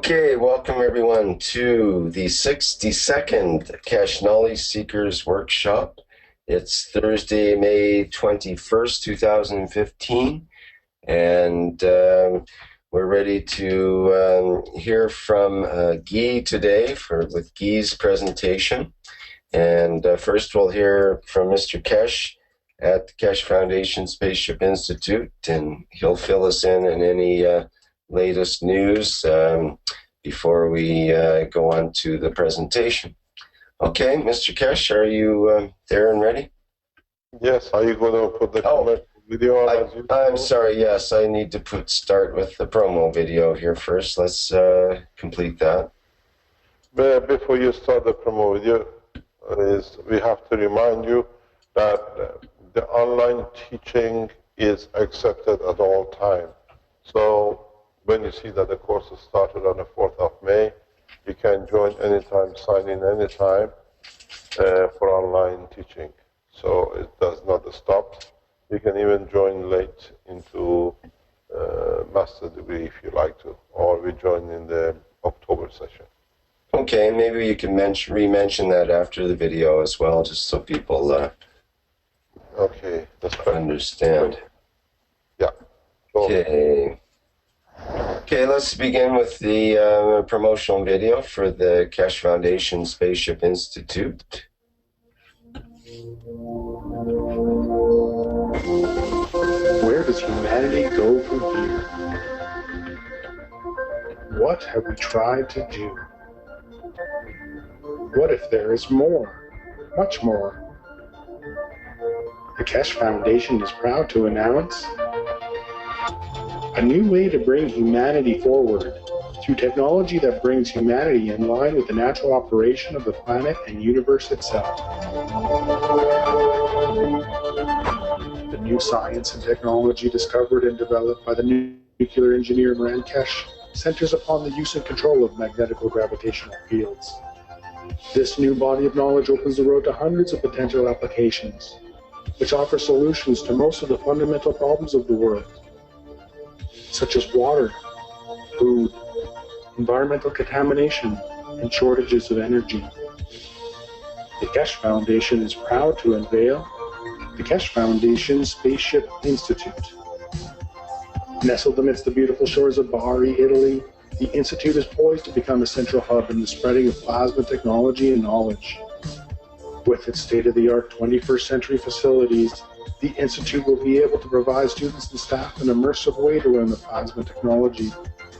Okay, welcome everyone to the 62nd Keshe Knowledge Seekers Workshop. It's Thursday, May 21st, 2015, and we're ready to hear from Guy today with Guy's presentation. And first we'll hear from Mr. Keshe at the Keshe Foundation Spaceship Institute, and he'll fill us in on any latest news before we go on to the presentation. Okay, Mr. Keshe, are you there and ready? Yes, are you going to put the video on? I'm sorry, yes, I need to start with the promo video here first. Let's complete that. But before you start the promo video, we have to remind you that the online teaching is accepted at all times. So when you see that the course is started on the 4th of May, you can join anytime, sign in anytime for online teaching. So it does not stop. You can even join late into master degree if you like to, or we join in the October session. Okay, maybe you can re-mention that after the video as well, just so people okay, that's fine. Understand. Yeah. Okay. Okay, let's begin with the promotional video for the Keshe Foundation Spaceship Institute. Where does humanity go from here? What have we tried to do? What if there is more, much more? The Keshe Foundation is proud to announce a new way to bring humanity forward through technology that brings humanity in line with the natural operation of the planet and universe itself. The new science and technology discovered and developed by the nuclear engineer Moran Keshe centers upon the use and control of magnetical gravitational fields. This new body of knowledge opens the road to hundreds of potential applications, which offer solutions to most of the fundamental problems of the world, such as water, food, environmental contamination, and shortages of energy. The Keshe Foundation is proud to unveil the Keshe Foundation Spaceship Institute. Nestled amidst the beautiful shores of Bari, Italy, the Institute is poised to become a central hub in the spreading of plasma technology and knowledge. With its state-of-the-art 21st century facilities, the Institute will be able to provide students and staff an immersive way to learn the plasma technology,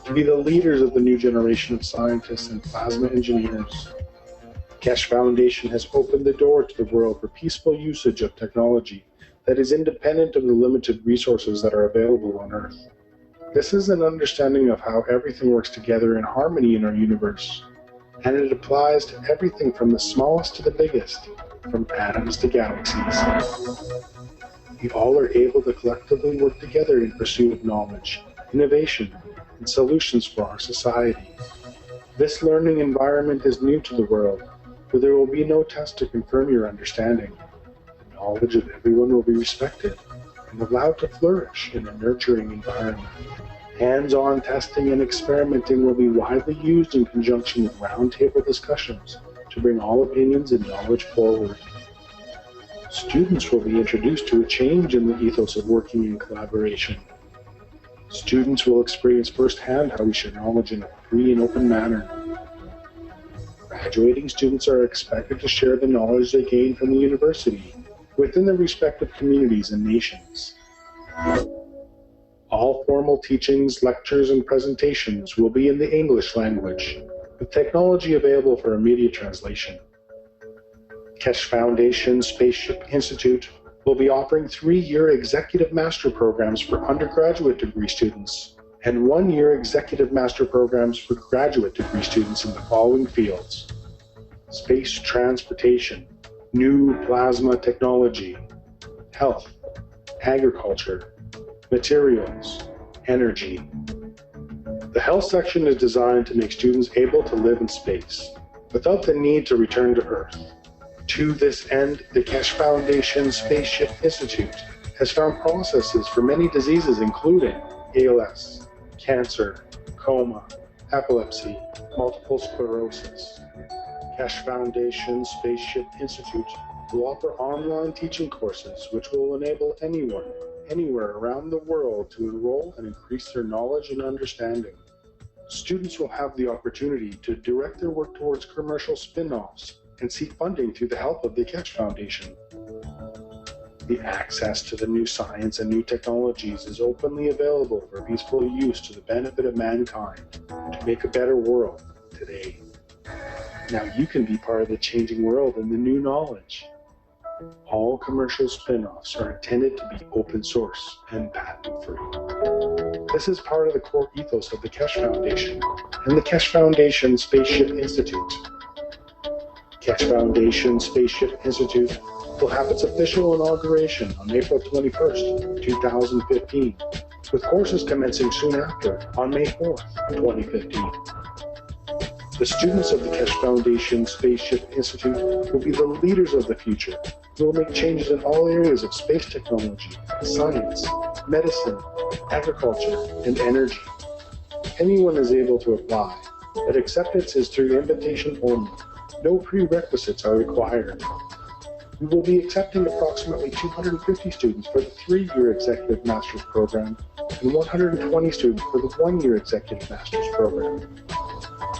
to be the leaders of the new generation of scientists and plasma engineers. Keshe Foundation has opened the door to the world for peaceful usage of technology that is independent of the limited resources that are available on Earth. This is an understanding of how everything works together in harmony in our universe, and it applies to everything from the smallest to the biggest, from atoms to galaxies. We all are able to collectively work together in pursuit of knowledge, innovation, and solutions for our society. This learning environment is new to the world, where there will be no test to confirm your understanding. The knowledge of everyone will be respected and allowed to flourish in a nurturing environment. Hands-on testing and experimenting will be widely used in conjunction with roundtable discussions to bring all opinions and knowledge forward. Students will be introduced to a change in the ethos of working in collaboration. Students will experience firsthand how we share knowledge in a free and open manner. Graduating students are expected to share the knowledge they gain from the university within their respective communities and nations. All formal teachings, lectures, and presentations will be in the English language, with technology available for immediate translation. Keshe Foundation Spaceship Institute will be offering 3-year executive master programs for undergraduate degree students and 1-year executive master programs for graduate degree students in the following fields: space transportation, new plasma technology, health, agriculture, materials, energy. The health section is designed to make students able to live in space without the need to return to Earth. To this end, the Keshe Foundation Spaceship Institute has found processes for many diseases including ALS, cancer, coma, epilepsy, multiple sclerosis. Keshe Foundation Spaceship Institute will offer online teaching courses which will enable anyone, anywhere around the world to enroll and increase their knowledge and understanding. Students will have the opportunity to direct their work towards commercial spin-offs and seek funding through the help of the Keshe Foundation. The access to the new science and new technologies is openly available for peaceful use to the benefit of mankind to make a better world today. Now you can be part of the changing world and the new knowledge. All commercial spin-offs are intended to be open source and patent-free. This is part of the core ethos of the Keshe Foundation and the Keshe Foundation Spaceship Institute. Keshe Foundation Spaceship Institute will have its official inauguration on April 21st, 2015, with courses commencing soon after on May 4th, 2015. The students of the Keshe Foundation Spaceship Institute will be the leaders of the future who will make changes in all areas of space technology, science, medicine, agriculture, and energy. Anyone is able to apply, but acceptance is through invitation only. No prerequisites are required. We will be accepting approximately 250 students for the 3-year Executive Master's Program and 120 students for the 1-year Executive Master's Program.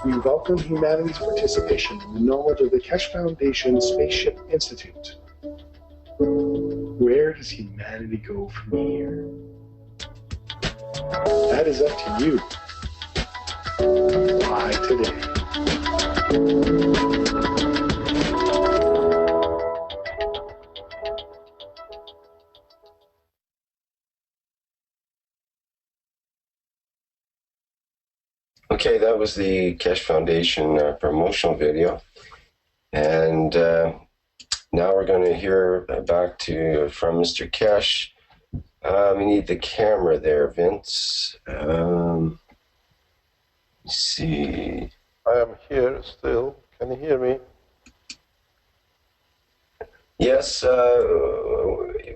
We welcome humanity's participation in the knowledge of the Keshe Foundation Spaceship Institute. Where does humanity go from here? That is up to you. Why today? Okay, that was the Keshe Foundation promotional video. And now we're going to hear back from Mr. Keshe. We need the camera there, Vince. Let's see. I am here still. Can you hear me? Yes,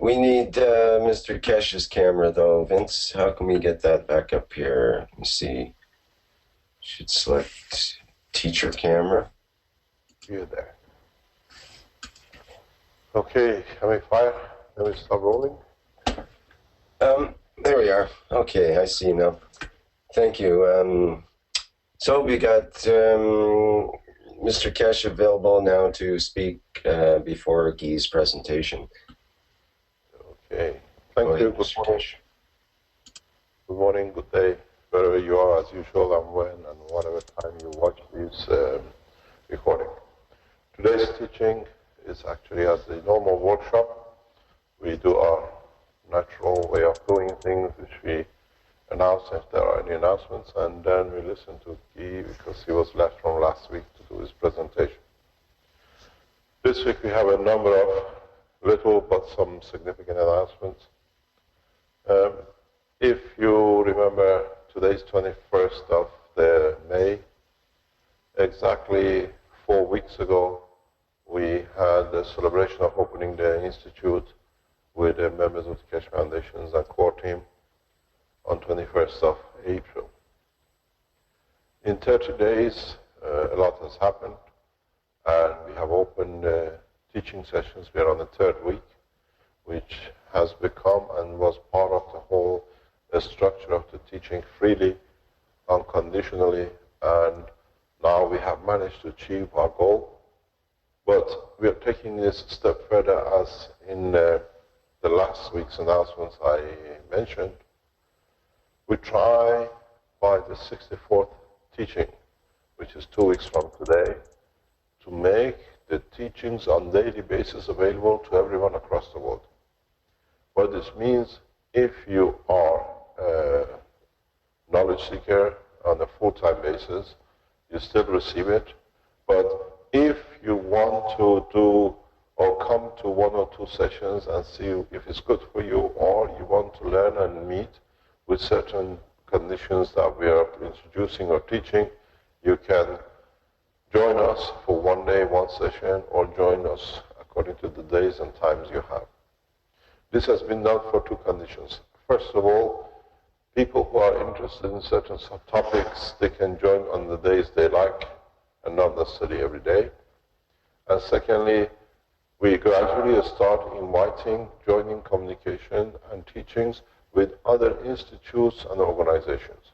we need Mr. Keshe's camera, though. Vince, how can we get that back up here? Let me see. Should select teacher camera. You there. Okay, can we fire? Can we stop rolling? There we are. Okay, I see now. Thank you. So we got Mr. Keshe available now to speak before Guy's presentation. Okay, thank you. Good morning. Good morning, good day, wherever you are, as usual, and when and whatever time you watch this recording. Today's teaching is actually as a normal workshop. We do our natural way of doing things, which we announce if there are any announcements, and then we listen to Guy because he was left from last week to do his presentation. This week we have a number of little but some significant announcements. If you remember, today's 21st of May. Exactly 4 weeks ago, we had the celebration of opening the Institute with the members of the Keshe Foundations and core team on 21st of April. In 30 days, a lot has happened, and we have opened teaching sessions. We are on the 3rd week, which has become and was part of the whole structure of the teaching freely, unconditionally, and now we have managed to achieve our goal. But we are taking this a step further, as in the last week's announcements I mentioned. We try by the 64th teaching, which is 2 weeks from today, to make the teachings on daily basis available to everyone across the world. What this means, if you are a knowledge seeker on a full-time basis, you still receive it. But if you want to do or come to 1 or 2 sessions and see if it's good for you, or you want to learn and meet with certain conditions that we are introducing or teaching, you can join us for 1 day, 1 session, or join us according to the days and times you have. This has been done for 2 conditions. First of all, People who are interested in certain topics, they can join on the days they like and not necessarily every day. And secondly, we gradually start inviting, joining communication and teachings with other institutes and organizations.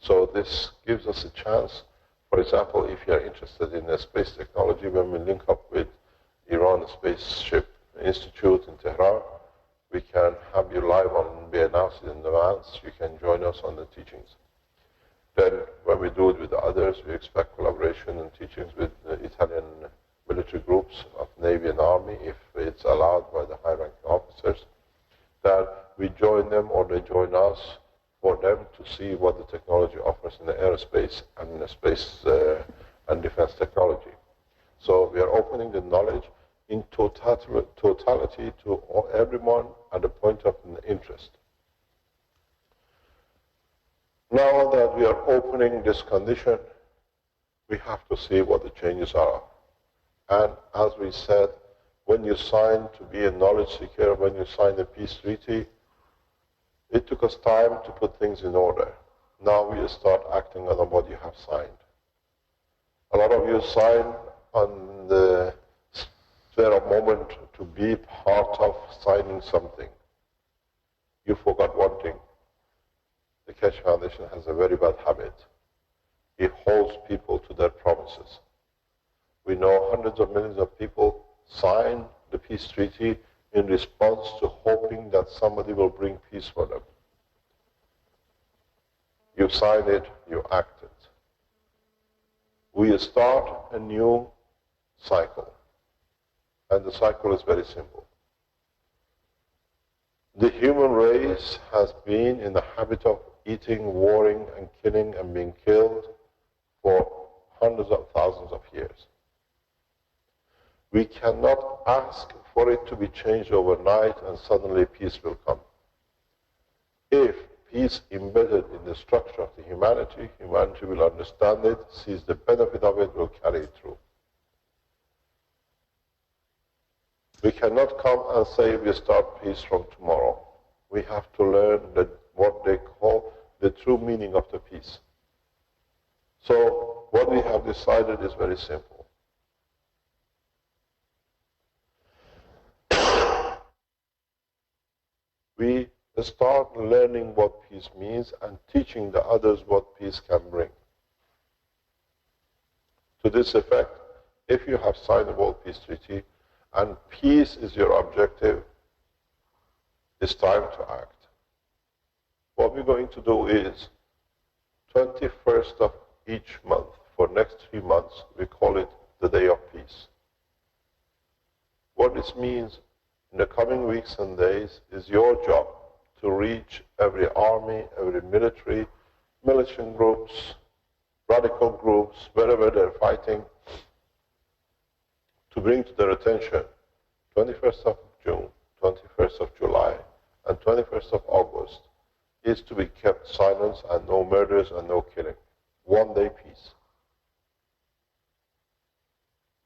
So this gives us a chance. For example, if you are interested in space technology, when we link up with Iran Spaceship Institute in Tehran, we can have you live on, be announced in advance. You can join us on the teachings. Then when we do it with others, we expect collaboration and teachings with the Italian military groups of Navy and Army, if it's allowed by the high-ranking officers, that we join them or they join us for them to see what the technology offers in the aerospace and in the space and defense technology. So we are opening the knowledge in totality to everyone at the point of interest. Now that we are opening this condition, we have to see what the changes are. And as we said, when you sign to be a knowledge seeker, when you sign a peace treaty, it took us time to put things in order. Now we start acting on what you have signed. A lot of you signed on the spur of moment to be part of signing something. You forgot one thing. The Keshe Foundation has a very bad habit. It holds people to their promises. We know hundreds of millions of people sign the peace treaty in response to hoping that somebody will bring peace for them. You signed it, you acted. We start a new cycle. And the cycle is very simple. The human race has been in the habit of eating, warring, and killing and being killed for hundreds of thousands of years. We cannot ask for it to be changed overnight and suddenly peace will come. If peace embedded in the structure of the humanity will understand it, sees the benefit of it, will carry it through. We cannot come and say we start peace from tomorrow. We have to learn what they call the true meaning of the peace. So what we have decided is very simple. We start learning what peace means and teaching the others what peace can bring. To this effect, if you have signed the World Peace Treaty and peace is your objective, it's time to act. What we're going to do is 21st of each month, for next 3 months, we call it the Day of Peace. What this means in the coming weeks and days is your job to reach every army, every military, militant groups, radical groups, wherever they're fighting, to bring to their attention 21st of June, 21st of July, and 21st of August is to be kept silent and no murders and no killing. 1 day peace.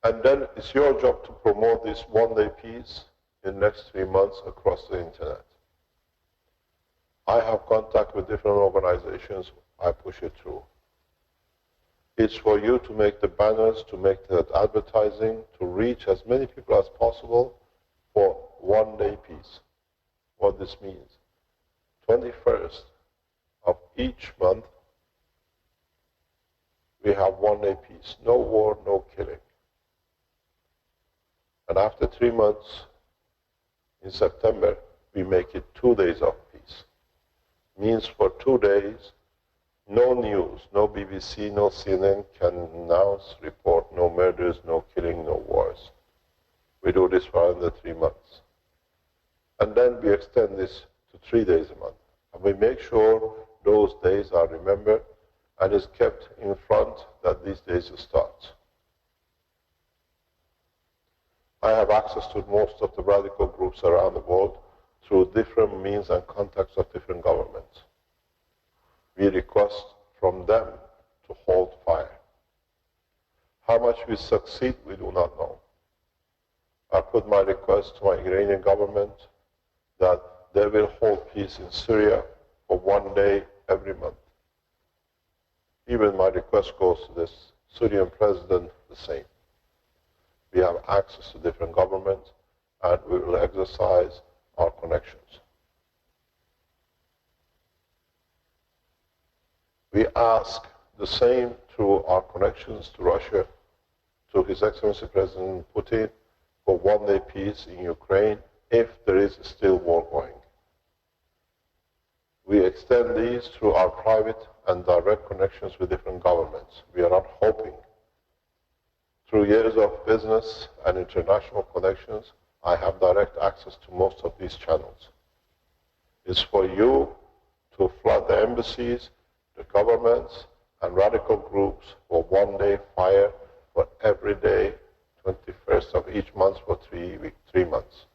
And then it's your job to promote this 1 day peace in the next 3 months across the internet. I have contact with different organizations, I push it through. It's for you to make the banners, to make the advertising, to reach as many people as possible for 1 day peace. What this means, 21st of each month, we have 1 day peace. No war, no killing. And after 3 months, in September, we make it 2 days of peace. Means for 2 days, no news, no BBC, no CNN can announce, report no murders, no killing, no wars. We do this for another 3 months. And then we extend this to 3 days a month. And we make sure those days are remembered and is kept in front that these days start. I have access to most of the radical groups around the world through different means and contacts of different governments. We request from them to hold fire. How much we succeed, we do not know. I put my request to my Iranian government that they will hold peace in Syria, for 1 day every month. Even my request goes to this Syrian president the same. We have access to different governments, and we will exercise our connections. We ask the same through our connections to Russia, to His Excellency President Putin, for 1 day peace in Ukraine if there is still war going. We extend these through our private and direct connections with different governments. We are not hoping. Through years of business and international connections, I have direct access to most of these channels. It's for you to flood the embassies, the governments, and radical groups for 1 day fire for every day, 21st of each month for 3 months.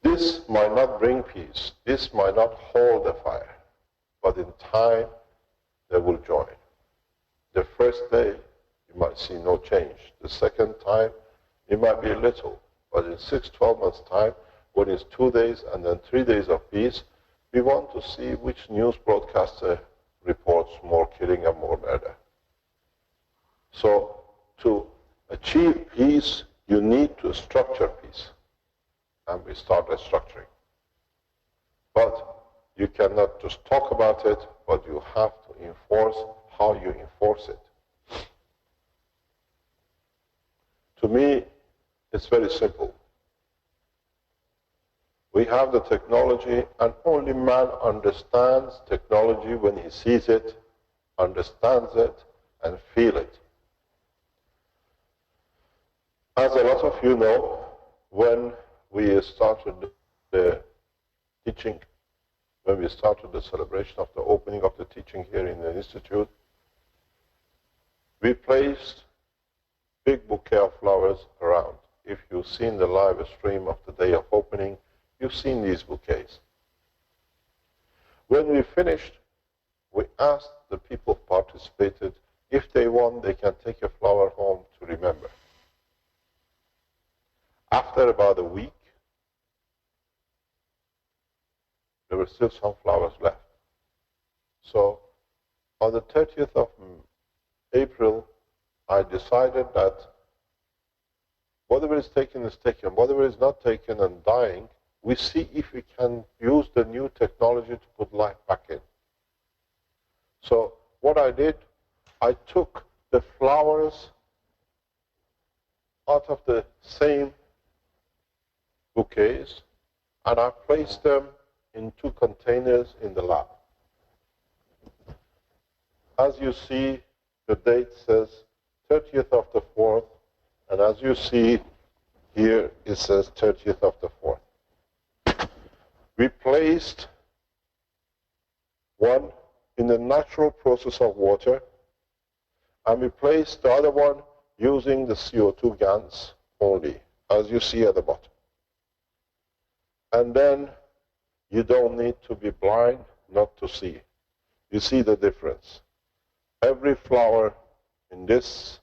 This might not bring peace, this might not hold the fire, but in time they will join. The first day you might see no change. The second time it might be little, but in 6-12 months time, when it's 2 days and then 3 days of peace, we want to see which news broadcaster reports more killing and more murder. So to achieve peace, you need to structure peace. And we start restructuring. But you cannot just talk about it, but you have to enforce how you enforce it. To me, it's very simple. We have the technology, and only man understands technology when he sees it, understands it, and feels it. As a lot of you know, when we started the teaching, when we started the celebration of the opening of the teaching here in the Institute, we placed big bouquet of flowers around. If you've seen the live stream of the day of opening, you've seen these bouquets. When we finished, we asked the people who participated, if they want, they can take a flower home to remember. After about a week, there were still some flowers left. So on the 30th of April, I decided that whatever is taken is taken. Whatever is not taken and dying, we see if we can use the new technology to put life back in. So what I did, I took the flowers out of the same bouquets and I placed them in 2 containers in the lab. As you see, the date says 30th of the 4th, and as you see here, it says 30th of the 4th. We placed one in the natural process of water, and we placed the other one using the CO2 GANs only, as you see at the bottom. And then you don't need to be blind not to see. You see the difference. Every flower in this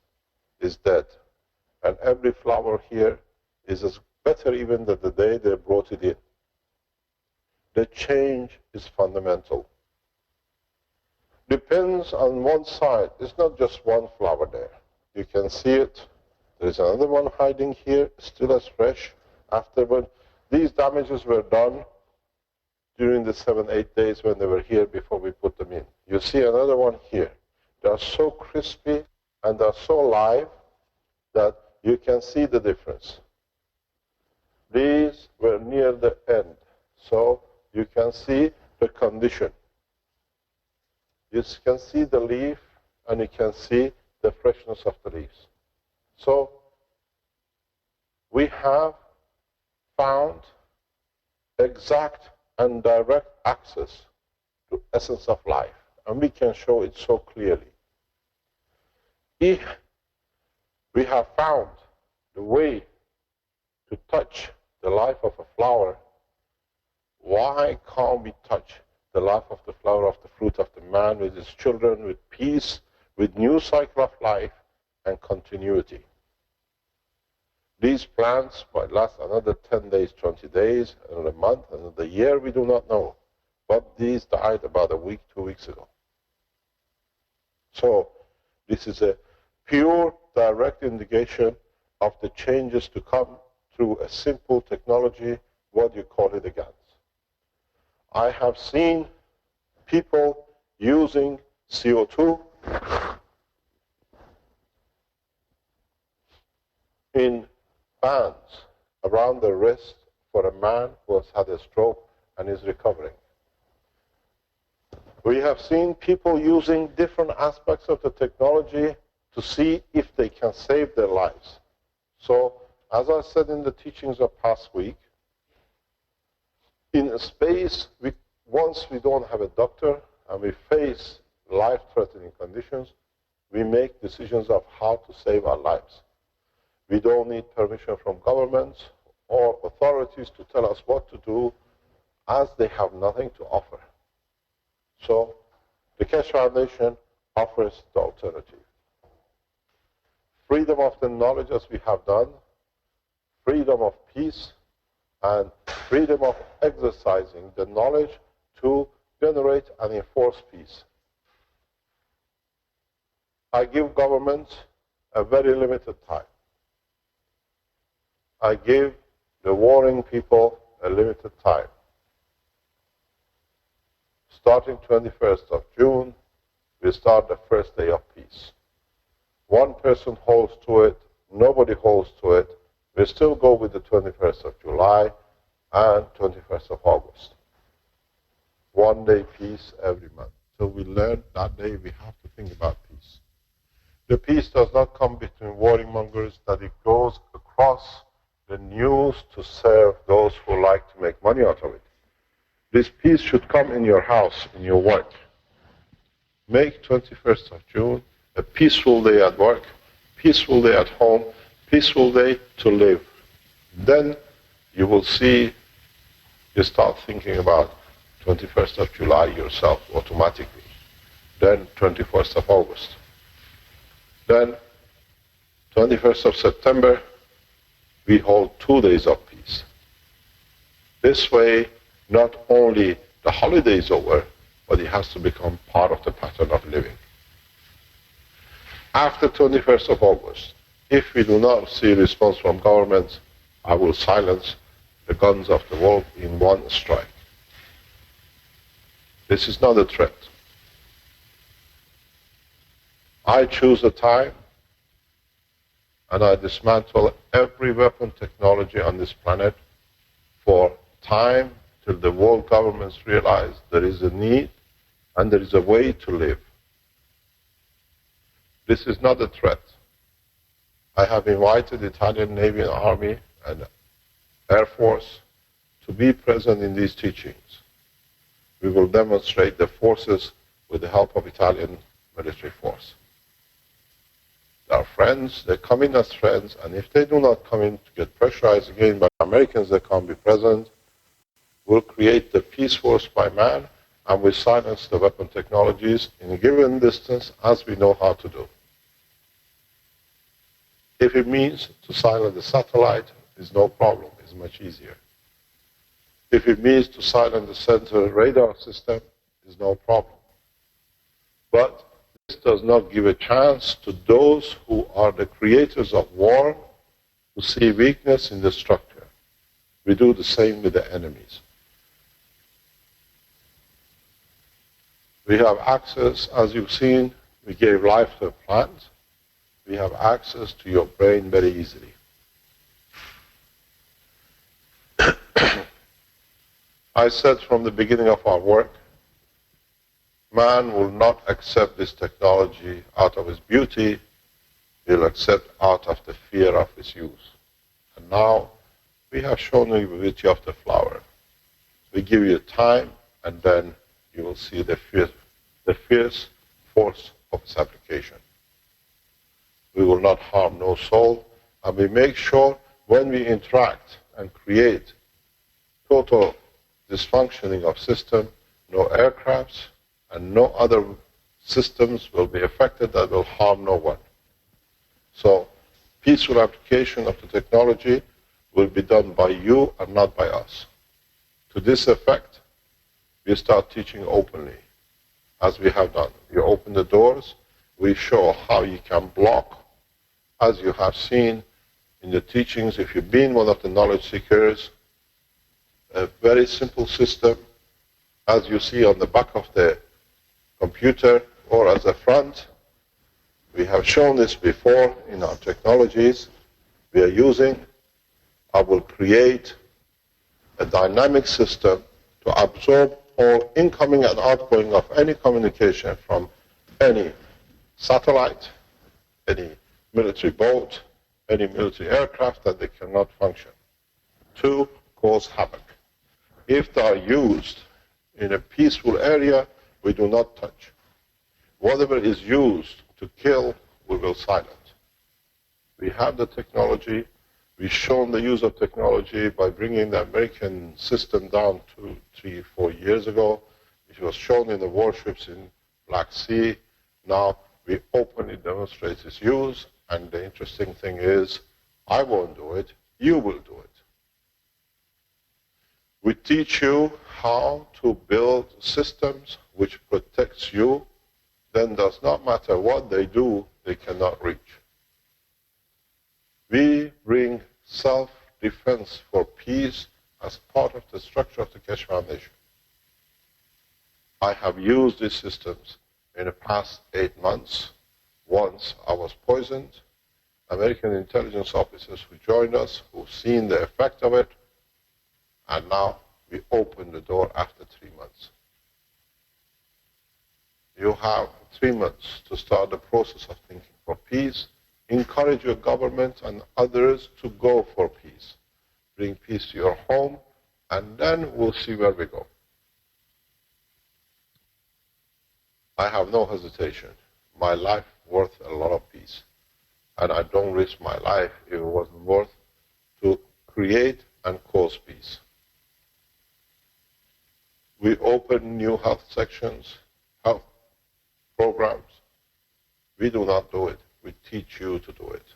is dead, and every flower here is as better even than the day they brought it in. The change is fundamental. Depends on one side. It's not just one flower there. You can see it. There's another one hiding here, still as fresh. Afterward, these damages were done during the 7-8 days when they were here before we put them in. You see another one here. They are so crispy and they are so live that you can see the difference. These were near the end, so you can see the condition. You can see the leaf and you can see the freshness of the leaves. So we have found exact and direct access to essence of life, and we can show it so clearly. If we have found the way to touch the life of a flower, why can't we touch the life of the flower of the fruit of the man with his children, with peace, with new cycle of life and continuity? These plants might last another 10 days, 20 days, another month, another year, we do not know. But these died about a week, 2 weeks ago. So this is a pure, direct indication of the changes to come through a simple technology, what you call it, a GANs. I have seen people using CO2 in bands around the wrist for a man who has had a stroke and is recovering. We have seen people using different aspects of the technology to see if they can save their lives. So, as I said in the teachings of past week, in a space, once we don't have a doctor and we face life-threatening conditions, we make decisions of how to save our lives. We don't need permission from governments or authorities to tell us what to do, as they have nothing to offer. So the Keshe Foundation offers the alternative. Freedom of the knowledge, as we have done, freedom of peace, and freedom of exercising the knowledge to generate and enforce peace. I give governments a very limited time. I give the warring people a limited time. Starting 21st of June, we start the first day of peace. One person holds to it, nobody holds to it. We still go with the 21st of July and 21st of August. 1 day peace every month. So we learn that day we have to think about peace. The peace does not come between warring mongers, that it goes across the news to serve those who like to make money out of it. This peace should come in your house, in your work. Make 21st of June a peaceful day at work, peaceful day at home, peaceful day to live. Then you will see, you start thinking about 21st of July yourself automatically. Then 21st of August. Then 21st of September, we hold 2 days of peace. This way, not only the holiday is over, but it has to become part of the pattern of living. After 21st of August, if we do not see response from governments, I will silence the guns of the world in one strike. This is not a threat. I choose a time and I dismantle every weapon technology on this planet for time till the world governments realize there is a need and there is a way to live. This is not a threat. I have invited the Italian Navy and Army and Air Force to be present in these teachings. We will demonstrate the forces with the help of Italian military force. They are friends, they come in as friends, and if they do not come in to get pressurized again by Americans that can't be present, we'll create the peace force by man, and we silence the weapon technologies in a given distance as we know how to do. If it means to silence the satellite, it's no problem, it's much easier. If it means to silence the center radar system, it's no problem. But this does not give a chance to those who are the creators of war to see weakness in the structure. We do the same with the enemies. We have access, as you've seen, we gave life to a plant. We have access to your brain very easily. I said from the beginning of our work, man will not accept this technology out of its beauty, he'll accept out of the fear of its use. And now we have shown you the beauty of the flower. We give you time, and then you will see the fierce force of its application. We will not harm no soul, and we make sure when we interact and create total dysfunctioning of system, no aircrafts and no other systems will be affected that will harm no one. So peaceful application of the technology will be done by you and not by us. To this effect, we start teaching openly, as we have done. We open the doors, we show how you can block, as you have seen in the teachings. If you've been one of the knowledge seekers, a very simple system, as you see on the back of the computer or as a front. We have shown this before in our technologies we are using. I will create a dynamic system to absorb all incoming and outgoing of any communication from any satellite, any military boat, any military aircraft that they cannot function, to cause havoc. If they are used in a peaceful area, we do not touch. Whatever is used to kill, we will silence. We have the technology. We've shown the use of technology by bringing the American system down 2, 3, 4 years ago. It was shown in the warships in Black Sea. Now we openly demonstrate its use, and the interesting thing is, I won't do it, you will do it. We teach you how to build systems which protects you. Then does not matter what they do, they cannot reach. We bring self-defense for peace as part of the structure of the Keshe Foundation. I have used these systems in the past 8 months. Once I was poisoned. American intelligence officers who joined us, who've seen the effect of it, and now we open the door after 3 months. You have 3 months to start the process of thinking for peace. Encourage your government and others to go for peace. Bring peace to your home, and then we'll see where we go. I have no hesitation. My life worth a lot of peace. And I don't risk my life if it wasn't worth to create and cause peace. We open new health sections, health programs. We do not do it. We teach you to do it.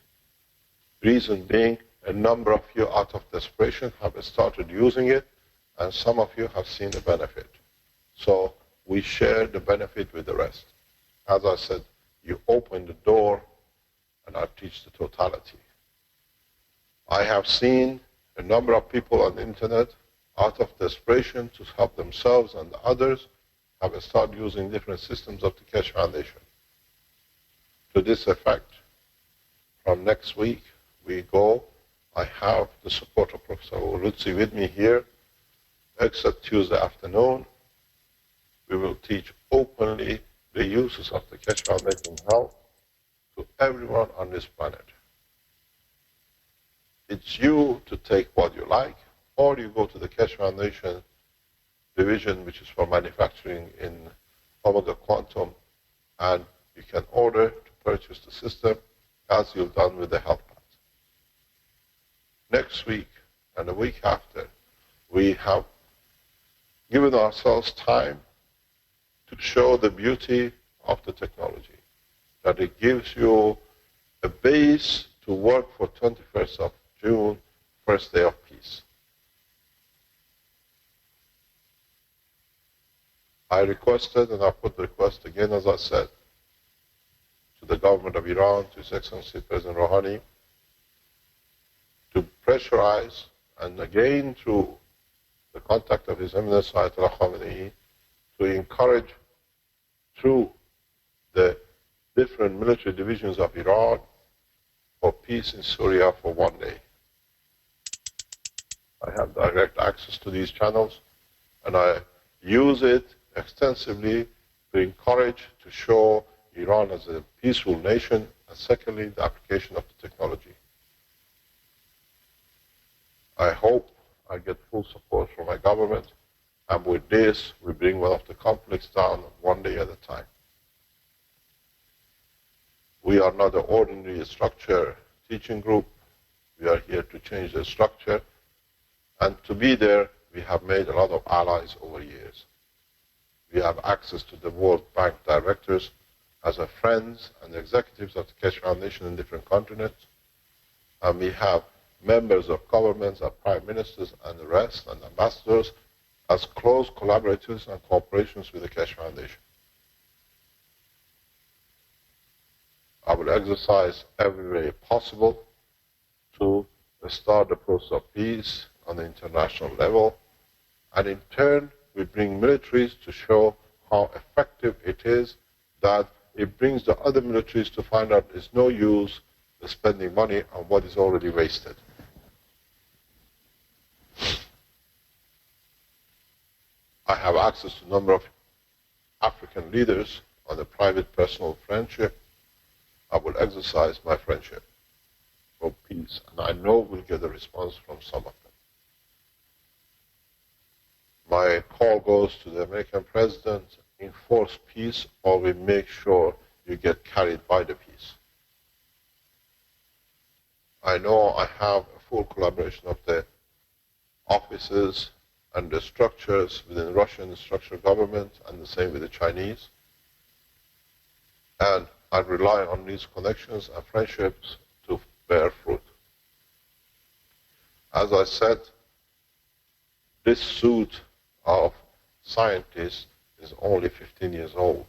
Reason being, a number of you out of desperation have started using it, and some of you have seen the benefit. So we share the benefit with the rest. As I said, you open the door, and I teach the totality. I have seen a number of people on the internet, out of desperation to help themselves and others, have started using different systems of the Keshe Foundation. To this effect, from next week, we go. I have the support of Professor Lutzi with me here, except Tuesday afternoon. We will teach openly the uses of the Keshe Foundation health to everyone on this planet. It's you to take what you like, or you go to the Keshe Foundation division, which is for manufacturing in Omega Quantum, and you can order to purchase the system as you've done with the health pass. Next week and the week after, we have given ourselves time to show the beauty of the technology, that it gives you a base to work for 21st of June, first day of peace. I requested, and I put the request again, as I said, to the government of Iran, to His Excellency President Rouhani, to pressurize, and again through the contact of His Eminence Ayatollah Khamenei, to encourage through the different military divisions of Iran for peace in Syria for 1 day. I have direct access to these channels, and I use it extensively to encourage, to show Iran as a peaceful nation, and secondly, the application of the technology. I hope I get full support from my government, and with this, we bring one of the conflicts down 1 day at a time. We are not an ordinary structure teaching group. We are here to change the structure, and to be there, we have made a lot of allies over years. We have access to the World Bank directors as friends and executives of the Keshe Foundation in different continents. and we have members of governments, and prime ministers, and the rest, and ambassadors, as close collaborators and cooperations with the Keshe Foundation. I will exercise every way possible to start the process of peace on the international level, and in turn we bring militaries to show how effective it is, that it brings the other militaries to find out there's no use spending money on what is already wasted. I have access to a number of African leaders on a private personal friendship. I will exercise my friendship for peace, and I know we'll get a response from some of them. My call goes to the American president: enforce peace, or we make sure you get carried by the peace. I know I have a full collaboration of the offices and the structures within the Russian structural government, and the same with the Chinese. And I rely on these connections and friendships to bear fruit. As I said, this suit of scientists is only 15 years old,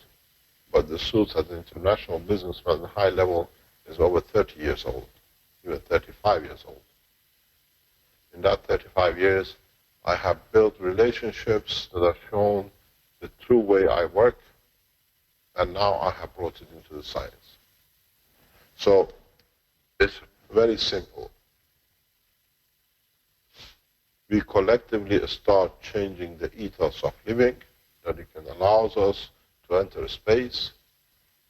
but the suit as an international businessman at high level is over 30 years old, even 35 years old. In that 35 years, I have built relationships that have shown the true way I work, and now I have brought it into the science. So it's very simple. We collectively start changing the ethos of living, that it can allow us to enter space,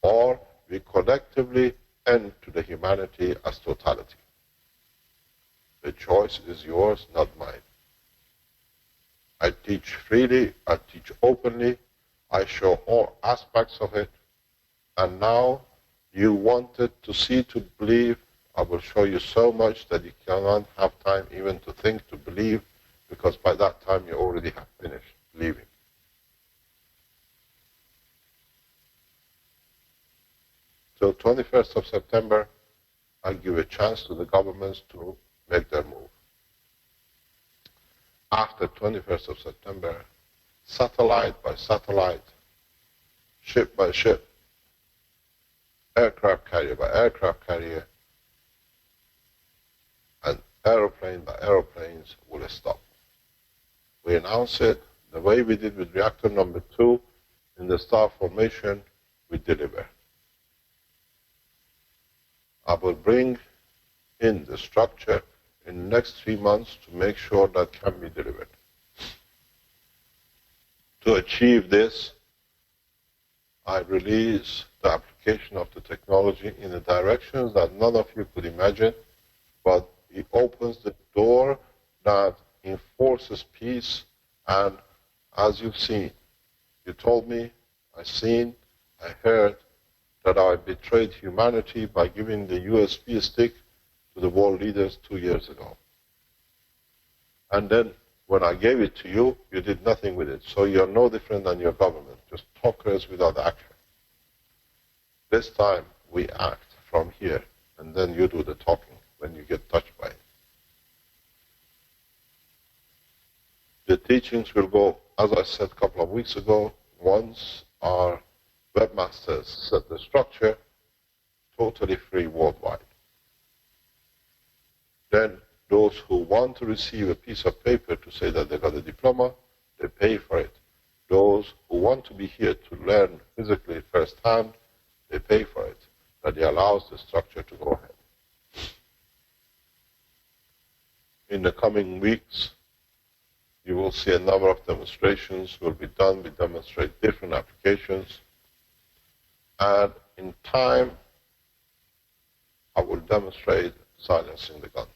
or we collectively end to the humanity as totality. The choice is yours, not mine. I teach freely, I teach openly, I show all aspects of it, and now you wanted to see, to believe. I will show you so much that you cannot have time even to think, to believe, because by that time you already have finished believing. So 21st of September, I give a chance to the governments to make their move. After 21st of September, satellite by satellite, ship by ship, aircraft carrier by aircraft carrier, and aeroplane by aeroplanes will stop. We announce it the way we did with reactor number 2 in the star formation. We deliver. I will bring in the structure in the next 3 months to make sure that can be delivered. To achieve this, I release the application of the technology in the directions that none of you could imagine, but it opens the door that enforces peace. And as you've seen, you told me, I've seen, I heard that I betrayed humanity by giving the USB stick to the world leaders 2 years ago. And then when I gave it to you, you did nothing with it. So you're no different than your government, just talkers without action. This time we act from here, and then you do the talking when you get touched by it. The teachings will go, as I said a couple of weeks ago, once our webmasters set the structure, totally free worldwide. Then those who want to receive a piece of paper to say that they got a diploma, they pay for it. Those who want to be here to learn physically firsthand, they pay for it. That it allows the structure to go ahead. In the coming weeks, you will see a number of demonstrations will be done. We demonstrate different applications. And in time, I will demonstrate silencing the guns.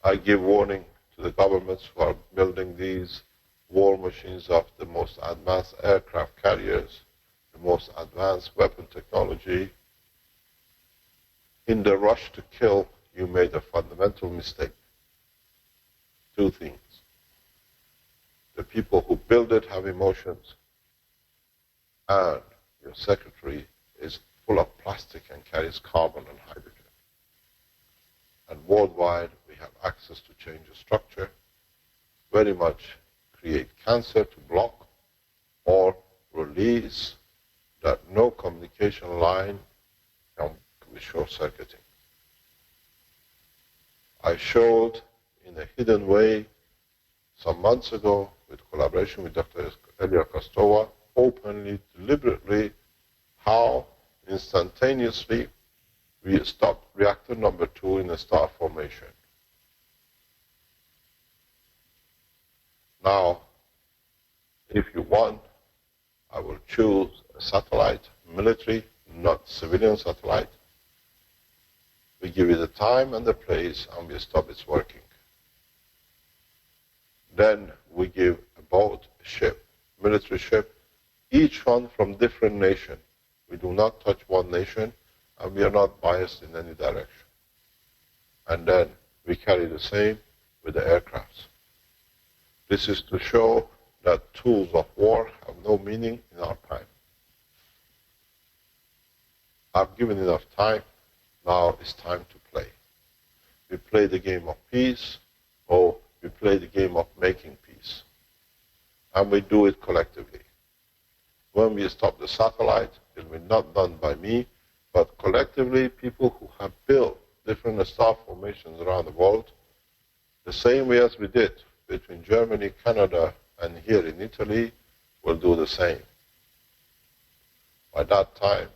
I give warning to the governments who are building these war machines of the most advanced aircraft carriers, the most advanced weapon technology. In the rush to kill, you made a fundamental mistake. 2 things. The people who build it have emotions, and your secretary is full of plastic and carries carbon and hydrogen. And worldwide, we have access to change the structure, very much create cancer to block or release that no communication line can be short-circuiting. I showed in a hidden way some months ago with collaboration with Dr. Elia Kostova, openly, deliberately, how instantaneously we stopped reactor number 2 in a star formation. Now, if you want, I will choose a satellite, military, not civilian satellite. We give it the time and the place, and we stop its working. Then we give a boat, a ship, military ship, each one from different nation. We do not touch one nation, and we are not biased in any direction. And then we carry the same with the aircrafts. This is to show that tools of war have no meaning in our time. I've given enough time. Now it's time to play. We play the game of peace, or we play the game of making peace. And we do it collectively. When we stop the satellite, it will be not done by me, but collectively people who have built different star formations around the world, the same way as we did between Germany, Canada, and here in Italy, will do the same. By that time,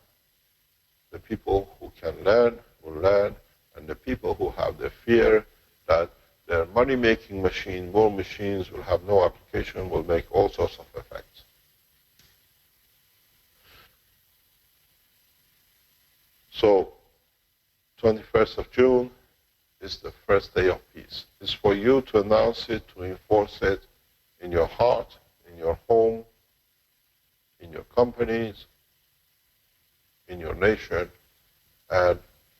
the people who can learn will learn, and the people who have the fear that their money-making machine, war machines, will have no application, will make all sorts of effects. So, 21st of June is the first day of peace. It's for you to announce it, to enforce it in your heart, in your home, in your companies, in your nation, and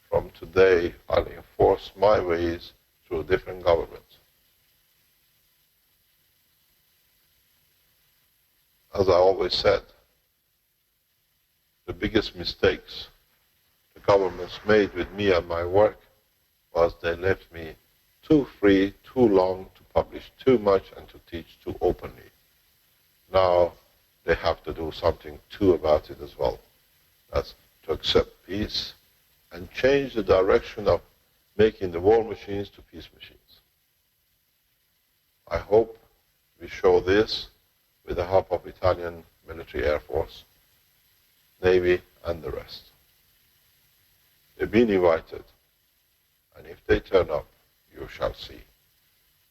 from today I'll enforce my ways through different governments. As I always said, the biggest mistakes the governments made with me and my work was they left me too free, too long to publish too much and to teach too openly. Now they have to do something too about it as well. That's to accept peace and change the direction of making the war machines to peace machines. I hope we show this with the help of Italian military air force, Navy, and the rest. They've been invited, and if they turn up, you shall see.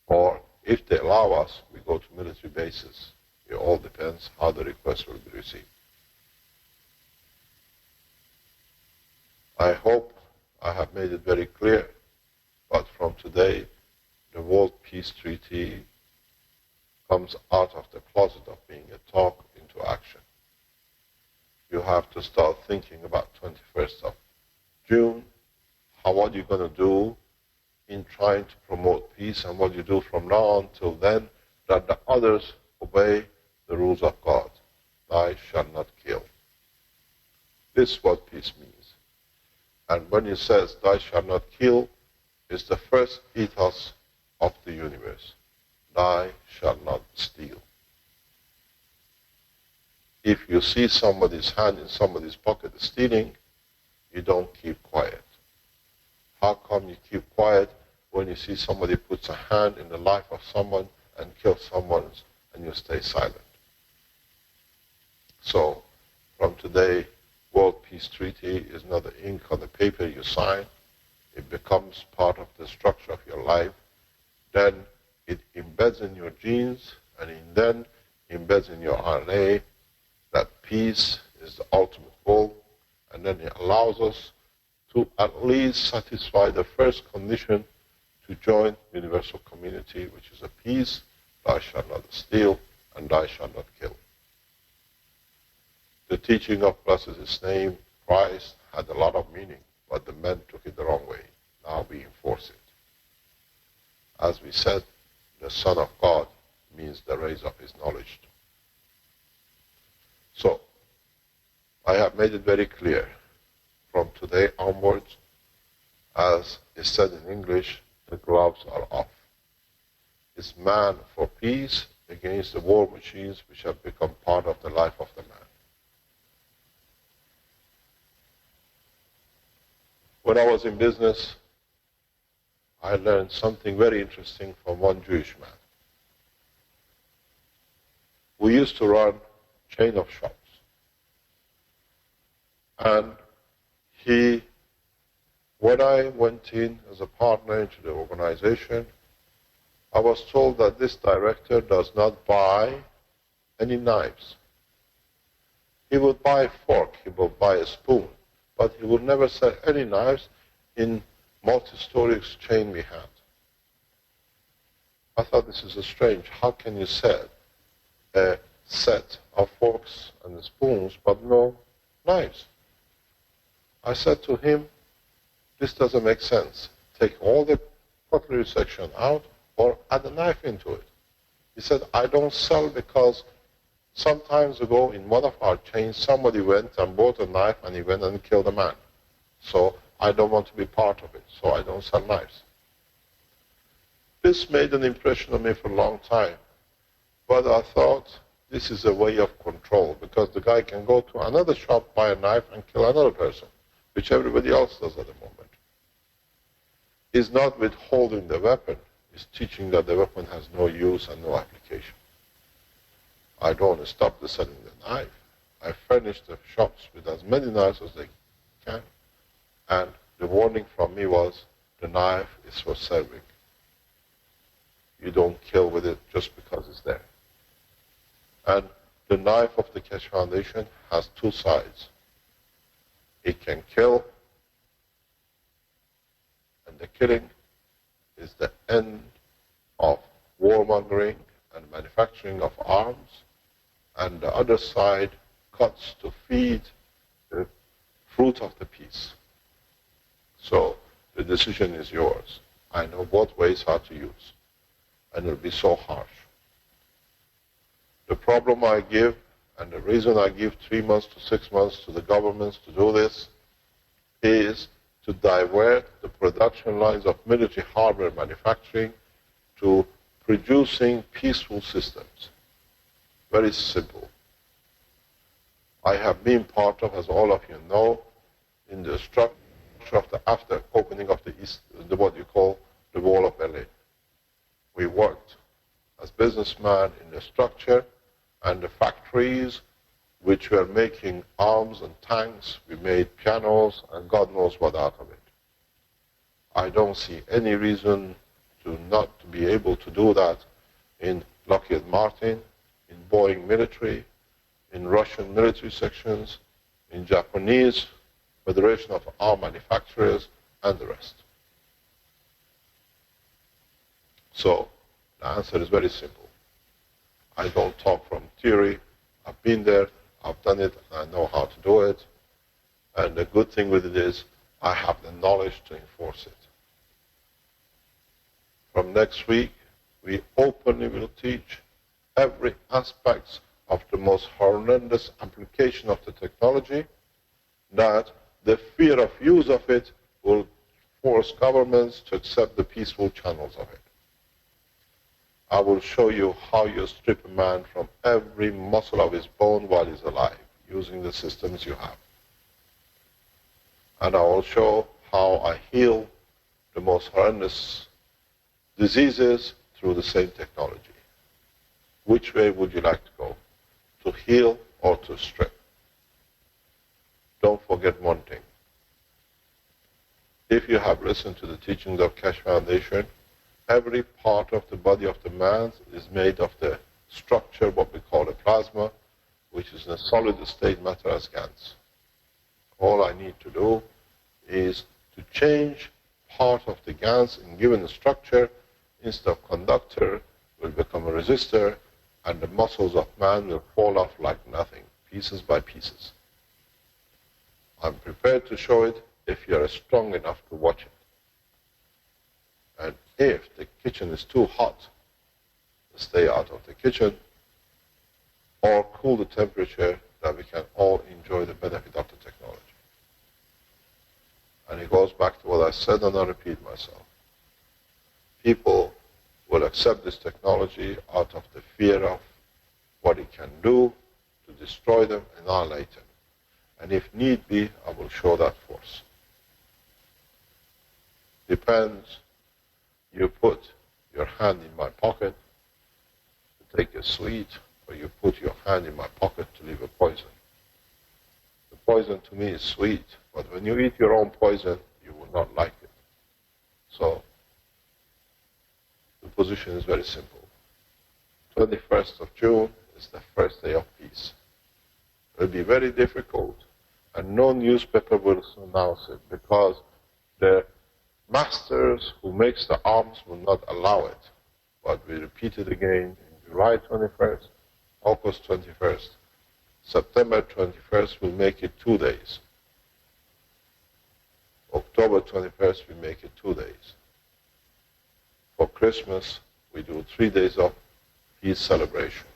Or if they allow us, we go to military bases. It all depends how the request will be received. I hope I have made it very clear, but from today, the World Peace Treaty comes out of the closet of being a talk into action. You have to start thinking about 21st of June, what you're going to do in trying to promote peace and what you do from now on till then, that the others obey the rules of God. Thou shalt not kill. This is what peace means. And when it says, thou shalt not kill, it's the first ethos of the universe. Thou shalt not steal. If you see somebody's hand in somebody's pocket stealing, you don't keep quiet. How come you keep quiet when you see somebody puts a hand in the life of someone and kills someone and you stay silent? So, from today, World Peace Treaty is not the ink on the paper you sign. It becomes part of the structure of your life. Then it embeds in your genes, and then embeds in your RNA that peace is the ultimate goal. And then it allows us to at least satisfy the first condition to join universal community, which is a peace. Thou shalt not steal, and thou shalt not kill. The teaching of blessed his name, Christ, had a lot of meaning, but the men took it the wrong way. Now we enforce it. As we said, the Son of God means the rays of his knowledge. So, I have made it very clear. from today onwards, as is said in English, the gloves are off. It's man for peace against the war machines which have become part of the life of the man. When I was in business, I learned something very interesting from one Jewish man. We used to run a chain of shops. And when I went in as a partner into the organization, I was told that this director does not buy any knives. He would buy a fork, he would buy a spoon, but he would never sell any knives in multi-story chain we had. I thought, this is strange. How can you sell a set of forks and spoons but no knives? I said to him, this doesn't make sense. Take all the cutlery section out or add a knife into it. He said, I don't sell because some time ago in one of our chains, somebody went and bought a knife and he went and killed a man. So I don't want to be part of it, so I don't sell knives. This made an impression on me for a long time. But I thought, this is a way of control, because the guy can go to another shop, buy a knife, and kill another person, which everybody else does at the moment. It's not withholding the weapon, it's teaching that the weapon has no use and no application. I don't want to stop the selling the knife. I furnish the shops with as many knives as they can. And the warning from me was, the knife is for serving. You don't kill with it just because it's there. And the knife of the Keshe Foundation has two sides. It can kill, and the killing is the end of warmongering and manufacturing of arms, and the other side cuts to feed the fruit of the peace. So the decision is yours. I know both ways how to use, and it will be so harsh. The problem I give, and the reason I give 3 months to 6 months to the governments to do this, is to divert the production lines of military hardware manufacturing to producing peaceful systems. Very simple. I have been part of, as all of you know, in the structure of the after opening of the East, what you call the Wall of Berlin. We worked as businessmen in the structure and the factories which were making arms and tanks. We made pianos and God knows what out of it. I don't see any reason to not be able to do that in Lockheed Martin, in Boeing military, in Russian military sections, in Japanese Federation of Arm Manufacturers, and the rest. So the answer is very simple. I don't talk from theory. I've been there, I've done it, and I know how to do it. And the good thing with it is I have the knowledge to enforce it. From next week, we openly will teach every aspect of the most horrendous application of the technology, that the fear of use of it will force governments to accept the peaceful channels of it. I will show you how you strip a man from every muscle of his bone while he's alive, using the systems you have. And I will show how I heal the most horrendous diseases through the same technology. Which way would you like to go? To heal or to strip? Don't forget one thing. If you have listened to the teachings of Keshe Foundation, every part of the body of the man is made of the structure, what we call a plasma, which is in a solid state matter as GANs. All I need to do is to change part of the GANs in given structure. Instead of conductor, will become a resistor, and the muscles of man will fall off like nothing, pieces by pieces. I'm prepared to show it if you are strong enough to watch it. And if the kitchen is too hot, stay out of the kitchen, or cool the temperature that we can all enjoy the benefit of the technology. I said, and I repeat myself. People will accept this technology out of the fear of what it can do to destroy them, annihilate them. And if need be, I will show that force. Depends. You put your hand in my pocket to take a sweet, or you put your hand in my pocket to leave a poison. The poison to me is sweet, but when you eat your own poison, you will not like it. So, the position is very simple. 21st of June is the first day of peace. It will be very difficult, and no newspaper will announce it, because the masters who makes the arms will not allow it. But we repeat it again in July 21st, August 21st, September 21st, we'll make it 2 days. October 21st, we make it 2 days. For Christmas, we do 3 days of peace celebration.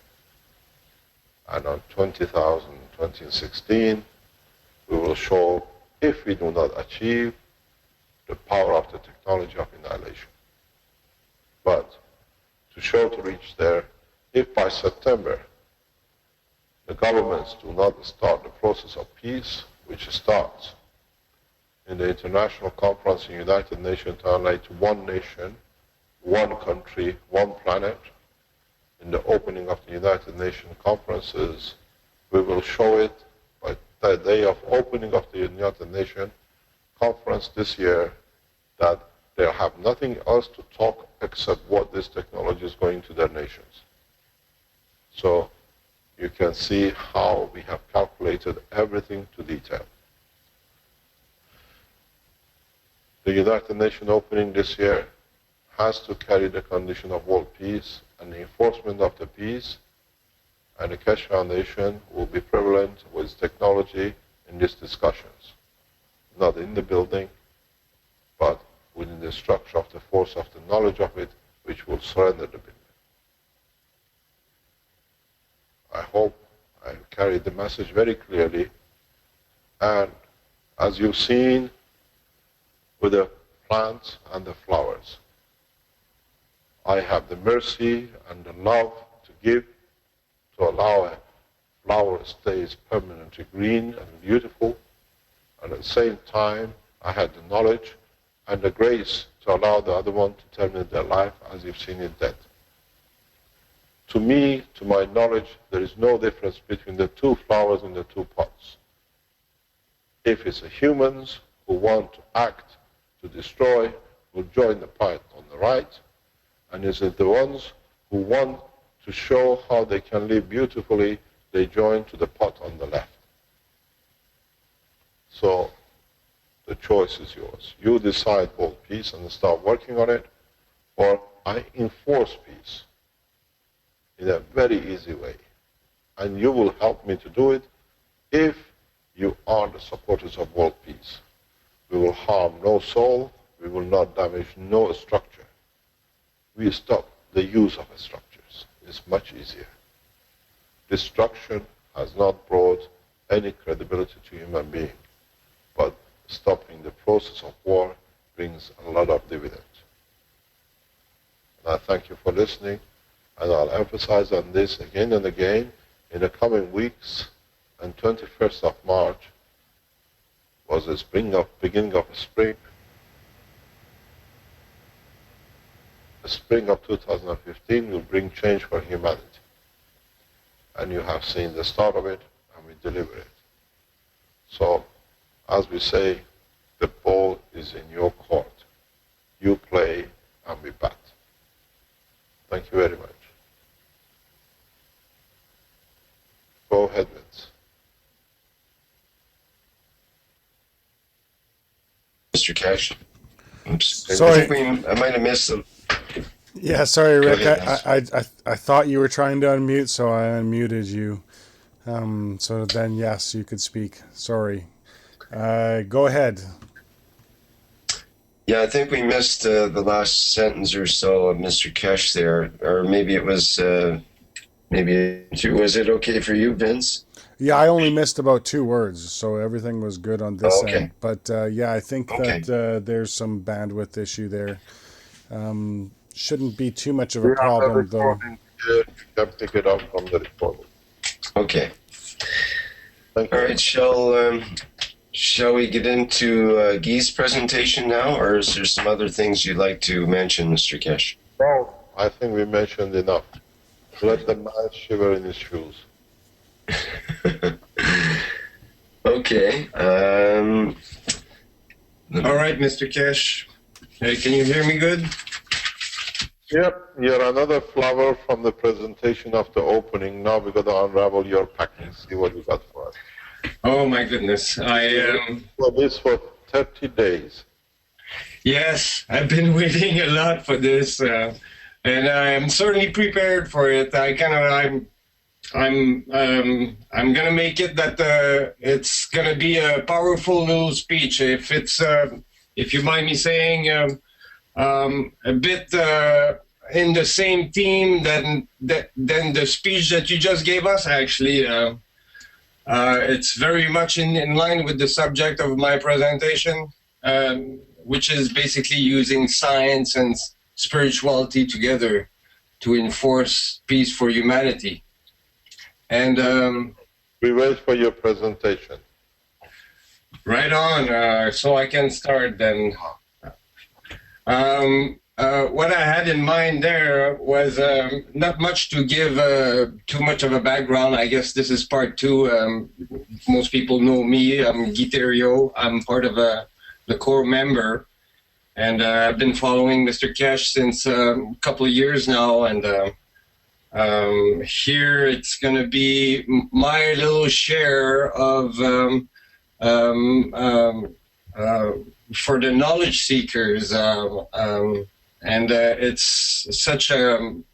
And on 2016, we will show, if we do not achieve, the power of the technology of annihilation. But to show to reach there, if by September the governments do not start the process of peace, which starts in the international conference in the United Nations to annihilate one nation, one country, one planet, in the opening of the United Nations conferences, we will show it by the day of opening of the United Nations conference this year, that they'll have nothing else to talk except what this technology is going to their nations. So you can see how we have calculated everything to detail. The United Nations opening this year has to carry the condition of world peace and the enforcement of the peace, and the Keshe Foundation will be prevalent with technology in these discussions. Not in the building, but within the structure of the force of the knowledge of it, which will surrender the building. I hope I carried the message very clearly, and as you've seen with the plants and the flowers, I have the mercy and the love to give, to allow a flower stays permanently green and beautiful, and at the same time I had the knowledge and the grace to allow the other one to terminate their life as you've seen it dead. To me, to my knowledge, there is no difference between the two flowers in the two pots. If it's the humans who want to act, to destroy, will join the pot on the right, and is it the ones who want to show how they can live beautifully, they join to the pot on the left. So the choice is yours. You decide world peace and start working on it, or I enforce peace in a very easy way. And you will help me to do it if you are the supporters of world peace. We will harm no soul, we will not damage no structure. We stop the use of structures. It's much easier. Destruction has not brought any credibility to human being, but stopping the process of war brings a lot of dividends. And I thank you for listening, and I'll emphasize on this again and again in the coming weeks. And 21st of March was the beginning of spring. The spring of 2015 will bring change for humanity. And you have seen the start of it, and we deliver it. So, as we say, the ball is in your court. You play, and we bat. Thank you very much. Go ahead, Vince. Mr. Keshe. Oops. Sorry. I might have missed some. Yeah, sorry, Rick. Ahead, I thought you were trying to unmute, so I unmuted you. So then, yes, you could speak. Sorry. Go ahead. Yeah, I think we missed the last sentence or so of Mr. Keshe there, or maybe it was, was it okay for you, Vince? Yeah, I only missed about 2 words, so everything was good on this Okay. end. But yeah, I think Okay. that there's some bandwidth issue there. Shouldn't be too much of We a have the problem, though. recording here. You can pick it up from the recording. Okay. Thank All you. right. Shall we get into Guy's presentation now, or is there some other things you'd like to mention, Mr. Keshe? No, I think we mentioned enough. Let the man shiver in his shoes. Okay. All right, Mr. Keshe. Hey, can you hear me good? Yep, you're another flower from the presentation of the opening. Now we're going to unravel your packing, see what you got for us. Oh my goodness. For this for 30 days. Yes, I've been waiting a lot for this, and I'm certainly prepared for it. I'm gonna make it that it's gonna be a powerful little speech. If you mind me saying, a bit in the same theme than the speech that you just gave us. Actually, it's very much in line with the subject of my presentation, which is basically using science and spirituality together to enforce peace for humanity. And We wait for your presentation. right on. So I can start then. What I had in mind there was not much to give too much of a background. I guess this is part 2. Most people know me. I'm Guy Thériault. I'm part of the core member. And I've been following Mr. Keshe since a couple of years now. And here it's going to be my little share of for the knowledge seekers. And it's such an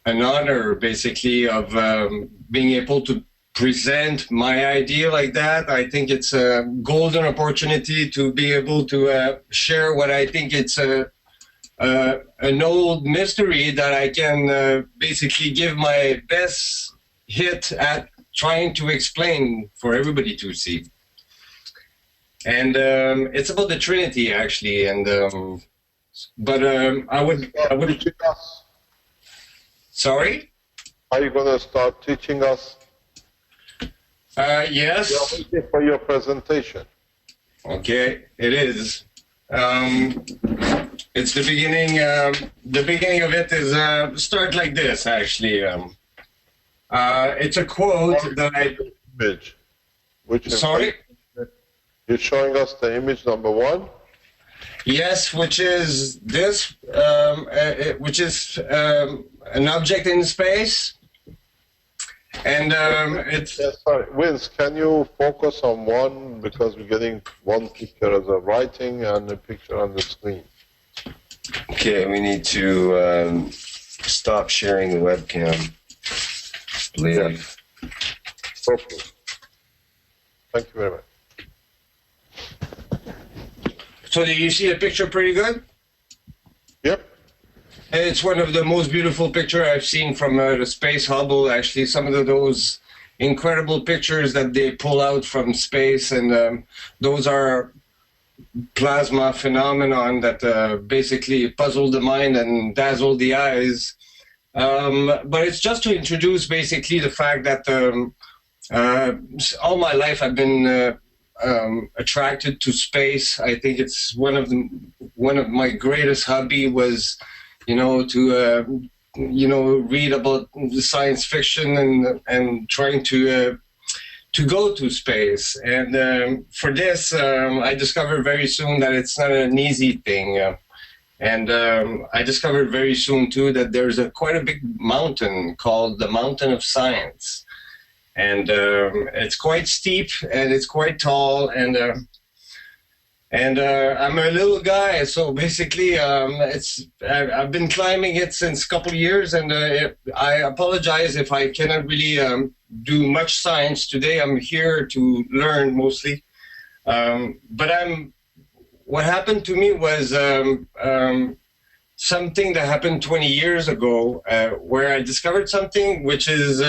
honor, basically, of being able to present my idea like that. I think it's a golden opportunity to be able to share what I think it's an old mystery that I can basically give my best hit at trying to explain for everybody to see. And it's about the Trinity, actually. And I would. Teaching us? Sorry? Are you going to start teaching us? Yes. We are waiting for your presentation. Okay, it is. It's the beginning. The beginning of it is start like this, actually. It's a quote that I. Image. Which Sorry? You're showing us the image number 1? Yes, which is this, which is an object in space. And it's. Yes, sorry. Vince, can you focus on one? Because we're getting one picture as a writing and a picture on the screen. Okay, we need to stop sharing the webcam, I believe. Okay. Thank you very much. So do you see the picture pretty good? Yep. It's one of the most beautiful pictures I've seen from the Space Hubble, actually. Some of those incredible pictures that they pull out from space, and those are plasma phenomenon that basically puzzle the mind and dazzle the eyes. But it's just to introduce basically the fact that all my life I've been attracted to space. I think it's one of my greatest hobby was, to read about the science fiction and trying to go to space. And for this, I discovered very soon that it's not an easy thing. And I discovered very soon too that there's quite a big mountain called the Mountain of Science. And it's quite steep and it's quite tall, and I'm a little guy, so basically I've been climbing it since a couple of years, and I apologize if I cannot really do much science today. I'm here to learn mostly, but what happened to me was something that happened 20 years ago, where I discovered something which is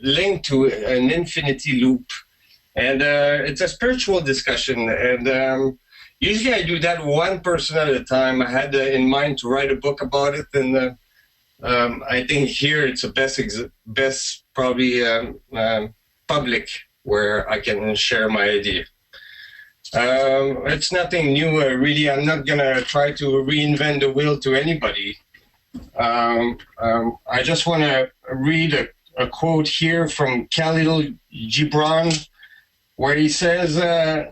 linked to an infinity loop. And it's a spiritual discussion. And usually I do that one person at a time. I had in mind to write a book about it. And I think here it's the best probably public where I can share my idea. It's nothing new, really. I'm not going to try to reinvent the wheel to anybody. I just want to read a quote here from Khalil Gibran, where he says,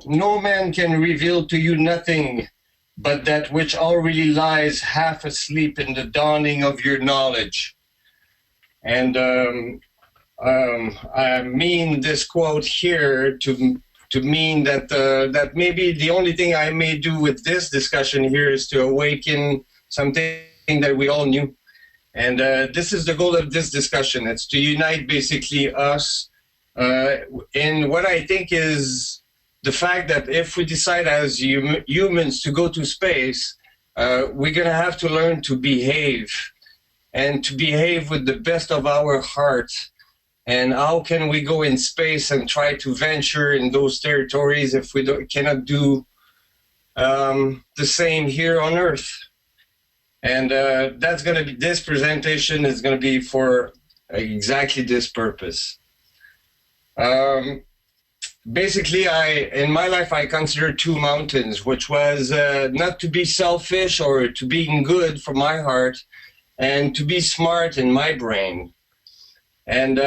"No man can reveal to you nothing but that which already lies half asleep in the dawning of your knowledge." And I mean this quote here to mean that that maybe the only thing I may do with this discussion here is to awaken something that we all knew. And this is the goal of this discussion. It's to unite basically us in what I think is the fact that if we decide as humans to go to space, we're going to have to learn to behave, and to behave with the best of our heart. And how can we go in space and try to venture in those territories if we cannot do the same here on Earth? And that's going to be, this presentation is going to be for exactly this purpose. Basically, in my life, I consider two mountains, which was not to be selfish or to being good from my heart, and to be smart in my brain. And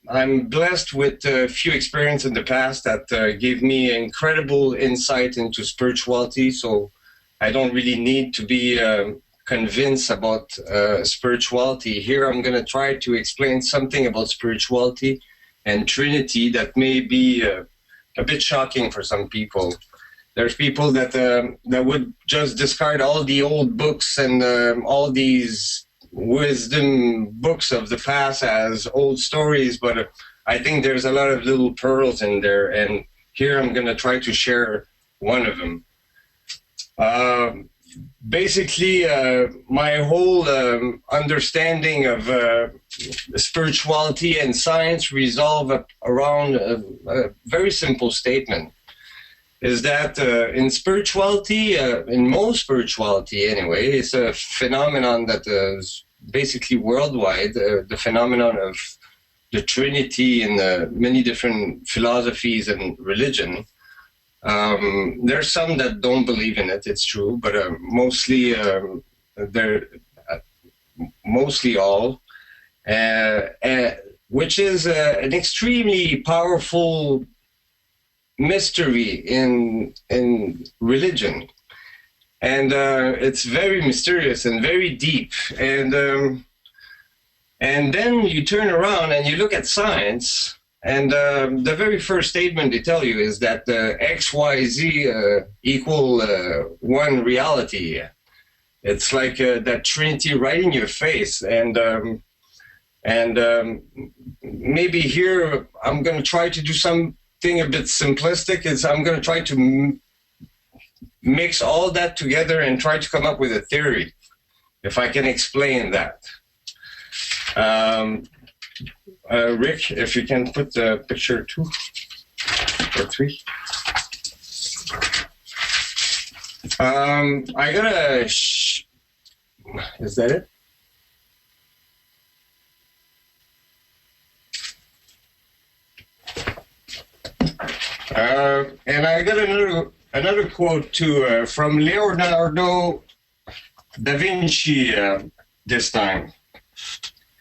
I'm blessed with a few experiences in the past that gave me incredible insight into spirituality. So I don't really need to be convinced about spirituality. Here I'm going to try to explain something about spirituality and Trinity that may be a bit shocking for some people. There's people that would just discard all the old books and all these wisdom books of the past as old stories, but I think there's a lot of little pearls in there, and here I'm going to try to share one of them. Basically, my whole understanding of spirituality and science resolve around a very simple statement, is that in spirituality, in most spirituality anyway, it's a phenomenon that is basically worldwide, the phenomenon of the Trinity in many different philosophies and religion. There's some that don't believe in it, it's true, but mostly all, which is an extremely powerful mystery in religion, and it's very mysterious and very deep. And then you turn around and you look at science, and the very first statement they tell you is that X, Y, Z equal one reality. It's like that Trinity right in your face. And maybe here I'm going to try to do something a bit simplistic. Is I'm going to try to mix all that together and try to come up with a theory, if I can explain that. Rick, if you can put the picture 2 or 3. I gotta. Is that it? And I got another quote too from Leonardo da Vinci this time.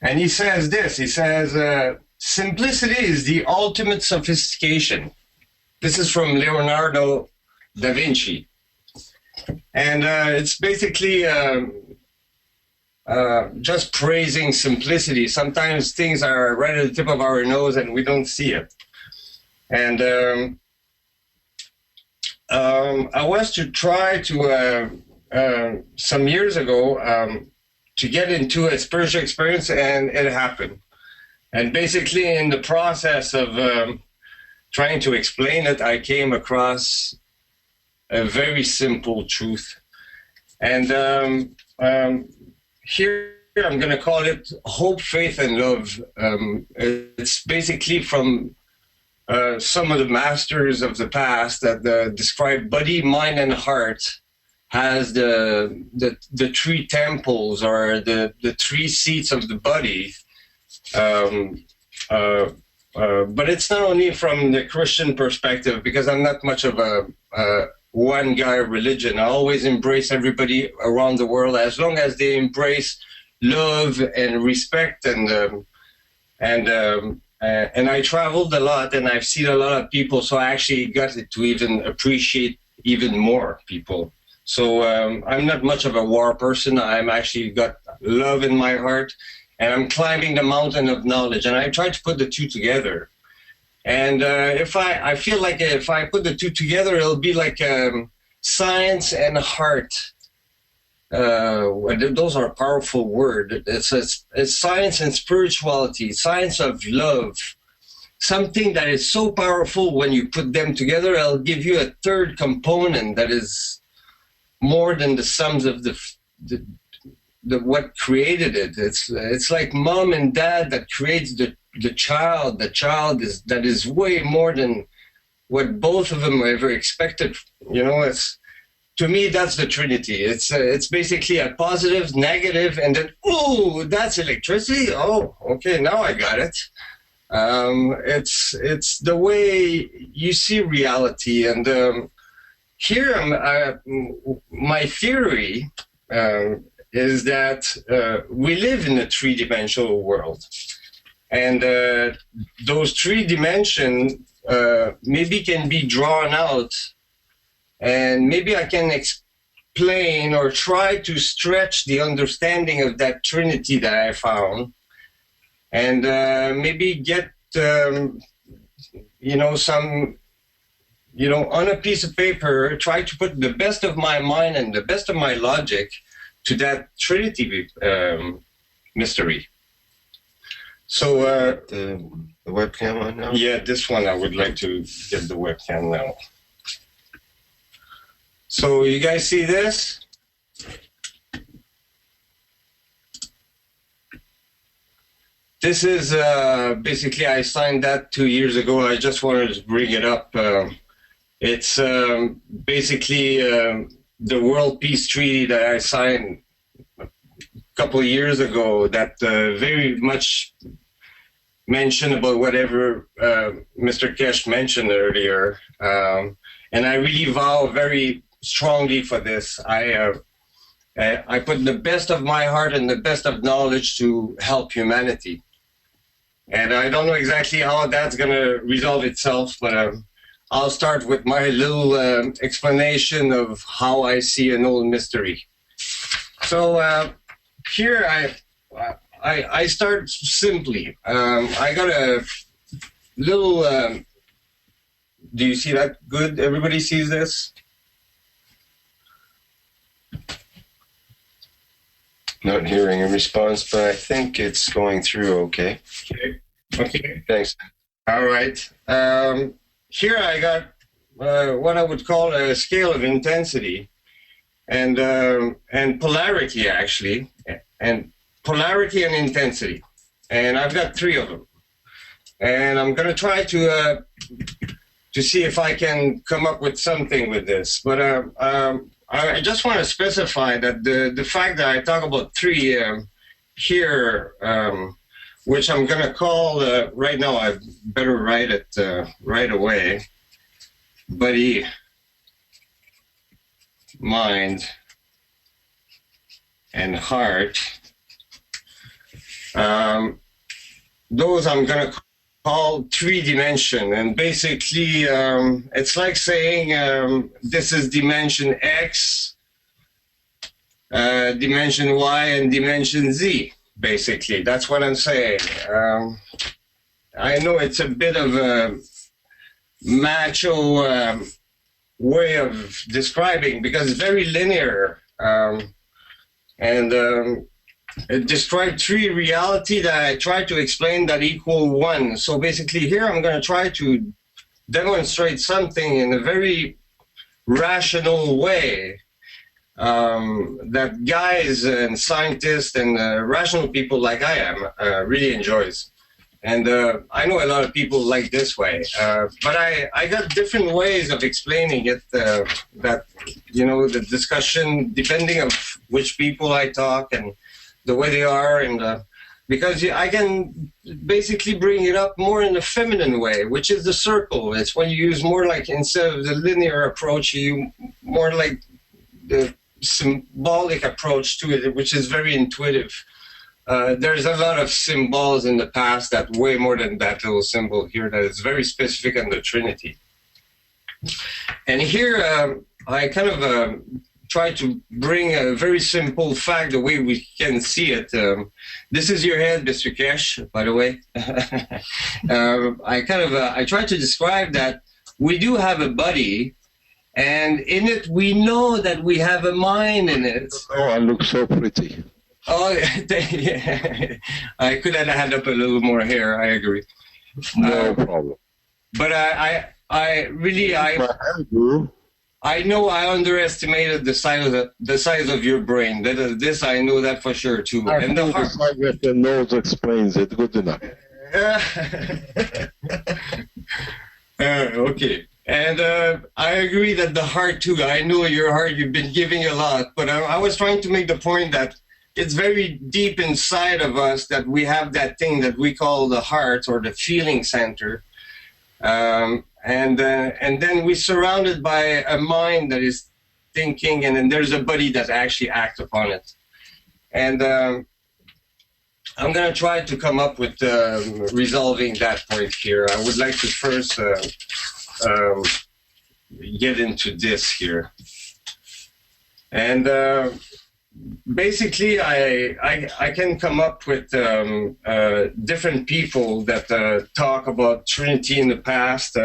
And he says this, he says, simplicity is the ultimate sophistication. This is from Leonardo da Vinci. And it's basically just praising simplicity. Sometimes things are right at the tip of our nose and we don't see it. And I was to try to, some years ago, to get into a spiritual experience, and it happened. And basically in the process of trying to explain it, I came across a very simple truth. And here I'm going to call it hope, faith, and love. It's basically from some of the masters of the past that describe body, mind, and heart as the three temples or the three seats of the body. But it's not only from the Christian perspective, because I'm not much of a one guy religion. I always embrace everybody around the world as long as they embrace love and respect, and I traveled a lot and I've seen a lot of people, so I actually got to even appreciate even more people. So I'm not much of a war person. I'm actually got love in my heart, and I'm climbing the mountain of knowledge, and I try to put the two together. And if I feel like if I put the two together, it'll be like science and heart. Those are powerful words. It's science and spirituality, science of love. Something that is so powerful when you put them together, it'll give you a third component that is more than the sums of the what created it. It's like mom and dad that creates the child. The child is way more than what both of them ever expected. You know, it's, to me, that's the Trinity. It's basically a positive, negative, and then, oh, that's electricity. Oh, okay, now I got it. It's the way you see reality. And here, my theory is that we live in a three-dimensional world. And those three dimensions maybe can be drawn out, and maybe I can explain or try to stretch the understanding of that Trinity that I found, and maybe get, some, on a piece of paper, try to put the best of my mind and the best of my logic to that Trinity mystery. So the webcam on now? Yeah, this one I would like to get the webcam now. So you guys see this? This is basically, I signed that 2 years ago. I just wanted to bring it up. It's basically the World Peace Treaty that I signed a couple of years ago that very much mentioned about whatever Mr. Keshe mentioned earlier. And I really vow very strongly for this. I put the best of my heart and the best of knowledge to help humanity. And I don't know exactly how that's going to resolve itself, but I'll start with my little explanation of how I see an old mystery. So here I start simply. I got a little, do you see that good? Everybody sees this? Not hearing a response, but I think it's going through okay. Okay. Thanks. All right. Here I got what I would call a scale of intensity and polarity, actually, and polarity and intensity. And I've got three of them. And I'm going to try to see if I can come up with something with this. But I just want to specify that the fact that I talk about three here, which I'm going to call, right now, I better write it right away, body, mind, and heart. Those I'm going to call three-dimension, and basically it's like saying this is dimension X, dimension Y, and dimension Z. Basically, that's what I'm saying. I know it's a bit of a macho way of describing because it's very linear, and it described three reality that I try to explain that equal one. So basically here I'm going to try to demonstrate something in a very rational way that guys and scientists and rational people like I am really enjoys. And I know a lot of people like this way, but I got different ways of explaining it. That the discussion, depending of which people I talk and the way they are, and because I can basically bring it up more in a feminine way, which is the circle. It's when you use more like, instead of the linear approach, you more like the symbolic approach to it, which is very intuitive. There's a lot of symbols in the past that way more than that little symbol here that is very specific on the Trinity. And here I kind of try to bring a very simple fact the way we can see it. This is your head, Mr. Keshe, by the way. I try to describe that we do have a body, and in it we know that we have a mind in it. Oh, I look so pretty. Oh, I could have had up a little more hair. I agree. No problem. But I know I underestimated the size of your brain. This I know that for sure too. I think the size of the nose explains it. Good enough. Okay. And I agree that the heart too. I know your heart. You've been giving a lot, but I was trying to make the point that it's very deep inside of us that we have that thing that we call the heart or the feeling center. And then we're surrounded by a mind that is thinking, and then there's a body that actually acts upon it. And I'm going to try to come up with resolving that point here. I would like to first get into this here. And basically, I can come up with different people that talk about Trinity in the past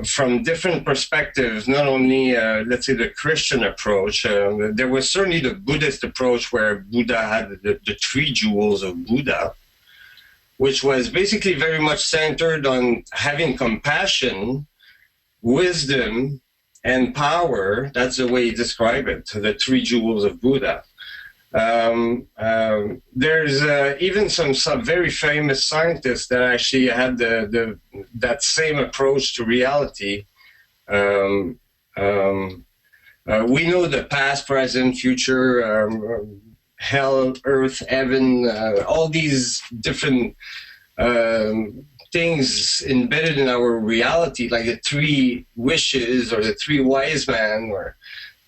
from different perspectives, not only, let's say, the Christian approach. There was certainly the Buddhist approach where Buddha had the 3 jewels of Buddha, which was basically very much centered on having compassion, wisdom, and power. That's the way he described it, the 3 jewels of Buddha. There's even some very famous scientists that actually had that same approach to reality. We know the past, present, future, hell, earth, heaven, all these different things embedded in our reality, like the 3 wishes or the 3 wise men, or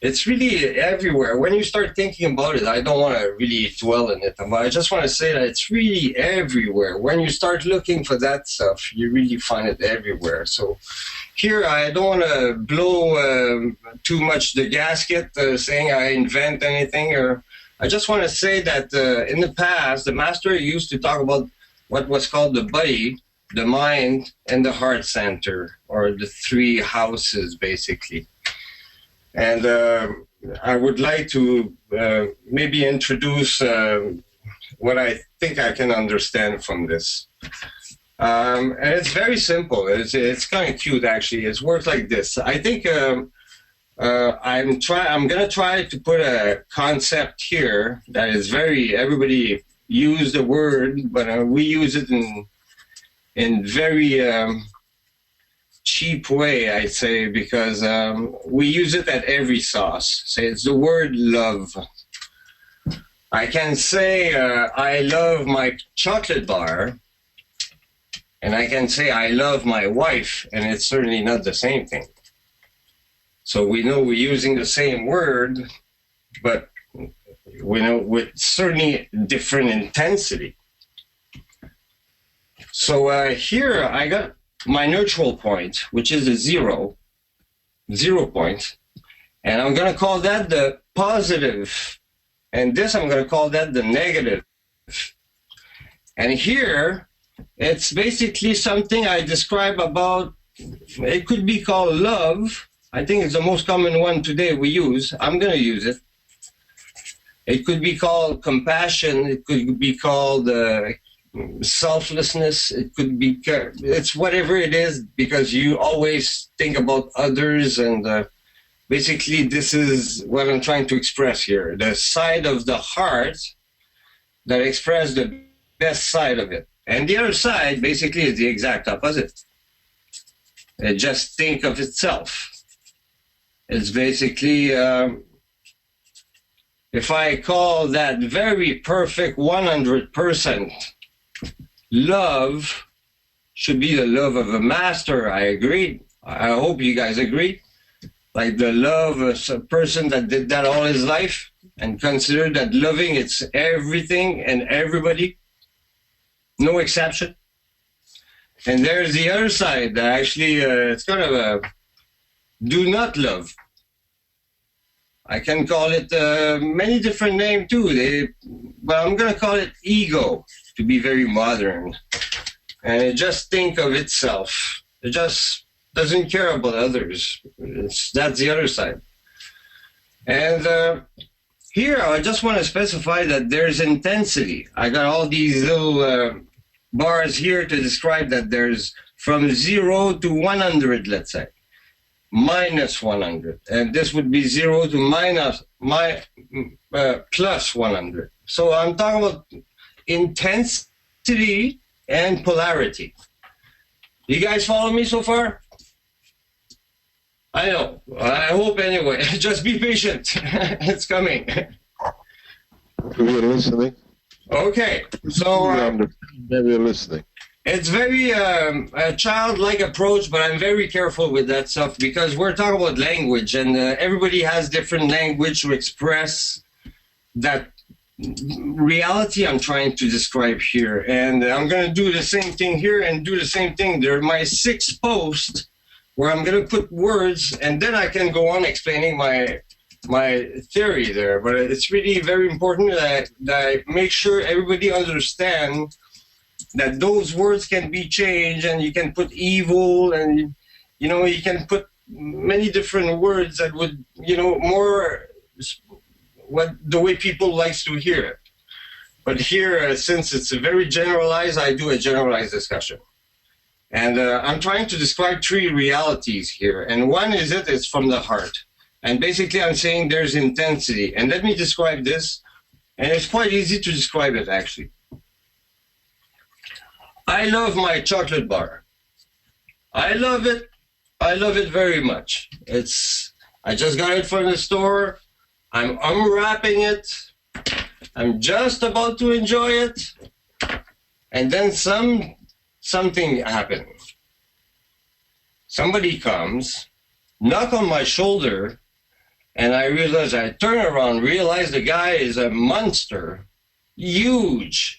it's really everywhere. When you start thinking about it, I don't want to really dwell in it, but I just want to say that it's really everywhere. When you start looking for that stuff, you really find it everywhere. So here, I don't want to blow too much the gasket saying I invent anything, or I just want to say that in the past, the master used to talk about what was called the body, the mind, and the heart center, or the 3 houses, basically. And I would like to maybe introduce what I think I can understand from this. And it's very simple. It's kind of cute, actually. It's worked like this. I think I'm going to try to put a concept here that is everybody use the word, but we use it in very cheap way, I'd say, because we use it at every sauce. Say it's the word love. I can say I love my chocolate bar, and I can say I love my wife, and it's certainly not the same thing. So we know we're using the same word, but we know with certainly different intensity. So here I got my neutral point, which is a 0 point, and I'm going to call that the positive, and this I'm going to call that the negative. And here, it's basically something I describe about, it could be called love. I think it's the most common one today we use. I'm going to use it. It could be called compassion. It could be called selflessness. It could be, it's whatever it is, because you always think about others, and basically this is what I'm trying to express here. The side of the heart that expresses the best side of it. And the other side basically is the exact opposite. It just think of itself. It's basically, if I call that very perfect 100% love should be the love of a master, I agree. I hope you guys agree. Like the love of a person that did that all his life and consider that loving it's everything and everybody, no exception. And there's the other side that actually it's kind of a do not love. I can call it many different names too, but I'm going to call it ego to be very modern. And it just think of itself. It just doesn't care about others. That's the other side. And here I just want to specify that there's intensity. I got all these little bars here to describe that there's from 0 to 100, let's say. Minus 100, and this would be 0 to plus 100. So I'm talking about intensity and polarity. You guys follow me so far? I know. I hope anyway. Just be patient. It's coming. We're listening. Okay. So we're listening. it's very a childlike approach, but I'm very careful with that stuff because we're talking about language, and everybody has different language to express that reality I'm trying to describe here. And I'm going to do the same thing here and do the same thing. There are my 6 posts where I'm going to put words, and then I can go on explaining my theory there. But it's really very important that I make sure everybody understands that those words can be changed, and you can put evil, and you can put many different words that would more what the way people likes to hear it. But here, since it's very generalized, I do a generalized discussion, and I'm trying to describe 3 realities here, and one is it's from the heart, and basically I'm saying there's intensity. And let me describe this, and it's quite easy to describe it actually. I love my chocolate bar. I love it. I love it very much. I just got it from the store. I'm unwrapping it. I'm just about to enjoy it. And then something happened. Somebody comes, knock on my shoulder, and I turn around, realize the guy is a monster, huge.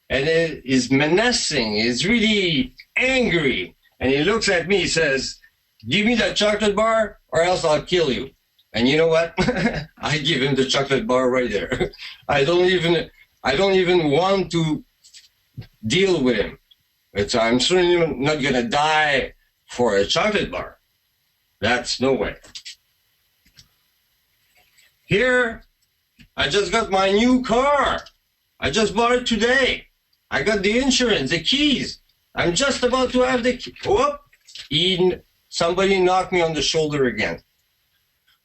And it is menacing, is really angry. And he looks at me, he says, give me that chocolate bar or else I'll kill you. And you know what? I give him the chocolate bar right there. I don't even want to deal with him. I'm certainly not going to die for a chocolate bar. That's no way. Here, I just got my new car. I just bought it today. I got the insurance, the keys. I'm just about to have the key. Whoop! Somebody knocked me on the shoulder again.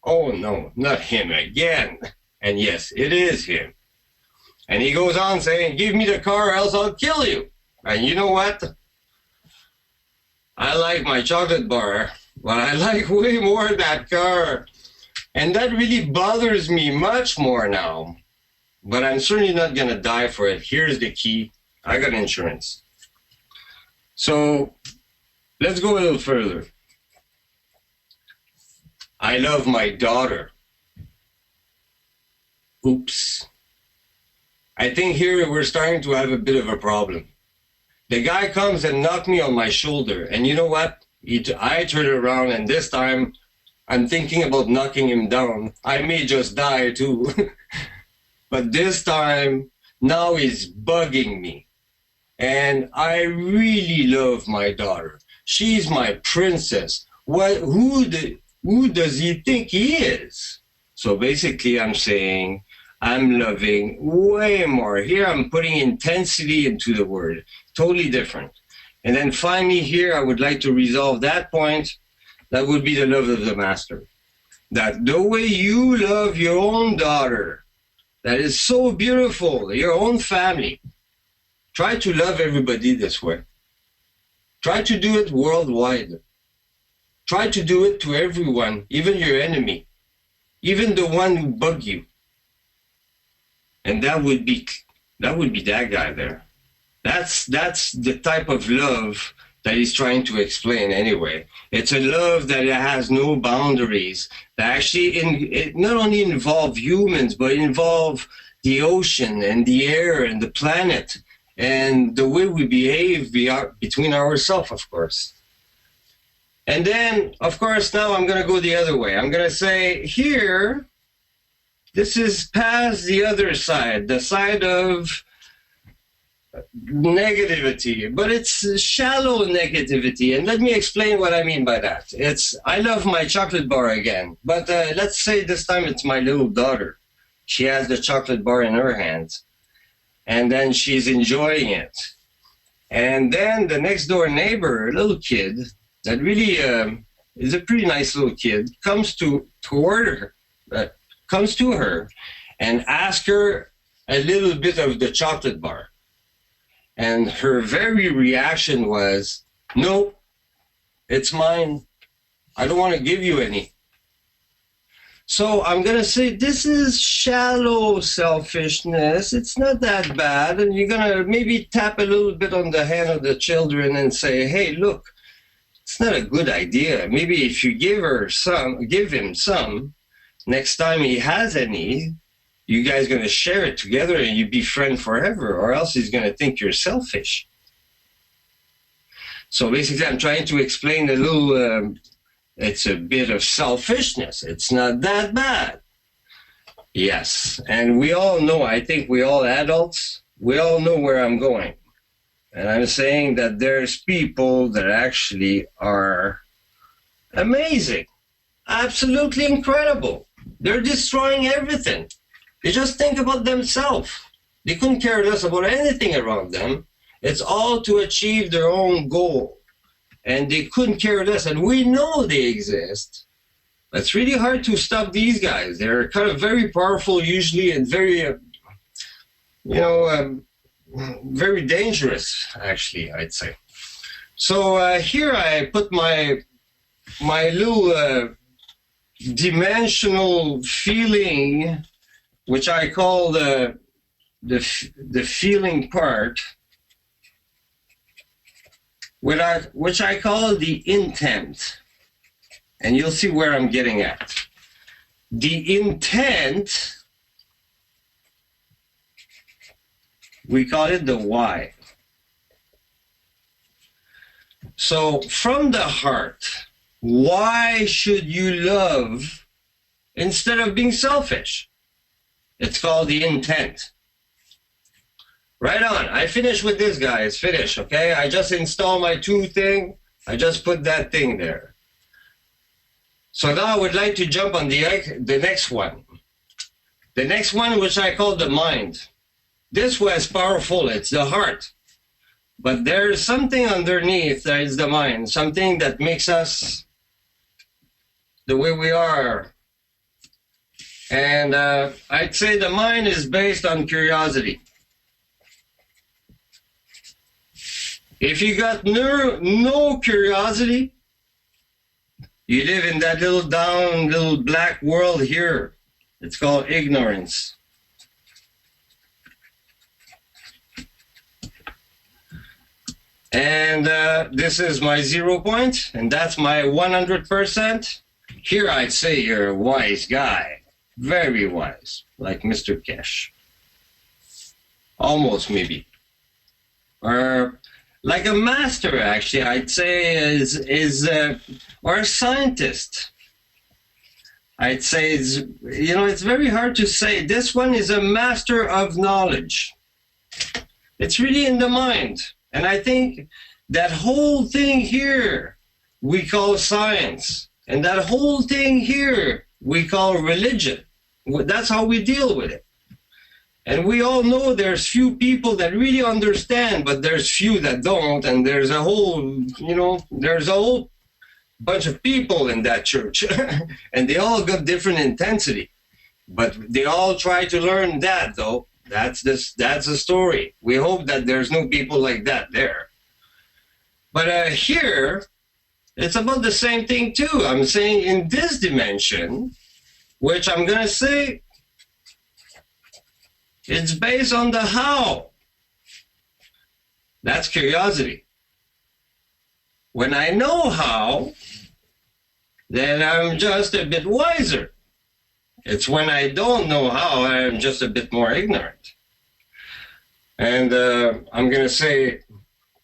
Oh no, not him again. And yes, it is him. And he goes on saying, give me the car or else I'll kill you. And you know what? I like my chocolate bar, but I like way more that car. And that really bothers me much more now. But I'm certainly not going to die for it. Here's the key. I got insurance. So let's go a little further. I love my daughter. Oops. I think here we're starting to have a bit of a problem. The guy comes and knocks me on my shoulder. And you know what? I turn around, and this time I'm thinking about knocking him down. I may just die too. But this time, now he's bugging me. And I really love my daughter. She's my princess. Who does he think he is? So basically I'm saying I'm loving way more. Here I'm putting intensity into the word. Totally different. And then finally here I would like to resolve that point. That would be the love of the master. that the way you love your own daughter, that is so beautiful, your own family, try to love everybody this way. Try to do it worldwide. Try to do it to everyone, even your enemy, even the one who bug you. And that would be that guy there. That's the type of love that he's trying to explain anyway. It's a love that has no boundaries, that actually it not only involve humans, but involve the ocean and the air and the planet and the way we behave between ourselves, of course. And then, of course, now I'm going to go the other way. I'm going to say here, this is past the other side, the side of negativity, but it's shallow negativity. And let me explain what I mean by that. I love my chocolate bar again, but let's say this time it's my little daughter. She has the chocolate bar in her hands, and then she's enjoying it. And then the next door neighbor, a little kid, that really is a pretty nice little kid, comes to her and asks her a little bit of the chocolate bar. And her very reaction was, no, it's mine. I don't want to give you any. So I'm going to say this is shallow selfishness. It's not that bad. And you're going to maybe tap a little bit on the hand of the children and say, hey, look, it's not a good idea. Maybe if you give him some, next time he has any, you guys going to share it together and you be friends forever, or else he's going to think you're selfish. So basically, I'm trying to explain a little, it's a bit of selfishness. It's not that bad. Yes, and we all know, I think we all adults, we all know where I'm going. And I'm saying that there's people that actually are amazing, absolutely incredible. They're destroying everything. They just think about themselves. They couldn't care less about anything around them. It's all to achieve their own goal. And they couldn't care less. And we know they exist. It's really hard to stop these guys. They're kind of very powerful usually and very, very dangerous, actually, I'd say. So here I put my little dimensional feeling, which I call the feeling part, which I call the intent. And you'll see where I'm getting at. The intent, we call it the why. So from the heart, why should you love instead of being selfish? It's called the intent. Right on. I finished with this, guys. Finish, okay? I just installed my 2 thing. I just put that thing there. So now I would like to jump on the next one. The next one, which I call the mind. This was powerful. It's the heart. But there's something underneath that is the mind, something that makes us the way we are. And I'd say the mind is based on curiosity. If you got no curiosity, you live in that little black world here. It's called ignorance. And this is my 0 point, and that's my 100%. Here I'd say you're a wise guy. Very wise, like Mr. Keshe. Almost, maybe. Or like a master, actually, I'd say or a scientist. I'd say it's very hard to say. This one is a master of knowledge. It's really in the mind. And I think that whole thing here we call science. And that whole thing here we call religion. That's how we deal with it. And we all know there's few people that really understand, but there's few that don't. And there's a whole bunch of people in that church, and they all got different intensity, but they all try to learn that, though. That's the story. We hope that there's no people like that there. But here, it's about the same thing too. I'm saying in this dimension, which I'm going to say, it's based on the how. That's curiosity. When I know how, then I'm just a bit wiser. It's when I don't know how, I'm just a bit more ignorant. And I'm going to say,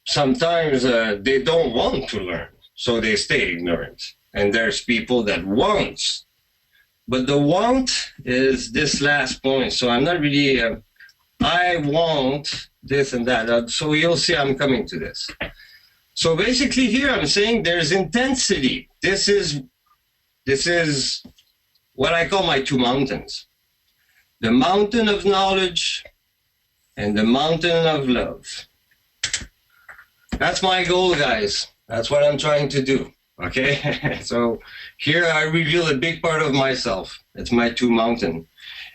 sometimes they don't want to learn, so they stay ignorant. And there's people that want. But the want is this last point. So I'm not really, I want this and that. So you'll see I'm coming to this. So basically here I'm saying there's intensity. This is what I call my two mountains. The mountain of knowledge and the mountain of love. That's my goal, guys. That's what I'm trying to do, okay? So here I reveal a big part of myself. It's my two mountain.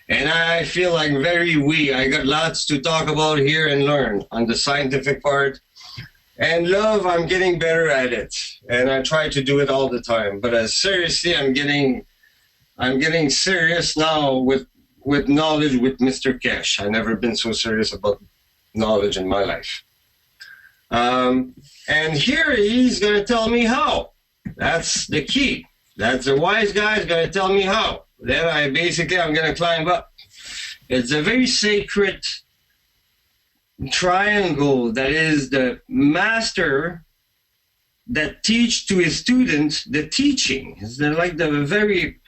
And I feel like very weak. I got lots to talk about here and learn on the scientific part. And love, I'm getting better at it. And I try to do it all the time. But seriously, I'm getting serious now with knowledge with Mr. Keshe. I've never been so serious about knowledge in my life. And here he's going to tell me how. That's the key. That's the wise guy is going to tell me how. Then I'm going to climb up. It's a very sacred triangle that is the master that teach to his students the teaching. It's like the very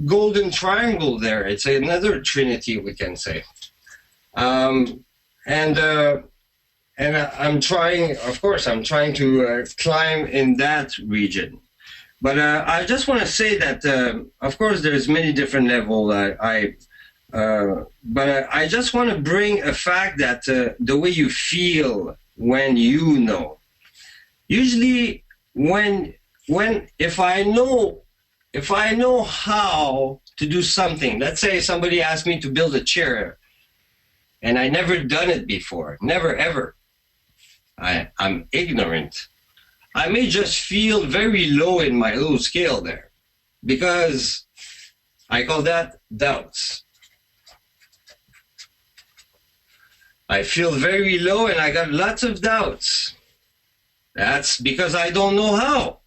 golden triangle there. It's another trinity, we can say. And I'm trying, of course, I'm trying to climb in that region. But I just want to say that, of course, there's many different levels. But I just want to bring a fact that the way you feel when you know. Usually, if I know how to do something, let's say somebody asked me to build a chair, and I never done it before, never ever. I'm ignorant. I may just feel very low in my little scale there, because I call that doubts. I feel very low and I got lots of doubts. That's because I don't know how.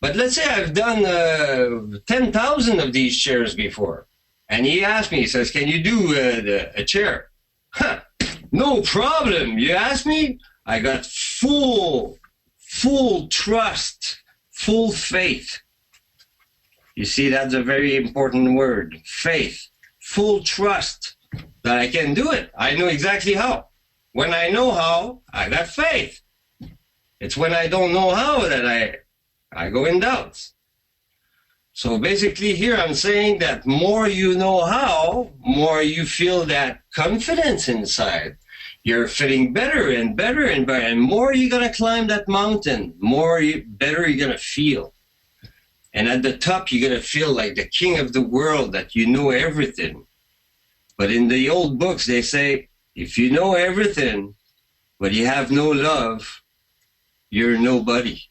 But let's say I've done 10,000 of these chairs before. And he asked me, he says, can you do a chair? Huh, no problem. You asked me? I got full trust, full faith. You see, that's a very important word, faith, full trust that I can do it. I know exactly how. When I know how, I got faith. It's when I don't know how that I go in doubts. So basically here I'm saying that more you know how, more you feel that confidence inside. You're feeling better and better and better. And more you're going to climb that mountain, better you're going to feel. And at the top, you're going to feel like the king of the world, that you know everything. But in the old books, they say, if you know everything, but you have no love, you're nobody.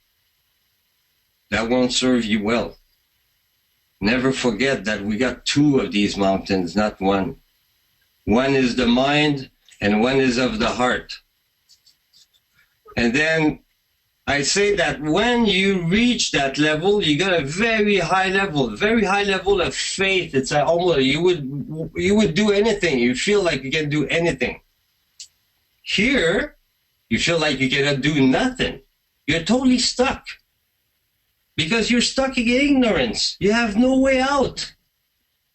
That won't serve you well. Never forget that we got two of these mountains, not one. One is the mind, and one is of the heart. And then I say that when you reach that level, you got a very high level of faith. It's almost you would do anything. You feel like you can do anything. Here, you feel like you cannot do nothing. You're totally stuck. Because you're stuck in ignorance. You have no way out.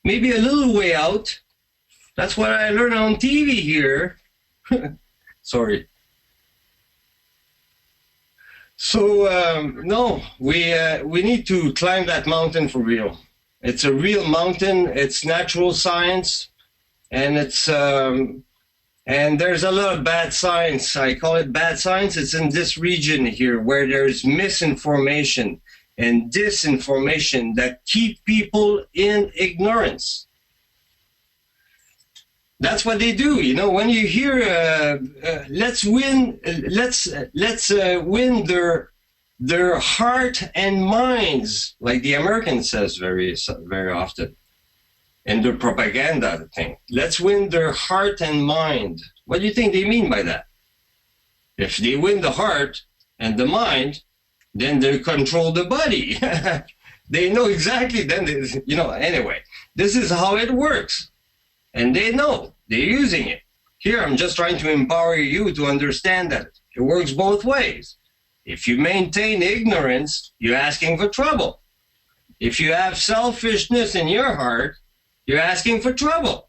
Maybe a little way out. That's what I learned on TV here. Sorry. So, no, we need to climb that mountain for real. It's a real mountain. It's natural science. And it's And there's a lot of bad science. I call it bad science. It's in this region here where there's misinformation and disinformation that keep people in ignorance. That's what they do. You know, when you hear let's win their heart and minds, like the American says very often, and their propaganda thing. Let's win their heart and mind. What do you think they mean by that? If they win the heart and the mind, then they control the body. They know exactly. Then anyway, this is how it works. And they know, they're using it. Here, I'm just trying to empower you to understand that it works both ways. If you maintain ignorance, you're asking for trouble. If you have selfishness in your heart, you're asking for trouble.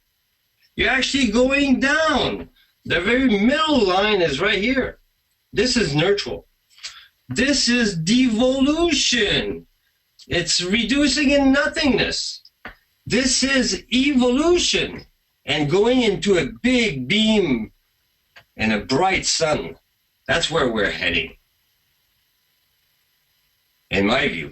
You're actually going down. The very middle line is right here. This is neutral. This is devolution. It's reducing in nothingness. This is evolution. And going into a big beam and a bright sun. That's where we're heading, in my view.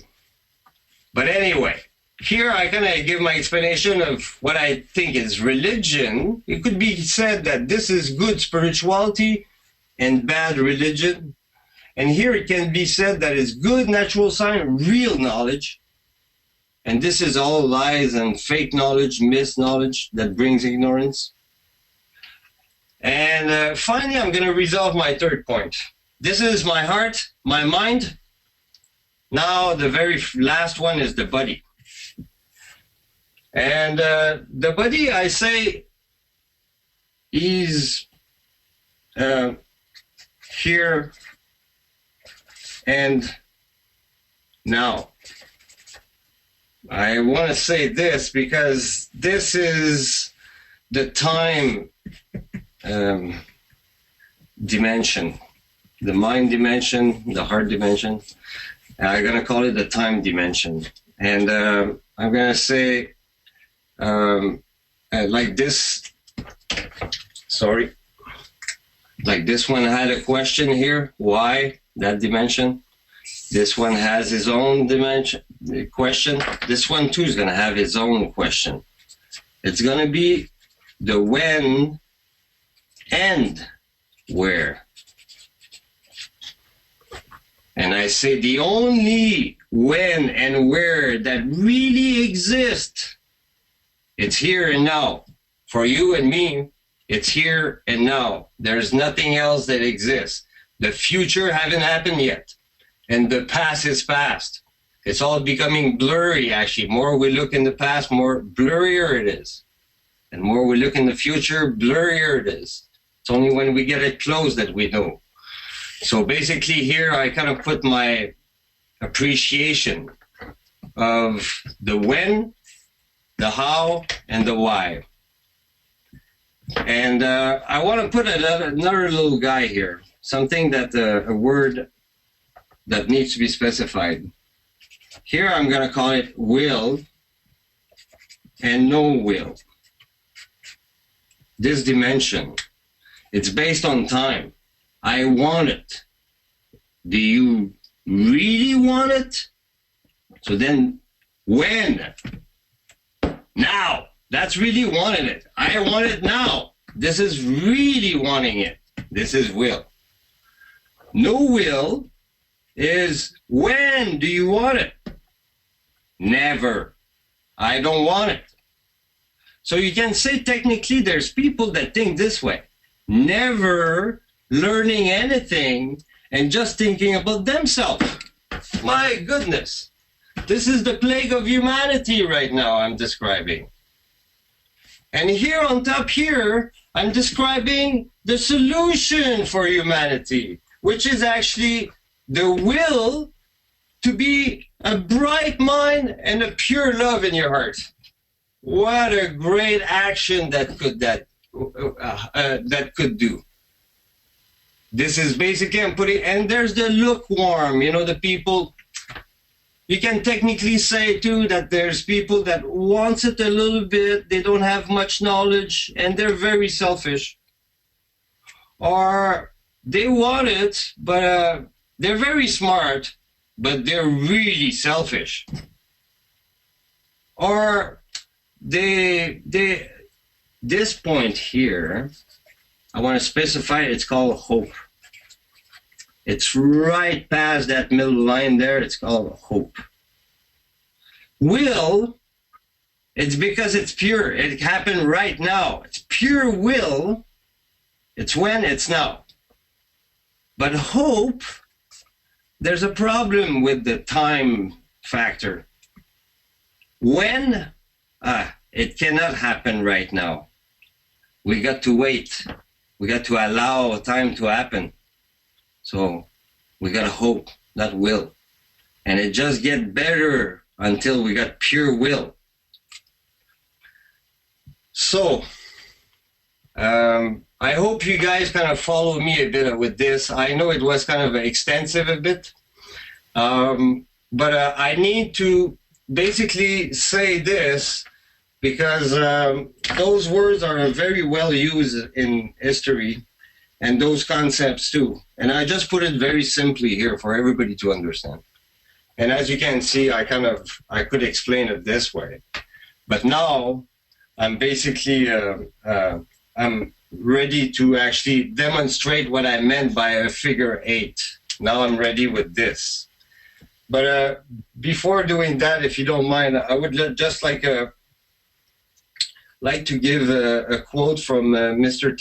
But anyway, here I kind of give my explanation of what I think is religion. It could be said that this is good spirituality and bad religion. And here it can be said that it's good natural science, real knowledge. And this is all lies and fake knowledge, misknowledge that brings ignorance. And finally, I'm going to resolve my third point. This is my heart, my mind. Now, the very last one is the body. And the body, I say, is here and now. I want to say this because this is the time dimension, the mind dimension, the heart dimension. I'm going to call it the time dimension. And I'm going to say like this, sorry, like this one had a question here. Why that dimension? This one has his own dimension question. This one too is going to have its own question. It's going to be the when and where. And I say the only when and where that really exist, it's here and now. For you and me, it's here and now. There's nothing else that exists. The future hasn't happened yet. And the past is past. It's all becoming blurry, actually. More we look in the past, more blurrier it is. And more we look in the future, blurrier it is. It's only when we get it close that we know. So basically here, I kind of put my appreciation of the when, the how, and the why. And I want to put another little guy here, something that a word that needs to be specified. Here I'm going to call it will and no will. This dimension, it's based on time. I want it. Do you really want it? So then when? Now. That's really wanting it. I want it now. This is really wanting it. This is will. No will is when do you want it? Never. I don't want it. So you can say technically there's people that think this way. Never learning anything and just thinking about themselves. My goodness. This is the plague of humanity right now I'm describing. And here on top here, I'm describing the solution for humanity, which is actually the will to be a bright mind and a pure love in your heart. What a great action that could do. This is basically, I'm putting, and there's the lukewarm, the people. You can technically say too that there's people that wants it a little bit, they don't have much knowledge, and they're very selfish. or they want it, but they're very smart, but they're really selfish. Or this point here, I want to specify it's called hope. It's right past that middle line there. It's called hope. Will, it's because it's pure. It happened right now. It's pure will. It's when, it's now. But hope, there's a problem with the time factor. When, it cannot happen right now. We got to wait. We got to allow time to happen. So we got to hope, not will. And it just gets better until we got pure will. So I hope you guys kind of follow me a bit with this. I know it was kind of extensive a bit. But I need to basically say this because those words are very well used in history and those concepts too. And I just put it very simply here for everybody to understand. And as you can see, I could explain it this way. But now I'm basically, I'm ready to actually demonstrate what I meant by a figure 8. Now I'm ready with this. But before doing that, if you don't mind, I would just like to give a quote from Mr.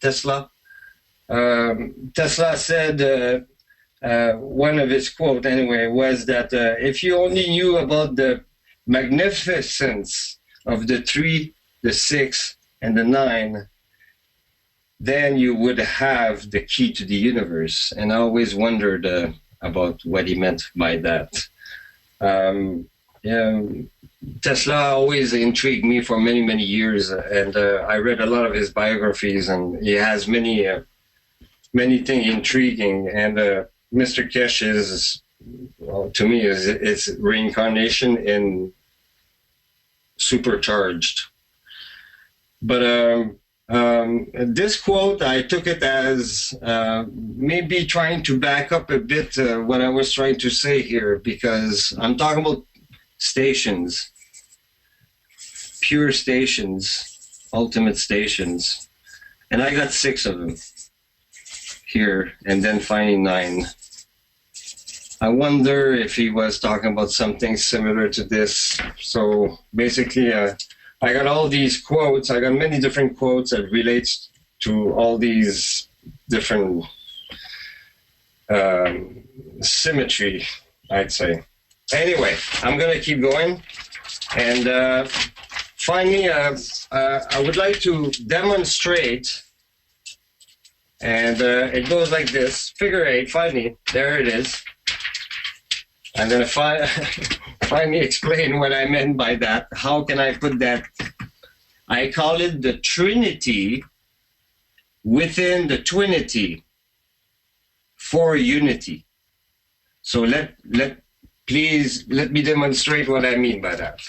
Tesla. Tesla said, one of his quotes anyway, was that if you only knew about the magnificence of the 3, the 6, and the 9, then you would have the key to the universe. And I always wondered about what he meant by that. Tesla always intrigued me for many, many years, and I read a lot of his biographies, and he has many things intriguing. And Mr. Keshe is, well, to me, is reincarnation in supercharged. But this quote, I took it as maybe trying to back up a bit what I was trying to say here, because I'm talking about stations, pure stations, ultimate stations. And I got 6 of them here, and then finally 9. I wonder if he was talking about something similar to this. So basically, I got all these quotes. I got many different quotes that relates to all these different symmetry, I'd say. Anyway, I'm going to keep going. And finally, I would like to demonstrate, and it goes like this. Figure 8, finally, there it is. I'm going to finally explain what I meant by that. How can I put that? I call it the Trinity within the Twinity for unity. So please let me demonstrate what I mean by that.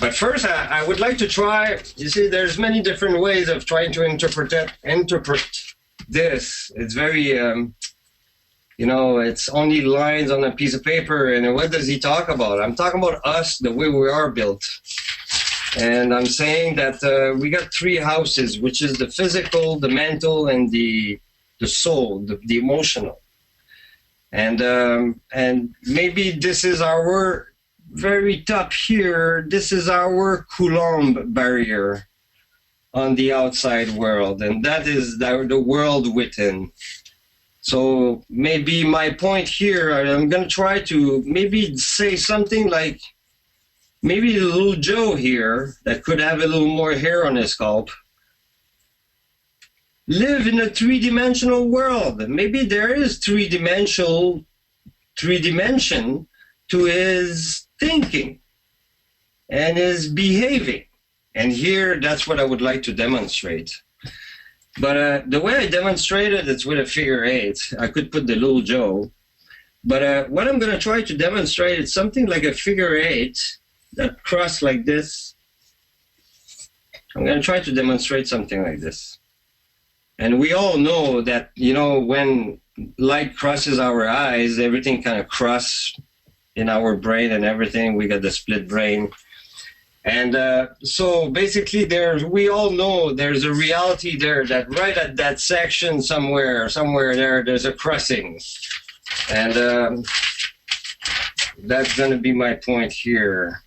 But first, I would like to try. You see, there's many different ways of trying to interpret this. It's very. It's only lines on a piece of paper, and what does he talk about? I'm talking about us, the way we are built. And I'm saying that we got 3 houses, which is the physical, the mental, and the soul, the emotional. And maybe this is our very top here. This is our Coulomb barrier on the outside world, and that is the world within. So maybe my point here, I'm going to try to maybe say something like, maybe little Joe here, that could have a little more hair on his scalp, live in a 3-dimensional world. Maybe there is 3 dimension to his thinking and his behaving. And here, that's what I would like to demonstrate. But the way I demonstrated it's with a figure 8. I could put the little Joe. But what I'm going to try to demonstrate is something like a figure 8 that cross like this. I'm going to try to demonstrate something like this. And we all know that, you know, when light crosses our eyes, everything kind of crosses in our brain and everything. We got the split brain. And so basically we all know there's a reality there that right at that section somewhere there's a crossing. And that's going to be my point here.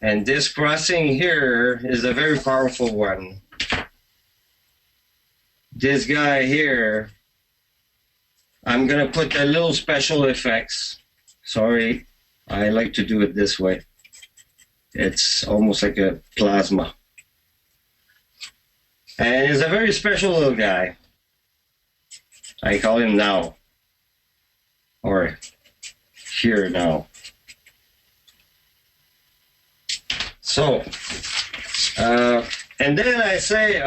And this crossing here is a very powerful one. This guy here, I'm going to put a little special effects. Sorry, I like to do it this way. It's almost like a plasma. And he's a very special little guy. I call him Now. Or Here Now. So, and then I say,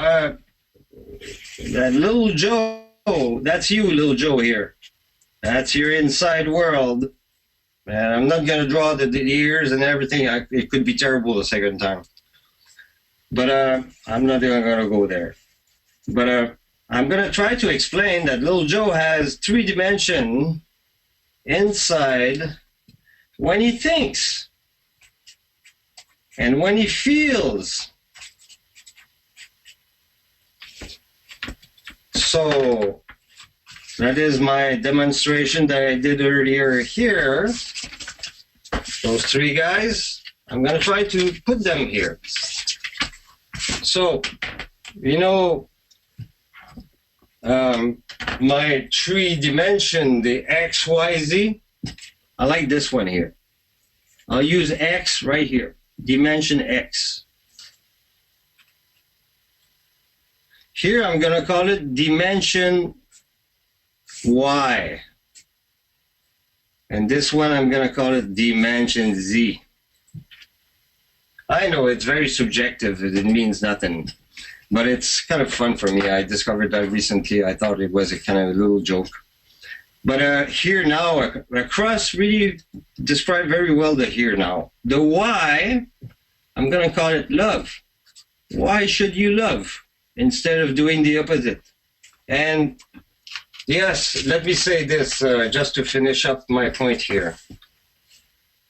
that little Joe, that's you, little Joe here. That's your inside world. And I'm not going to draw the ears and everything. It could be terrible the second time. But I'm not even going to go there. But I'm going to try to explain that little Joe has 3 dimension inside when he thinks and when he feels. So that is my demonstration that I did earlier here. Those 3 guys, I'm going to try to put them here. So, you know, my 3 dimension, the X, Y, Z, I like this one here. I'll use X right here, dimension X. Here I'm going to call it dimension Y. And this one I'm going to call it dimension Z. I know it's very subjective, it means nothing, but it's kind of fun for me. I discovered that recently. I thought it was a kind of a little joke. But here now, across really describe very well the here now. The why, I'm going to call it love. Why should you love instead of doing the opposite? And yes, let me say this just to finish up my point here.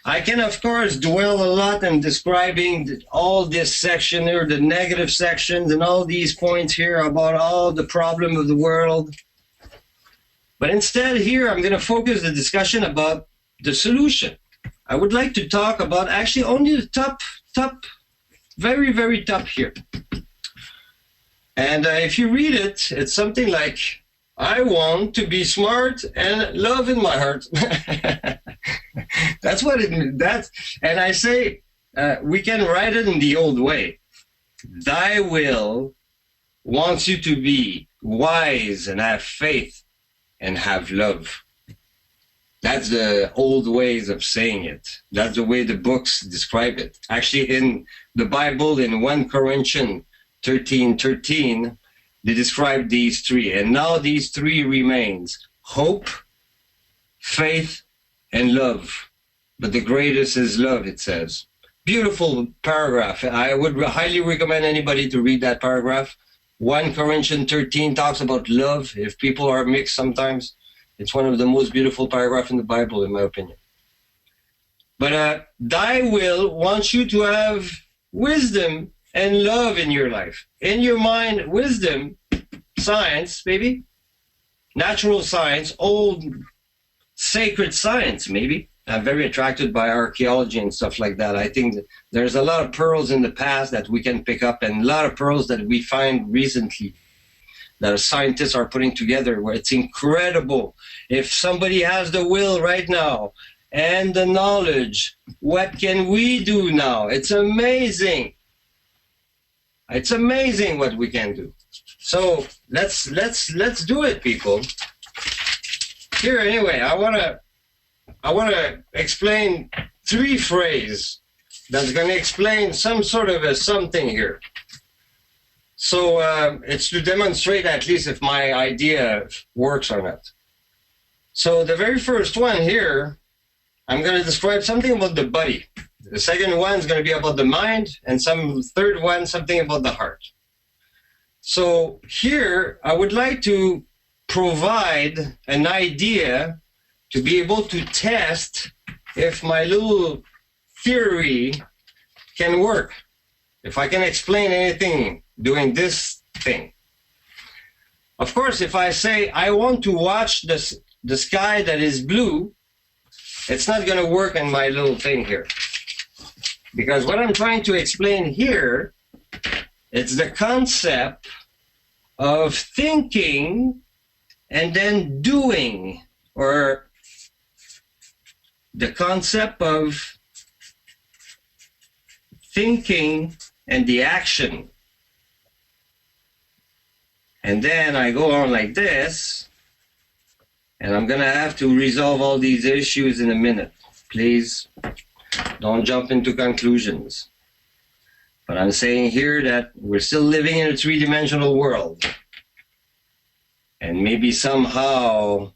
I can, of course, dwell a lot in describing all this section here, the negative sections and all these points here about all the problem of the world. But instead here, I'm going to focus the discussion about the solution. I would like to talk about actually only the top, very, very top here. And if you read it, it's something like, I want to be smart and love in my heart. That's what it means. And I say, we can write it in the old way. Thy will wants you to be wise and have faith and have love. That's the old ways of saying it. That's the way the books describe it. Actually, in the Bible, in 1 Corinthians 13:13, they describe these 3. And now these 3 remains: hope, faith, and love. But the greatest is love, it says. Beautiful paragraph. I would highly recommend anybody to read that paragraph. 1 Corinthians 13 talks about love. If people are mixed sometimes, it's one of the most beautiful paragraphs in the Bible, in my opinion. But thy will wants you to have wisdom and love in your life. In your mind, wisdom, science, maybe, natural science, old sacred science, maybe. I'm very attracted by archaeology and stuff like that. I think that there's a lot of pearls in the past that we can pick up, and a lot of pearls that we find recently that scientists are putting together, where it's incredible. If somebody has the will right now and the knowledge, what can we do now? It's amazing. It's amazing what we can do. So let's do it, people. Here, anyway, I wanna explain 3 phrases that's gonna explain some sort of a something here. So it's to demonstrate at least if my idea works or not. So the very first one here, I'm gonna describe something about the body. The second one is going to be about the mind, and some third one, something about the heart. So here, I would like to provide an idea to be able to test if my little theory can work, if I can explain anything doing this thing. Of course, if I say I want to watch the sky that is blue, it's not going to work in my little thing here. Because what I'm trying to explain here, it's the concept of thinking and then doing, or the concept of thinking and the action. And then I go on like this, and I'm going to have to resolve all these issues in a minute. Please don't jump into conclusions. But I'm saying here that we're still living in a three-dimensional world. And maybe somehow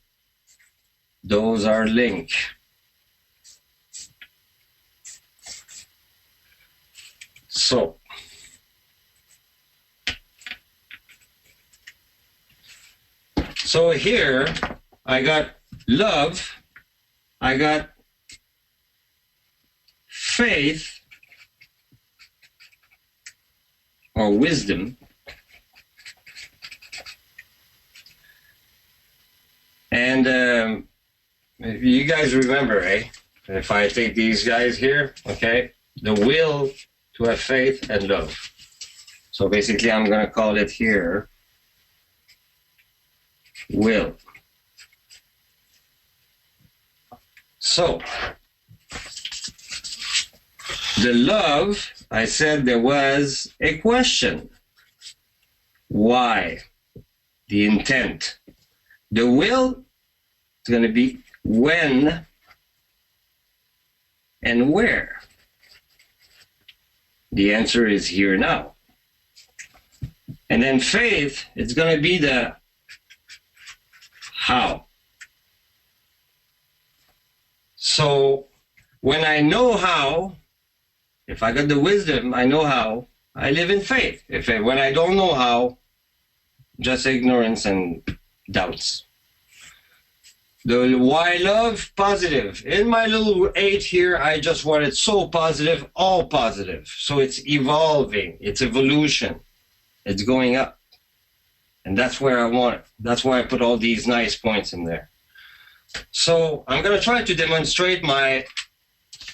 those are linked. So here I got love, I got faith or wisdom, and if you guys remember, if I take these guys here, okay, the will to have faith and love. So basically I'm going to call it here will. So the love, I said there was a question. Why? The intent. The will is going to be when and where. The answer is here now. And then faith, it's going to be the how. So when I know how, if I got the wisdom, I know how, I live in faith. When I don't know how, just ignorance and doubts. The why love, positive. In my little 8 here, I just want it so positive, all positive. So it's evolving, it's evolution, it's going up. And that's where I want it. That's why I put all these nice points in there. So I'm going to try to demonstrate my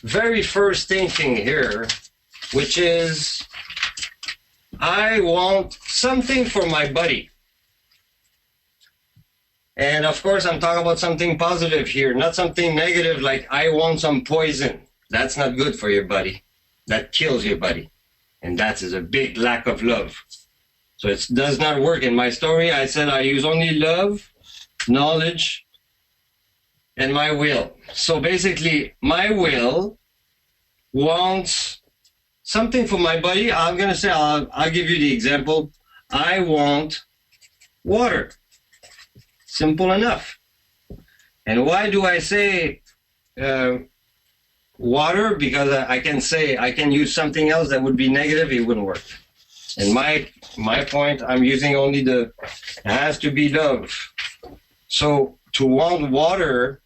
very first thinking here, which is I want something for my buddy. And of course, I'm talking about something positive here, not something negative like I want some poison. That's not good for your buddy. That kills your buddy. And that is a big lack of love. So it does not work. In my story, I said I use only love, knowledge, and my will. So basically, my will wants something for my buddy. I'm going to say, I'll give you the example. I want water. Simple enough. And why do I say water? Because I can say I can use something else that would be negative. It wouldn't work. And my point, I'm using only it has to be love. So to want water,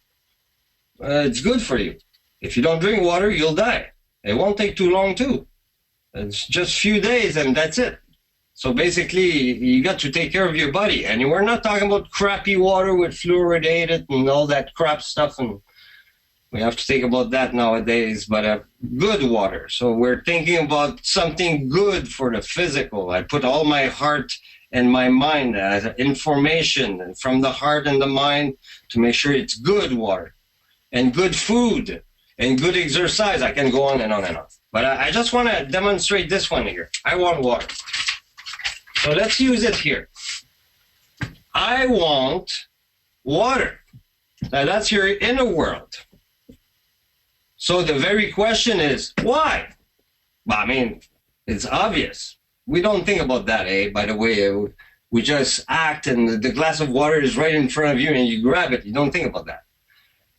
it's good for you. If you don't drink water, you'll die. It won't take too long too. It's just a few days and that's it. So basically, you got to take care of your body. And we're not talking about crappy water with fluoridated and all that crap stuff. And we have to think about that nowadays, but good water. So we're thinking about something good for the physical. I put all my heart and my mind as information from the heart and the mind to make sure it's good water and good food and good exercise. I can go on and on and on. But I just want to demonstrate this one here. I want water. So let's use it here. I want water. Now that's your inner world. So the very question is, why? Well, I mean, it's obvious. We don't think about that, by the way. We just act and the glass of water is right in front of you and you grab it. You don't think about that.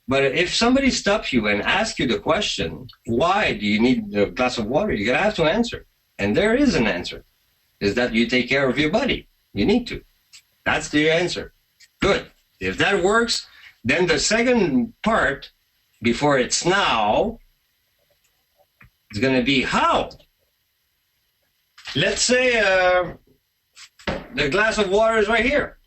But if somebody stops you and asks you the question, why do you need the glass of water? You're going to have to answer. And there is an answer. is that you take care of your body. You need to. That's the answer. Good. If that works, then the second part, before it's now, is going to be how. Let's say the glass of water is right here.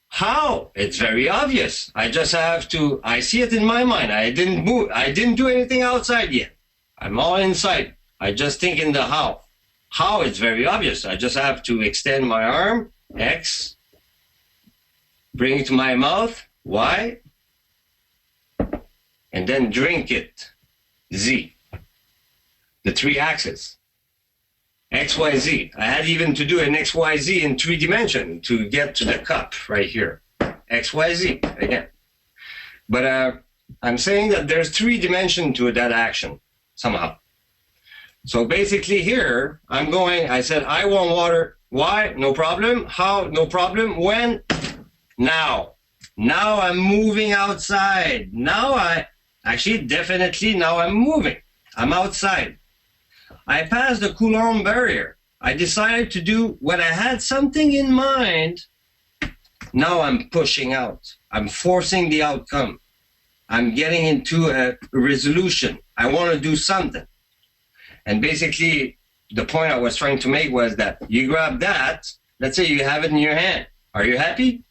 How? It's very obvious. I just have to, I see it in my mind. I didn't move. I didn't do anything outside yet. I'm all inside. I just think in the how. How? It's very obvious. I just have to extend my arm, X, bring it to my mouth, Y, and then drink it, Z. The three axes, X, Y, Z. I had even to do an X, Y, Z in 3 dimensions to get to the cup right here. X, Y, Z, again. But I'm saying that there's 3 dimensions to that action, somehow. So basically here, I said, I want water. Why? No problem. How? No problem. When? Now. Now I'm moving outside. Now definitely now I'm moving. I'm outside. I passed the Coulomb barrier. I decided to do what I had something in mind. Now I'm pushing out. I'm forcing the outcome. I'm getting into a resolution. I want to do something. And basically, the point I was trying to make was that you grab that, let's say you have it in your hand. Are you happy?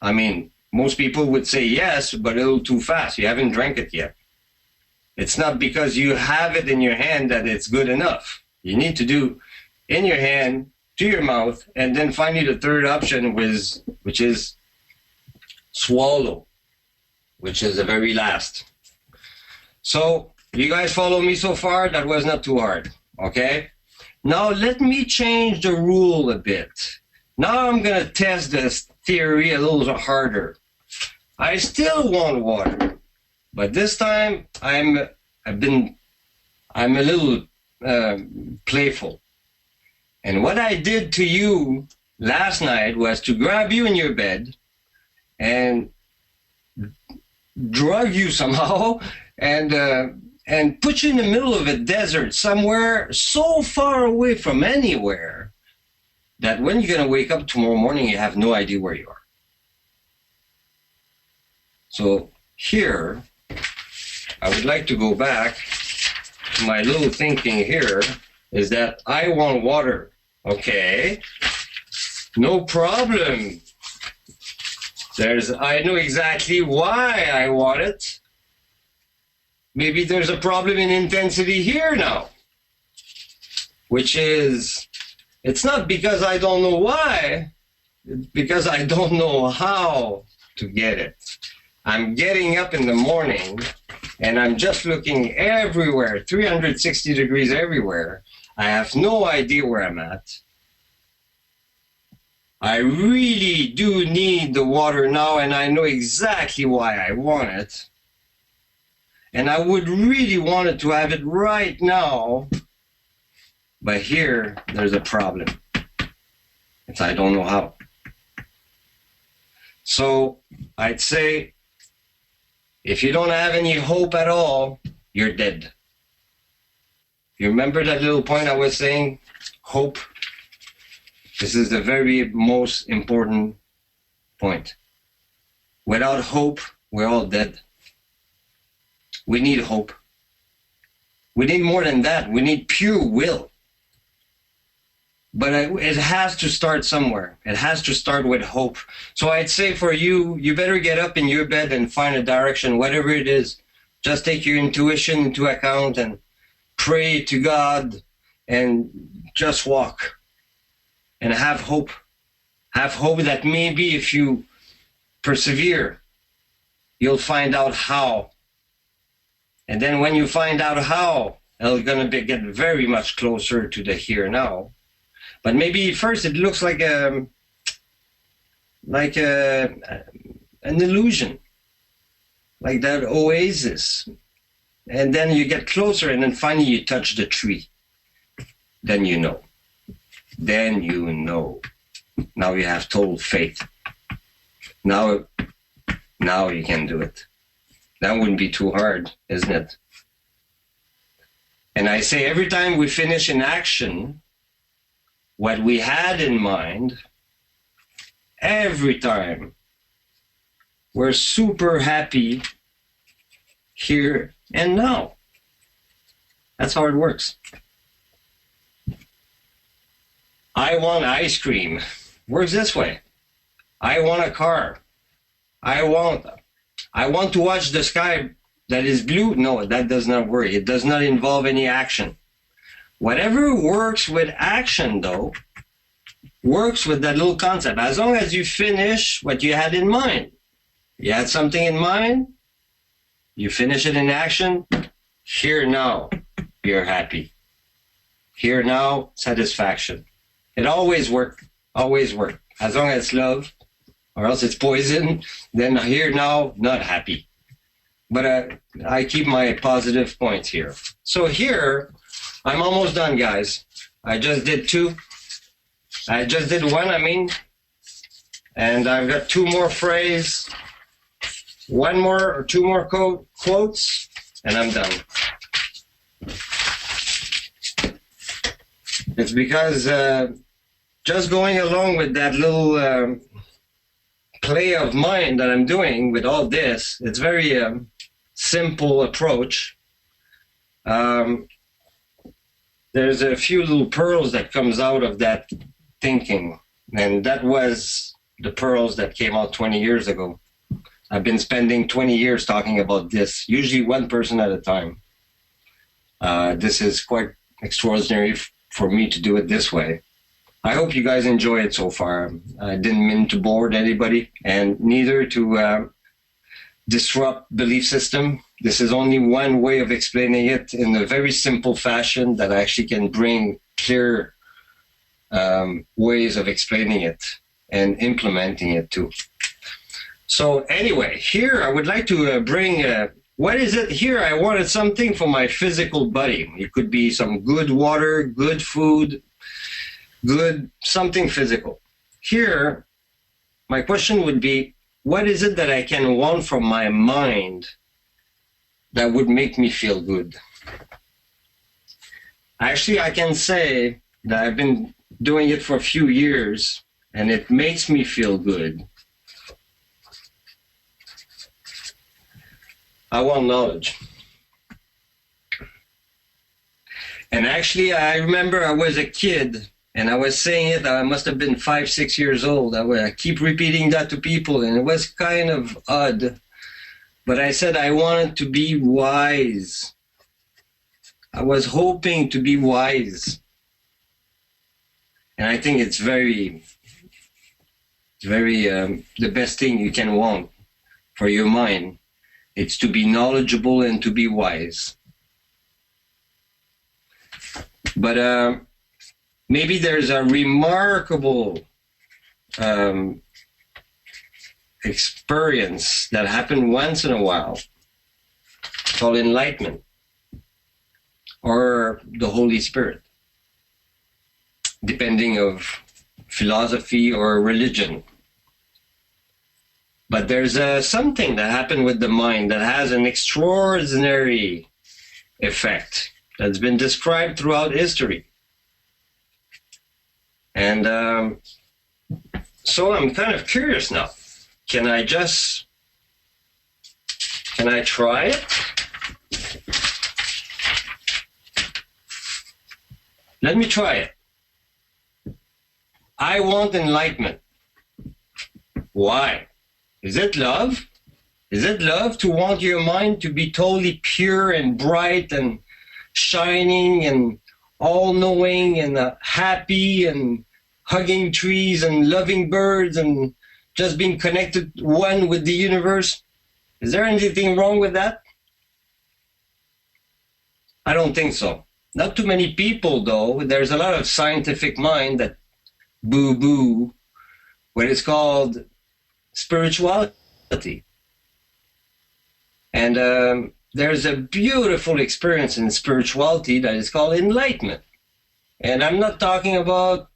I mean, most people would say yes, but a little too fast. You haven't drank it yet. It's not because you have it in your hand that it's good enough. You need to do in your hand, to your mouth, and then finally the third option which is swallow, which is the very last. So you guys follow me so far? That was not too hard, okay? Now let me change the rule a bit. Now I'm going to test this theory a little harder. I still want water, but this time I'm a little playful. And what I did to you last night was to grab you in your bed and drug you somehow and put you in the middle of a desert somewhere so far away from anywhere that when you're going to wake up tomorrow morning, you have no idea where you are. So here, I would like to go back to my little thinking here, is that I want water. Okay, no problem. I know exactly why I want it. Maybe there's a problem in intensity here now, which is, it's not because I don't know why, it's because I don't know how to get it. I'm getting up in the morning and I'm just looking everywhere, 360 degrees everywhere. I have no idea where I'm at. I really do need the water now, and I know exactly why I want it. And I would really want it to have it right now. But here, there's a problem. It's I don't know how. So I'd say, if you don't have any hope at all, you're dead. You remember that little point I was saying? Hope. This is the very most important point. Without hope, we're all dead. We need hope. We need more than that. We need pure will. But it has to start somewhere. It has to start with hope. So I'd say for you, you better get up in your bed and find a direction, whatever it is. Just take your intuition into account and pray to God and just walk and have hope. Have hope that maybe if you persevere, you'll find out how. And then when you find out how, it's going to get very much closer to the here now. But maybe first it looks like an illusion, like that oasis. And then you get closer and then finally you touch the tree. Then you know. Then you know. Now you have total faith. Now you can do it. That wouldn't be too hard, isn't it? And I say every time we finish an action, what we had in mind, every time, we're super happy here and now. That's how it works. I want ice cream. Works this way. I want a car. I want to watch the sky that is blue. No, that does not work. It does not involve any action. Whatever works with action, though, works with that little concept. As long as you finish what you had in mind. You had something in mind, you finish it in action, here now, you're happy. Here now, satisfaction. It always works, always works. As long as it's love, or else it's poison, then here now, not happy. But I keep my positive points here. So here, I'm almost done, guys. I just did two. I just did one, and I've got two more phrases, one more or two more quotes, and I'm done. It's because just going along with that little play of mind that I'm doing with all this, it's very simple approach. There's a few little pearls that comes out of that thinking, and that was the pearls that came out 20 years ago. I've been spending 20 years talking about this, usually one person at a time. This is quite extraordinary for me to do it this way. I hope you guys enjoy it so far. I didn't mean to bore anybody, and neither to disrupt belief system. This is only one way of explaining it in a very simple fashion that actually can bring clear ways of explaining it and implementing it too. So anyway, here I would like to bring, what is it here? I wanted something for my physical body. It could be some good water, good food, good something physical. Here, my question would be, what is it that I can want from my mind that would make me feel good? Actually, I can say that I've been doing it for a few years, and it makes me feel good. I want knowledge. And actually, I remember I was a kid, and I was saying it, I must have been 5, 6 years old. I keep repeating that to people, and it was kind of odd. But I said I wanted to be wise. I was hoping to be wise. And I think it's very the best thing you can want for your mind. It's to be knowledgeable and to be wise. But maybe there's a remarkable experience that happened once in a while called enlightenment or the Holy Spirit, depending of philosophy or religion. But there's something that happened with the mind that has an extraordinary effect that's been described throughout history. And so I'm kind of curious now. Can I try it? Let me try it. I want enlightenment. Why? Is it love? Is it love to want your mind to be totally pure and bright and shining and all-knowing and happy and hugging trees and loving birds and just being connected one with the universe? Is there anything wrong with that? I don't think so. Not too many people, though. There's a lot of scientific mind that boo-boo what is called spirituality. And there's a beautiful experience in spirituality that is called enlightenment. And I'm not talking about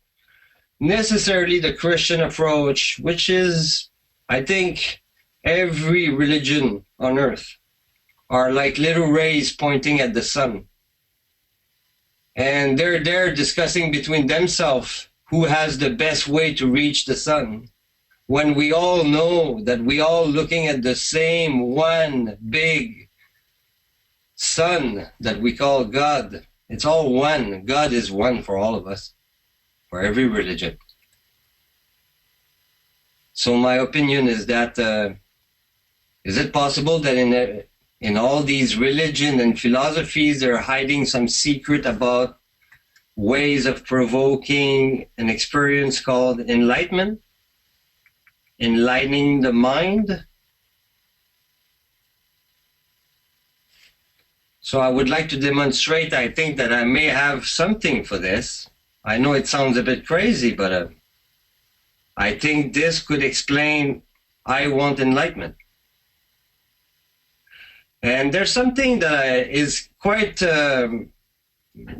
necessarily the Christian approach, which is, I think, every religion on earth are like little rays pointing at the sun. and they're there discussing between themselves who has the best way to reach the sun, when we all know that we all looking at the same one big sun that we call God. It's all one. God is one for all of us, for every religion. So my opinion is that is it possible that in all these religion and philosophies they're hiding some secret about ways of provoking an experience called enlightenment, enlightening the mind? So I would like to demonstrate, I think that I may have something for this. I know it sounds a bit crazy, but I think this could explain I want enlightenment. And there's something that is quite,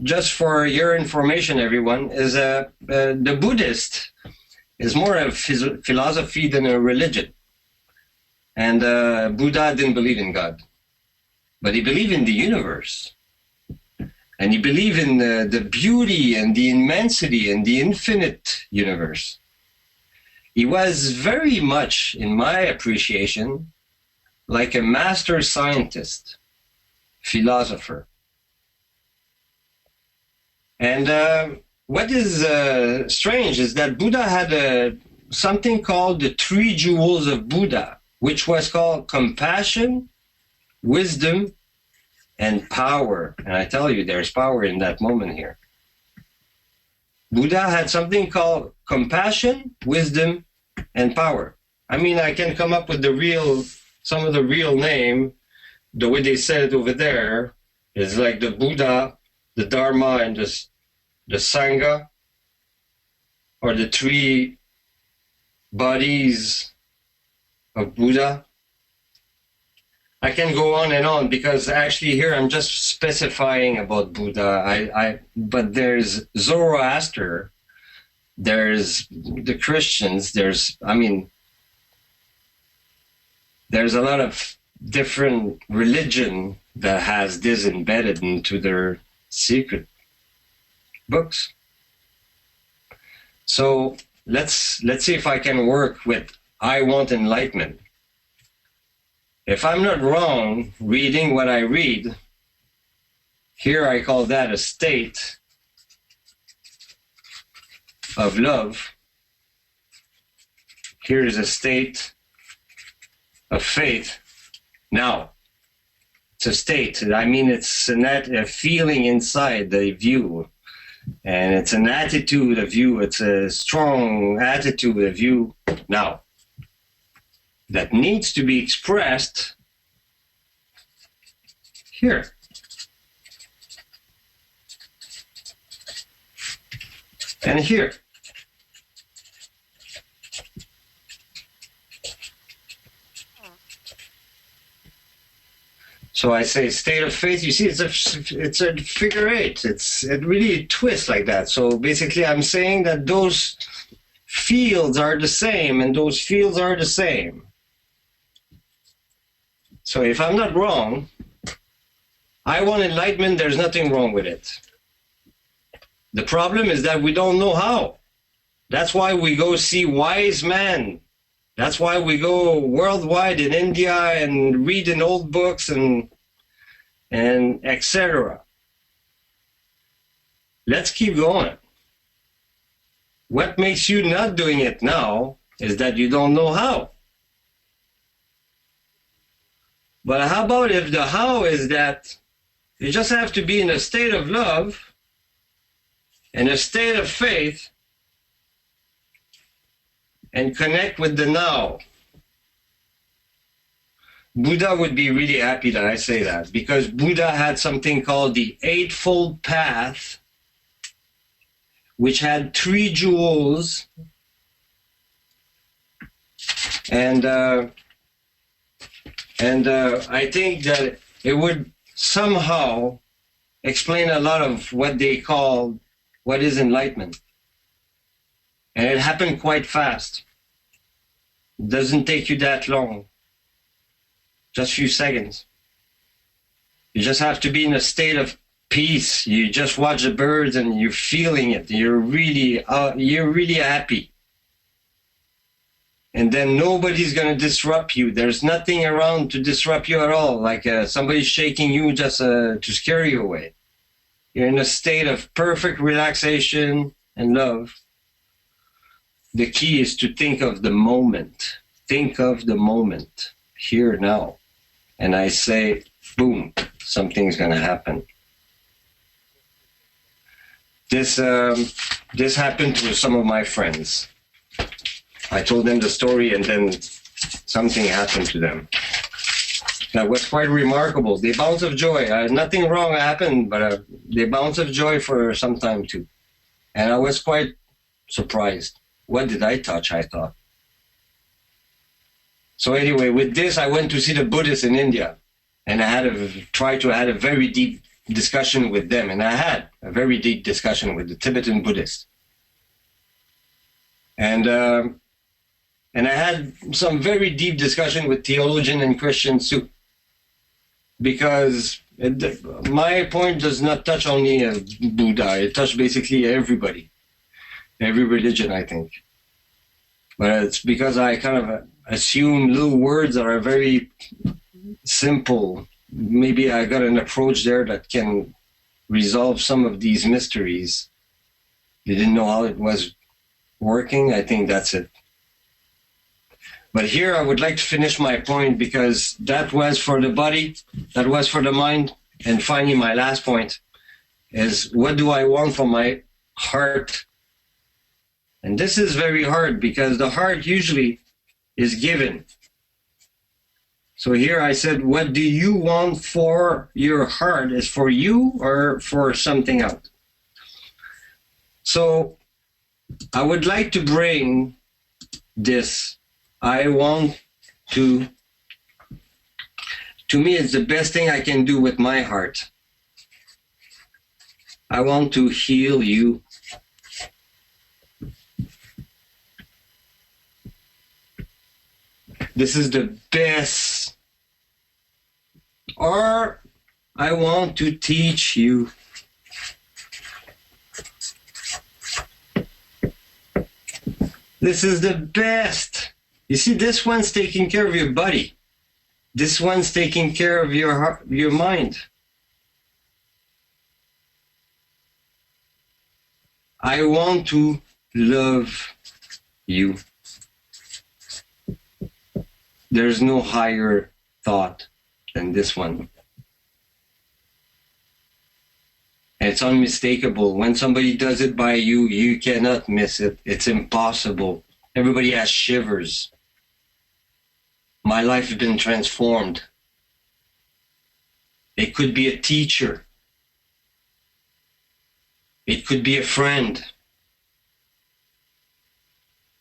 just for your information, everyone, is the Buddhist is more a philosophy than a religion. And Buddha didn't believe in God, but he believed in the universe. And he believed in the beauty and the immensity and the infinite universe. He was very much, in my appreciation, like a master scientist, philosopher. And what is strange is that Buddha had something called the 3 jewels of Buddha, which was called compassion, wisdom, and power. And I tell you, there's power in that moment here. Buddha had something called compassion, wisdom, and power. I mean, I can come up with some of the real name. The way they said it over there is like the Buddha, the Dharma, and the Sangha, or the 3 bodies of Buddha. I can go on and on because actually here I'm just specifying about Buddha. But there's Zoroaster, there's the Christians, there's a lot of different religion that has this embedded into their secret books. So let's see if I can work with I want enlightenment. If I'm not wrong, reading what I read, here I call that a state of love. Here is a state of faith. Now, it's a state. I mean, it's a feeling inside the view. And it's an attitude of view. It's a strong attitude of view. Now, that needs to be expressed here. And here. So I say state of faith. You see, it's a figure 8. It really twists like that. So basically, I'm saying that those fields are the same, and those fields are the same. So if I'm not wrong, I want enlightenment. There's nothing wrong with it. The problem is that we don't know how. That's why we go see wise men. That's why we go worldwide in India and read in old books and etc. Let's keep going. What makes you not doing it now is that you don't know how. But how about if the how is that you just have to be in a state of love, in a state of faith, and connect with the now. Buddha would be really happy that I say that, because Buddha had something called the Eightfold Path, which had 3 jewels, and I think that it would somehow explain a lot of what they call what is enlightenment. And it happened quite fast. It doesn't take you that long. Just a few seconds. You just have to be in a state of peace. You just watch the birds and you're feeling it. You're really happy. And then nobody's going to disrupt you. There's nothing around to disrupt you at all, like somebody shaking you just to scare you away. You're in a state of perfect relaxation and love. The key is to think of the moment. Think of the moment, here, now. And I say, boom, something's going to happen. This happened to some of my friends. I told them the story, and then something happened to them. That was quite remarkable. The bounce of joy. Nothing wrong happened, but the bounce of joy for some time too. And I was quite surprised. What did I touch, I thought. So anyway, with this, I went to see the Buddhists in India. And I had tried to have a very deep discussion with them. And I had a very deep discussion with the Tibetan Buddhists. And I had some very deep discussion with theologians and Christians too. Because my point does not touch only Buddha. It touches basically everybody. Every religion, I think. But it's because I kind of assume little words that are very simple. Maybe I got an approach there that can resolve some of these mysteries. They didn't know how it was working. I think that's it. But here I would like to finish my point, because that was for the body, that was for the mind. And finally, my last point is, what do I want from my heart? And this is very hard, because the heart usually is given. So here I said, what do you want for your heart? Is for you or for something else? So I would like to bring this. I want to me, it's the best thing I can do with my heart. I want to heal you. This is the best. Or I want to teach you. This is the best. You see, this one's taking care of your body. This one's taking care of your heart, your mind. I want to love you. There's no higher thought than this one. It's unmistakable. When somebody does it by you, you cannot miss it. It's impossible. Everybody has shivers. My life has been transformed. It could be a teacher. It could be a friend.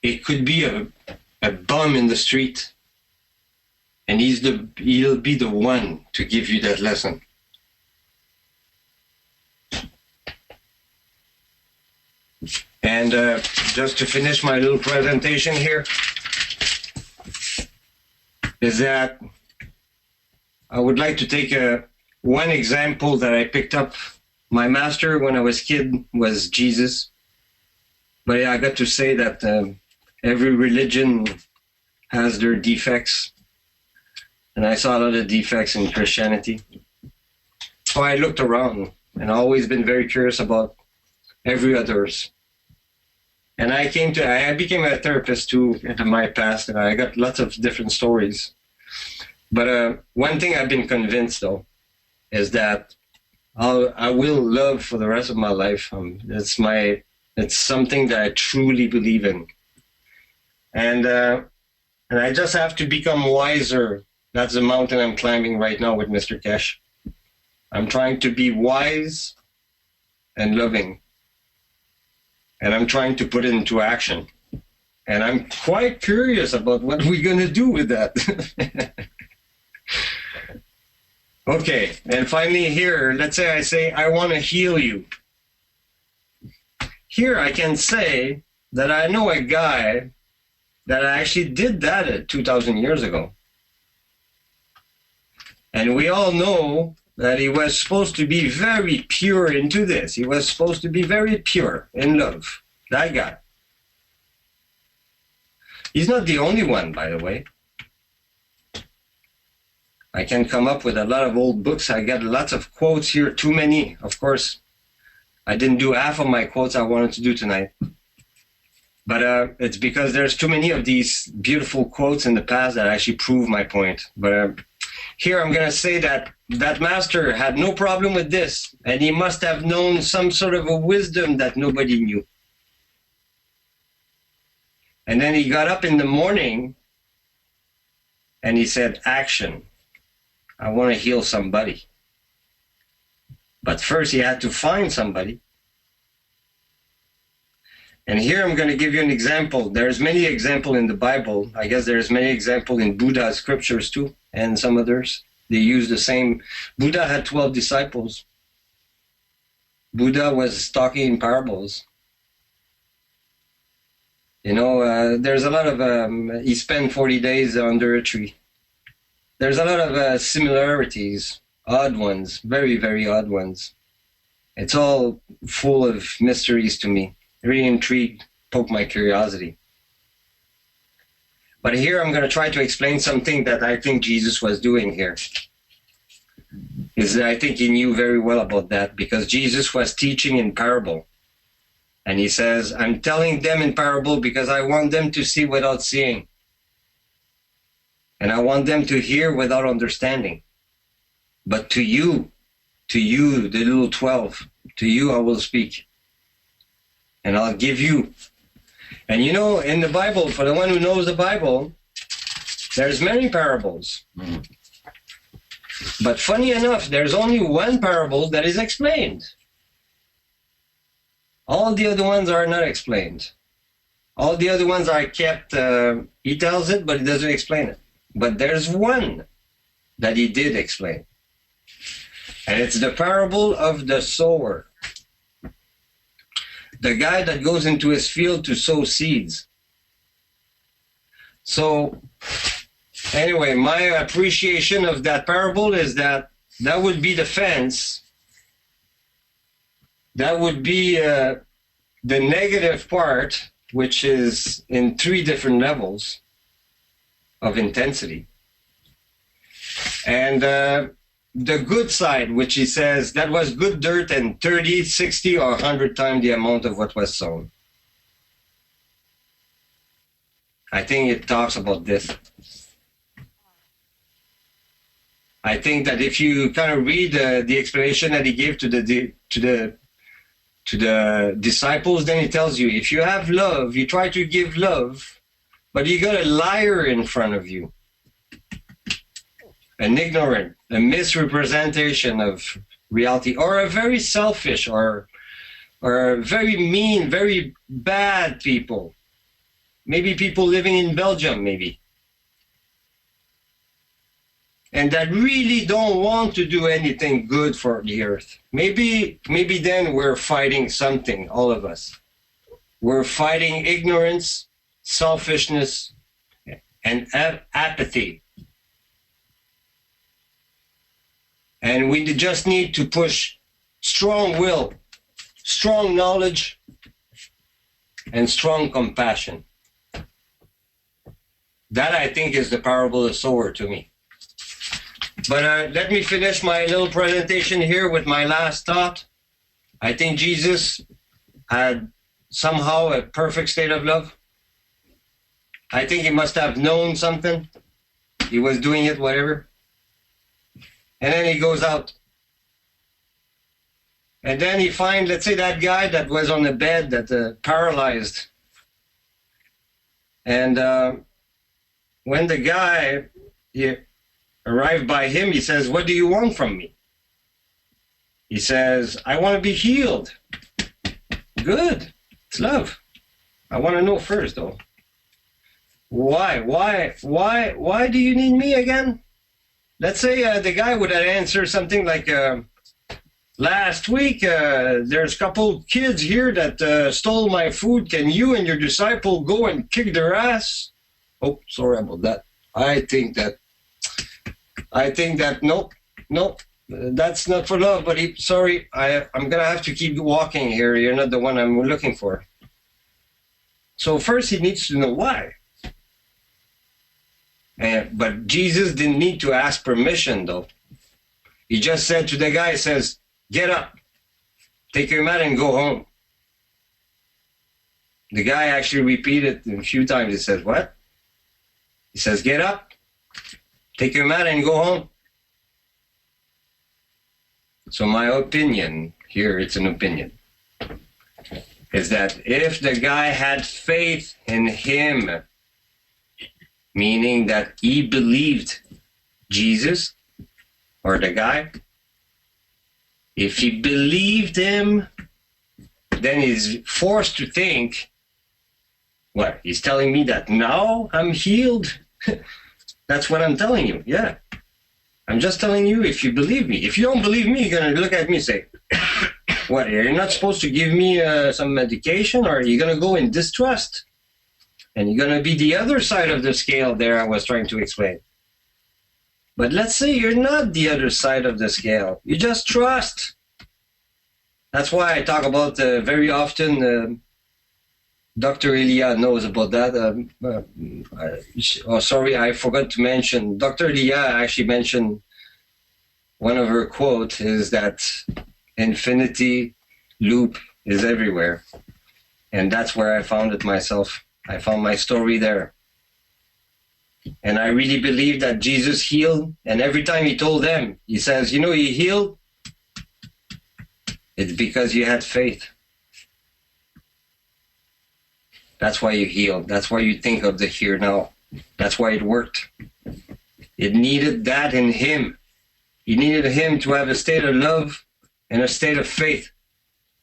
It could be a bum in the street. And he'll be the one to give you that lesson. And just to finish my little presentation here, is that I would like to take one example that I picked up. My master when I was a kid was Jesus. But I got to say that every religion has their defects. And I saw a lot of defects in Christianity. So I looked around and always been very curious about every others. And I became a therapist too in my past, and I got lots of different stories. But one thing I've been convinced though is that I will love for the rest of my life. It's something that I truly believe in. And I just have to become wiser. That's the mountain I'm climbing right now with Mr. Keshe. I'm trying to be wise and loving. And I'm trying to put it into action. And I'm quite curious about what we're going to do with that. Okay, and finally here, let's say I say, I want to heal you. Here I can say that I know a guy that actually did that 2,000 years ago. And we all know that he was supposed to be very pure into this. He was supposed to be very pure in love. That guy. He's not the only one, by the way. I can come up with a lot of old books. I got lots of quotes here, too many, of course. I didn't do half of my quotes I wanted to do tonight. But it's because there's too many of these beautiful quotes in the past that actually prove my point. But here I'm going to say that that master had no problem with this, and he must have known some sort of a wisdom that nobody knew. And then he got up in the morning and he said, action. I want to heal somebody. But first he had to find somebody. And here I'm going to give you an example. There's many examples in the Bible. I guess there's many examples in Buddha's scriptures too, and some others. They use the same. Buddha had 12 disciples. Buddha was talking in parables. You know, there's a lot of, he spent 40 days under a tree. There's a lot of similarities, odd ones, very, very odd ones. It's all full of mysteries to me. Really intrigued, poke my curiosity. But here I'm going to try to explain something that I think Jesus was doing here. I think he knew very well about that, because Jesus was teaching in parable. And he says, I'm telling them in parable because I want them to see without seeing. And I want them to hear without understanding. But to you, the little 12, to you I will speak. And I'll give you. And you know, in the Bible, for the one who knows the Bible, there's many parables. But funny enough, there's only one parable that is explained. All the other ones are not explained. All the other ones are kept, he tells it, but he doesn't explain it. But there's one that he did explain. And it's the parable of the sower. The guy that goes into his field to sow seeds. So, anyway, my appreciation of that parable is that would be the fence. That would be the negative part, which is in 3 different levels of intensity. And the good side, which he says, that was good dirt and 30, 60, or 100 times the amount of what was sown. I think it talks about this. I think that if you kind of read the explanation that he gave to the disciples, then he tells you, if you have love, you try to give love, but you got a liar in front of you. An ignorant, a misrepresentation of reality, or a very selfish, or very mean, very bad people. Maybe people living in Belgium, maybe. And that really don't want to do anything good for the earth. Maybe then we're fighting something, all of us. We're fighting ignorance, selfishness, and apathy. And we just need to push strong will, strong knowledge, and strong compassion. That, I think, is the parable of the sower to me. But let me finish my little presentation here with my last thought. I think Jesus had somehow a perfect state of love. I think he must have known something. He was doing it, whatever. And then he goes out. And then he finds, let's say, that guy that was on the bed, that paralyzed. And when the guy arrived by him, he says, what do you want from me? He says, I want to be healed. Good. It's love. I want to know first, though. Why do you need me again? Let's say the guy would have answered something like, last week, there's a couple kids here that stole my food. Can you and your disciple go and kick their ass? Oh, sorry about that. I think that, nope. that's not for love, but sorry, I'm going to have to keep walking here. You're not the one I'm looking for. So first he needs to know why. But Jesus didn't need to ask permission, though. He just said to the guy, says, get up, take your mat and go home. The guy actually repeated a few times. He says, what? He says, get up, take your mat and go home. So my opinion, here it's an opinion, is that if the guy had faith in him, meaning that he believed Jesus, or the guy, if he believed him, then he's forced to think, what, he's telling me that now I'm healed? That's what I'm telling you, yeah. I'm just telling you if you believe me. If you don't believe me, you're going to look at me and say, what, you're not supposed to give me some medication, or you're going to go in distrust? And you're going to be the other side of the scale there I was trying to explain. But let's say you're not the other side of the scale. You just trust. That's why I talk about very often, Dr. Elia knows about that. Sorry, I forgot to mention. Dr. Elia actually mentioned one of her quotes is that infinity loop is everywhere. And that's where I found it myself. I found my story there. And I really believe that Jesus healed. And every time he told them, he says, you know, he healed. It's because you had faith. That's why you healed. That's why you think of the here now. That's why it worked. It needed that in him. He needed him to have a state of love and a state of faith.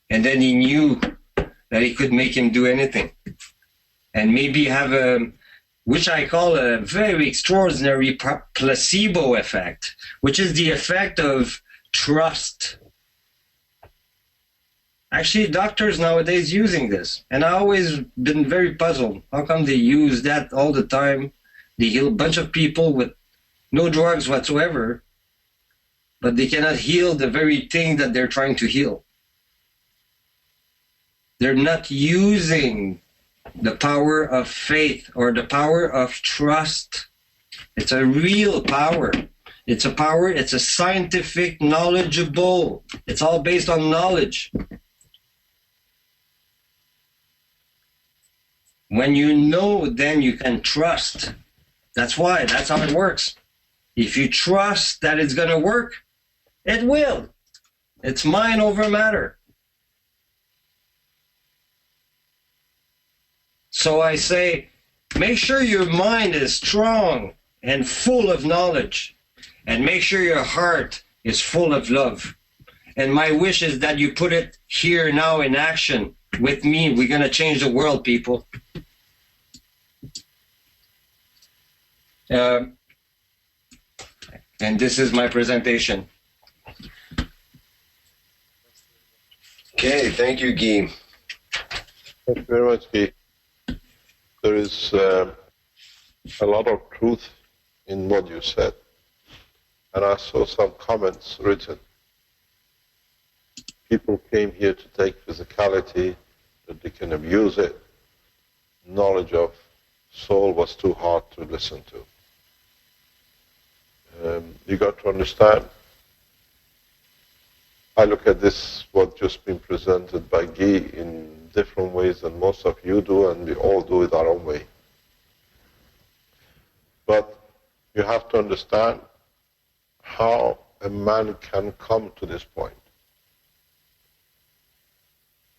And then he knew that he could make him do anything. And maybe have which I call a very extraordinary placebo effect, which is the effect of trust. Actually, doctors nowadays using this, and I've always been very puzzled. How come they use that all the time? They heal a bunch of people with no drugs whatsoever, but they cannot heal the very thing that they're trying to heal. They're not using the power of faith or the power of trust. It's a real power. It's a power, it's a scientific, knowledgeable. It's all based on knowledge. When you know, then you can trust. That's why, that's how it works. If you trust that it's going to work, it will. It's mind over matter. So I say, make sure your mind is strong and full of knowledge, and make sure your heart is full of love. And my wish is that you put it here now in action with me. We're going to change the world, people. And this is my presentation. Okay, thank you, Guy. Thank you very much, Guy. There is a lot of truth in what you said. And I saw some comments written. People came here to take physicality, that they can abuse it. Knowledge of soul was too hard to listen to. You got to understand, I look at this, what just been presented by Guy, in different ways than most of you do, and we all do it our own way. But you have to understand how a man can come to this point.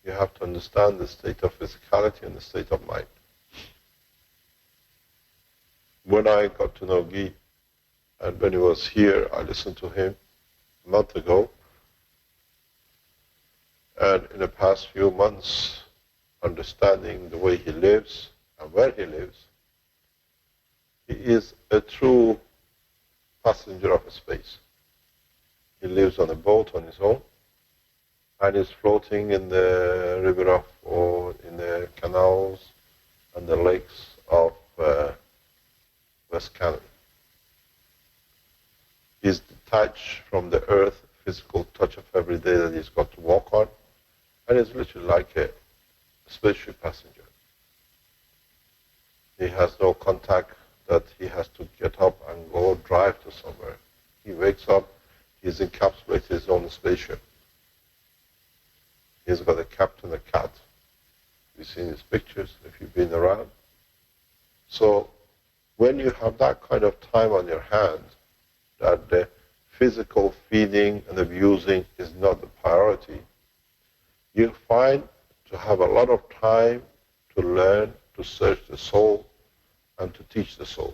You have to understand the state of physicality and the state of mind. When I got to know Guy, and when he was here, I listened to him a month ago. And in the past few months, understanding the way he lives and where he lives, he is a true passenger of space. He lives on a boat on his own, and is floating in the river of, or in the canals and the lakes of West Canada. He's detached from the earth, physical touch of every day that he's got to walk on, and is literally like a spaceship passenger. He has no contact that he has to get up and go drive to somewhere. He wakes up, he's encapsulated his own spaceship. He's got a captain, a cat. You've seen his pictures if you've been around. So when you have that kind of time on your hands, that the physical feeding and abusing is not the priority, you find to have a lot of time to learn, to search the soul, and to teach the soul.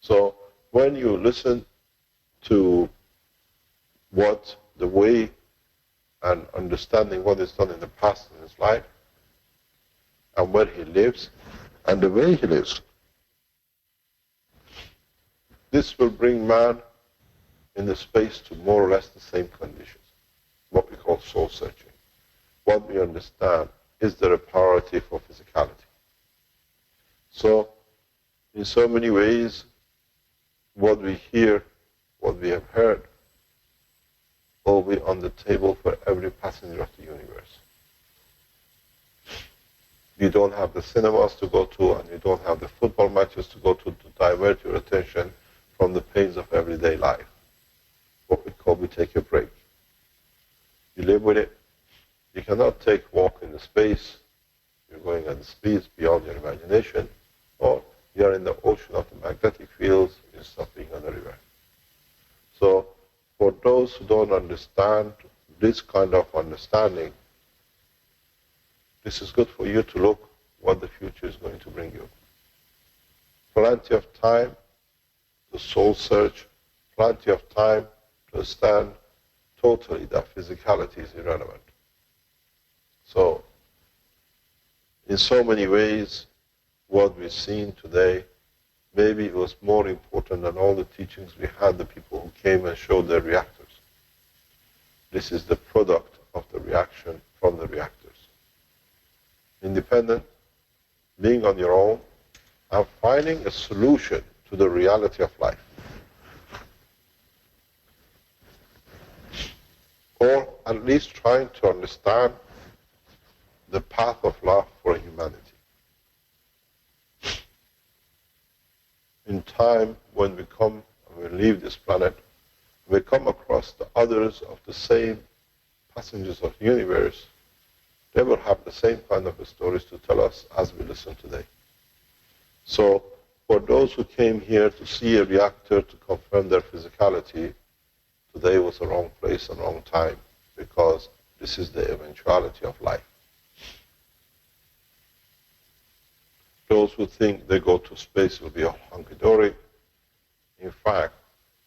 So when you listen to what the way and understanding what is done in the past in his life, and where he lives, and the way he lives, this will bring man in the space to more or less the same conditions, what we call soul searching. What we understand, is there a priority for physicality? So, in so many ways, what we hear, what we have heard, will be on the table for every passenger of the universe. You don't have the cinemas to go to, and you don't have the football matches to go to divert your attention from the pains of everyday life. What we call, we take a break. You live with it. You cannot take a walk in the space. You're going at the speeds beyond your imagination, or you're in the ocean of the magnetic fields instead of being on the river. So, for those who don't understand this kind of understanding, this is good for you to look what the future is going to bring you. Plenty of time to soul search, plenty of time to understand totally that physicality is irrelevant. So, in so many ways, what we've seen today, maybe it was more important than all the teachings we had, the people who came and showed their reactors. This is the product of the reaction from the reactors. Independent, being on your own, and finding a solution to the reality of life. Or at least trying to understand the path of love for humanity. In time, when we come and we leave this planet, we come across the others of the same passengers of the universe, they will have the same kind of stories to tell us as we listen today. So, for those who came here to see a reactor to confirm their physicality, today was the wrong place and wrong time, because this is the eventuality of life. Those who think they go to space will be a hunky-dory. In fact,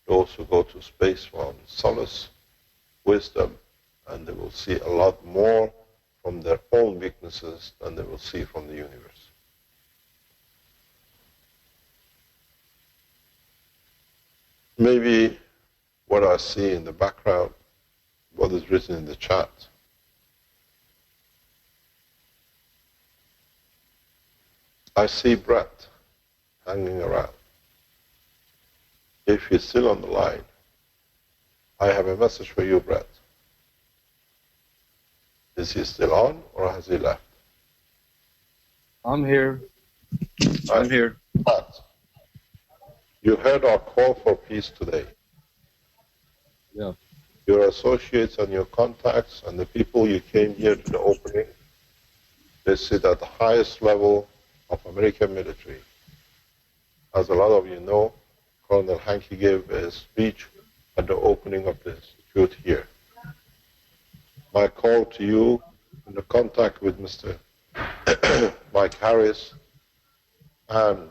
those who go to space found solace, wisdom, and they will see a lot more from their own weaknesses than they will see from the universe. Maybe what I see in the background, what is written in the chat, I see Brett hanging around. If he's still on the line, I have a message for you, Brett. Is he still on, or has he left? I'm here. I'm here. Brett, you heard our call for peace today. Yeah. Your associates and your contacts and the people you came here to the opening, they sit at the highest level of American military. As a lot of you know, Colonel Hankey gave a speech at the opening of the institute here. My call to you in the contact with Mr. Mike Harris and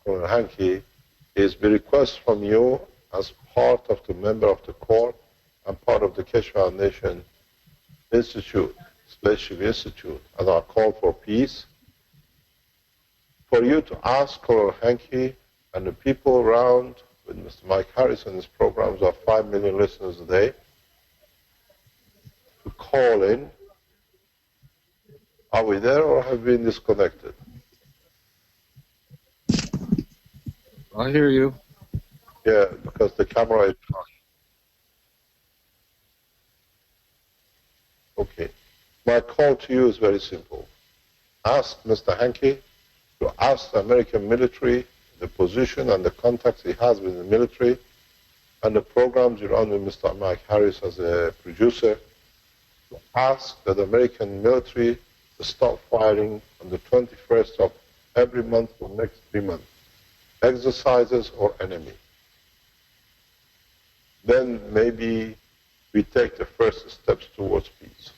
Colonel Hankey is the request from you as part of the member of the court and part of the Keshe Foundation Institute, Spaceship Institute, and our call for peace, for you to ask Colonel Hankey and the people around with Mr. Mike Harris and his programs of 5 million listeners a day to call in. Are we there, or have we been disconnected? I hear you. Yeah, because the camera is on. Okay. My call to you is very simple. Ask Mr. Hankey to ask the American military the position and the contacts he has with the military and the programs you run with Mr. Mike Harris as a producer, to ask that the American military to stop firing on the 21st of every month for the next 3 months, exercises or enemy. Then maybe we take the first steps towards peace.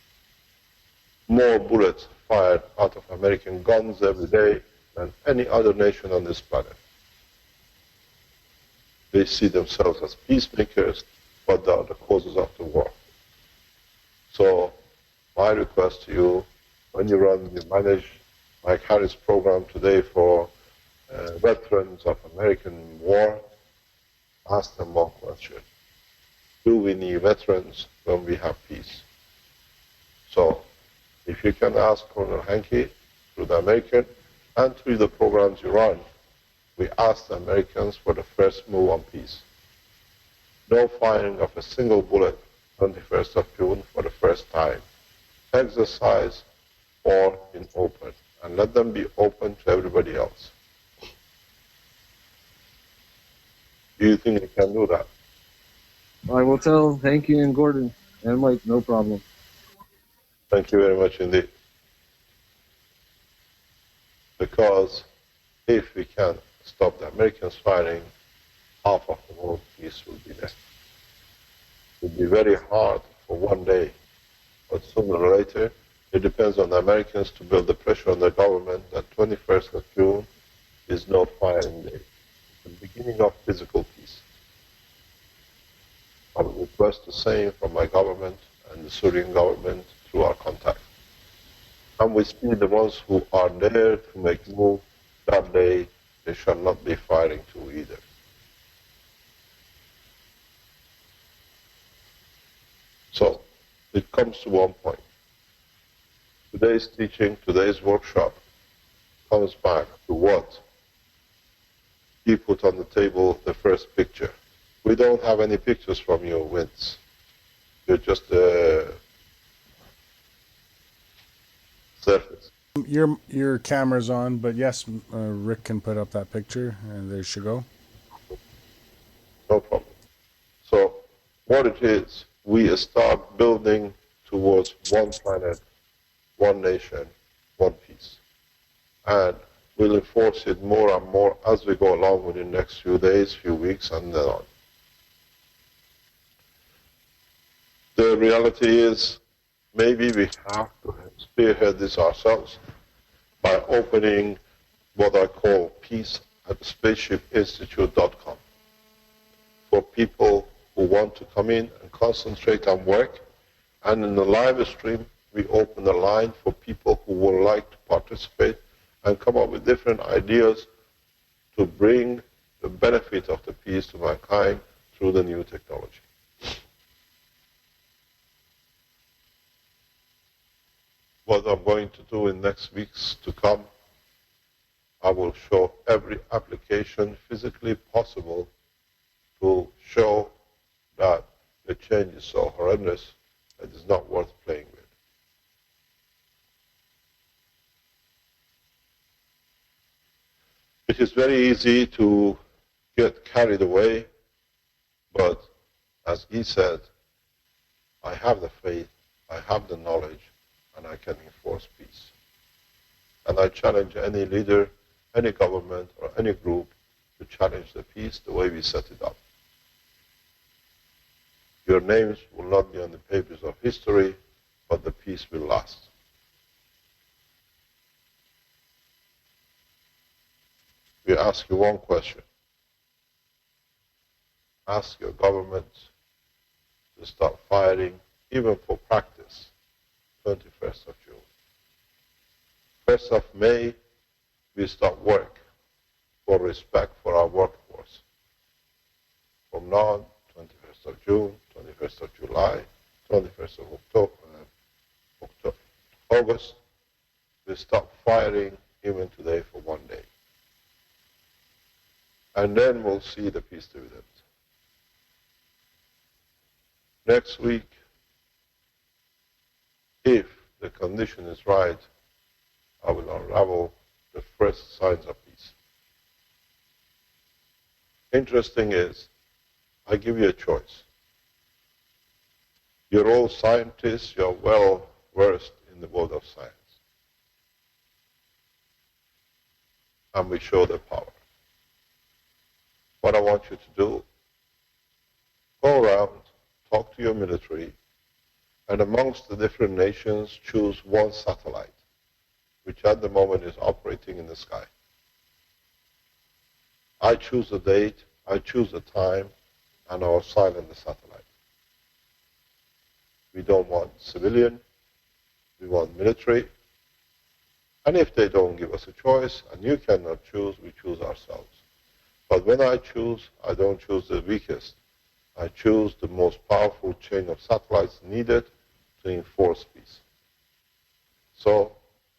More bullets fired out of American guns every day than any other nation on this planet. They see themselves as peacemakers, but they are the causes of the war. So my request to you, when you manage Mike Harris program today for veterans of American war, ask them one question. Do we need veterans when we have peace? So if you can ask Colonel Hankey through the American and through the programs you run, we ask the Americans for the first move on peace. No firing of a single bullet 21st of June for the first time. Exercise or in open, and let them be open to everybody else. Do you think they can do that? I will tell Hanky and Gordon and Mike, no problem. Thank you very much indeed. Because if we can stop the Americans firing, half of the world peace will be there. It will be very hard for one day, but sooner or later, it depends on the Americans to build the pressure on the government that 21st of June is no firing day. It's the beginning of physical peace. I would request the same from my government and the Syrian government through our contact. And we see the ones who are there to make move that day, they shall not be firing to either. So it comes to one point. Today's teaching, today's workshop comes back to what? You put on the table the first picture. We don't have any pictures from you, Vince. You're just a surface. Your camera's on, but yes, Rick can put up that picture, and there she go. No problem. So what it is, we start building towards one planet, one nation, one peace. And we'll enforce it more and more as we go along within the next few days, few weeks, and then on. The reality is, maybe we have to spearhead this ourselves by opening what I call peace at spaceshipinstitute.com for people who want to come in and concentrate on work. And in the live stream, we open a line for people who would like to participate and come up with different ideas to bring the benefit of the peace to mankind through the new technology. What I'm going to do in next weeks to come, I will show every application physically possible to show that the change is so horrendous that it's not worth playing with. It is very easy to get carried away, but as he said, I have the faith, I have the knowledge, and I can enforce peace. And I challenge any leader, any government, or any group to challenge the peace the way we set it up. Your names will not be on the pages of history, but the peace will last. We ask you one question. Ask your government to start firing, even for practice, 21st of June. 1st of May, we start work for respect for our workforce. From now on, 21st of June, 21st of July, 21st of August, we stop firing even today for one day. and then we'll see the peace dividend. Next week, if the condition is right, I will unravel the first signs of peace. Interesting is, I give you a choice. You're all scientists, you're well versed in the world of science. And we show the power. What I want you to do, go around, talk to your military, and amongst the different nations, choose one satellite, which at the moment is operating in the sky. I choose the date, I choose the time, and I'll silence the satellite. We don't want civilian, we want military. And if they don't give us a choice, and you cannot choose, we choose ourselves. But when I choose, I don't choose the weakest. I choose the most powerful chain of satellites needed to enforce peace. So,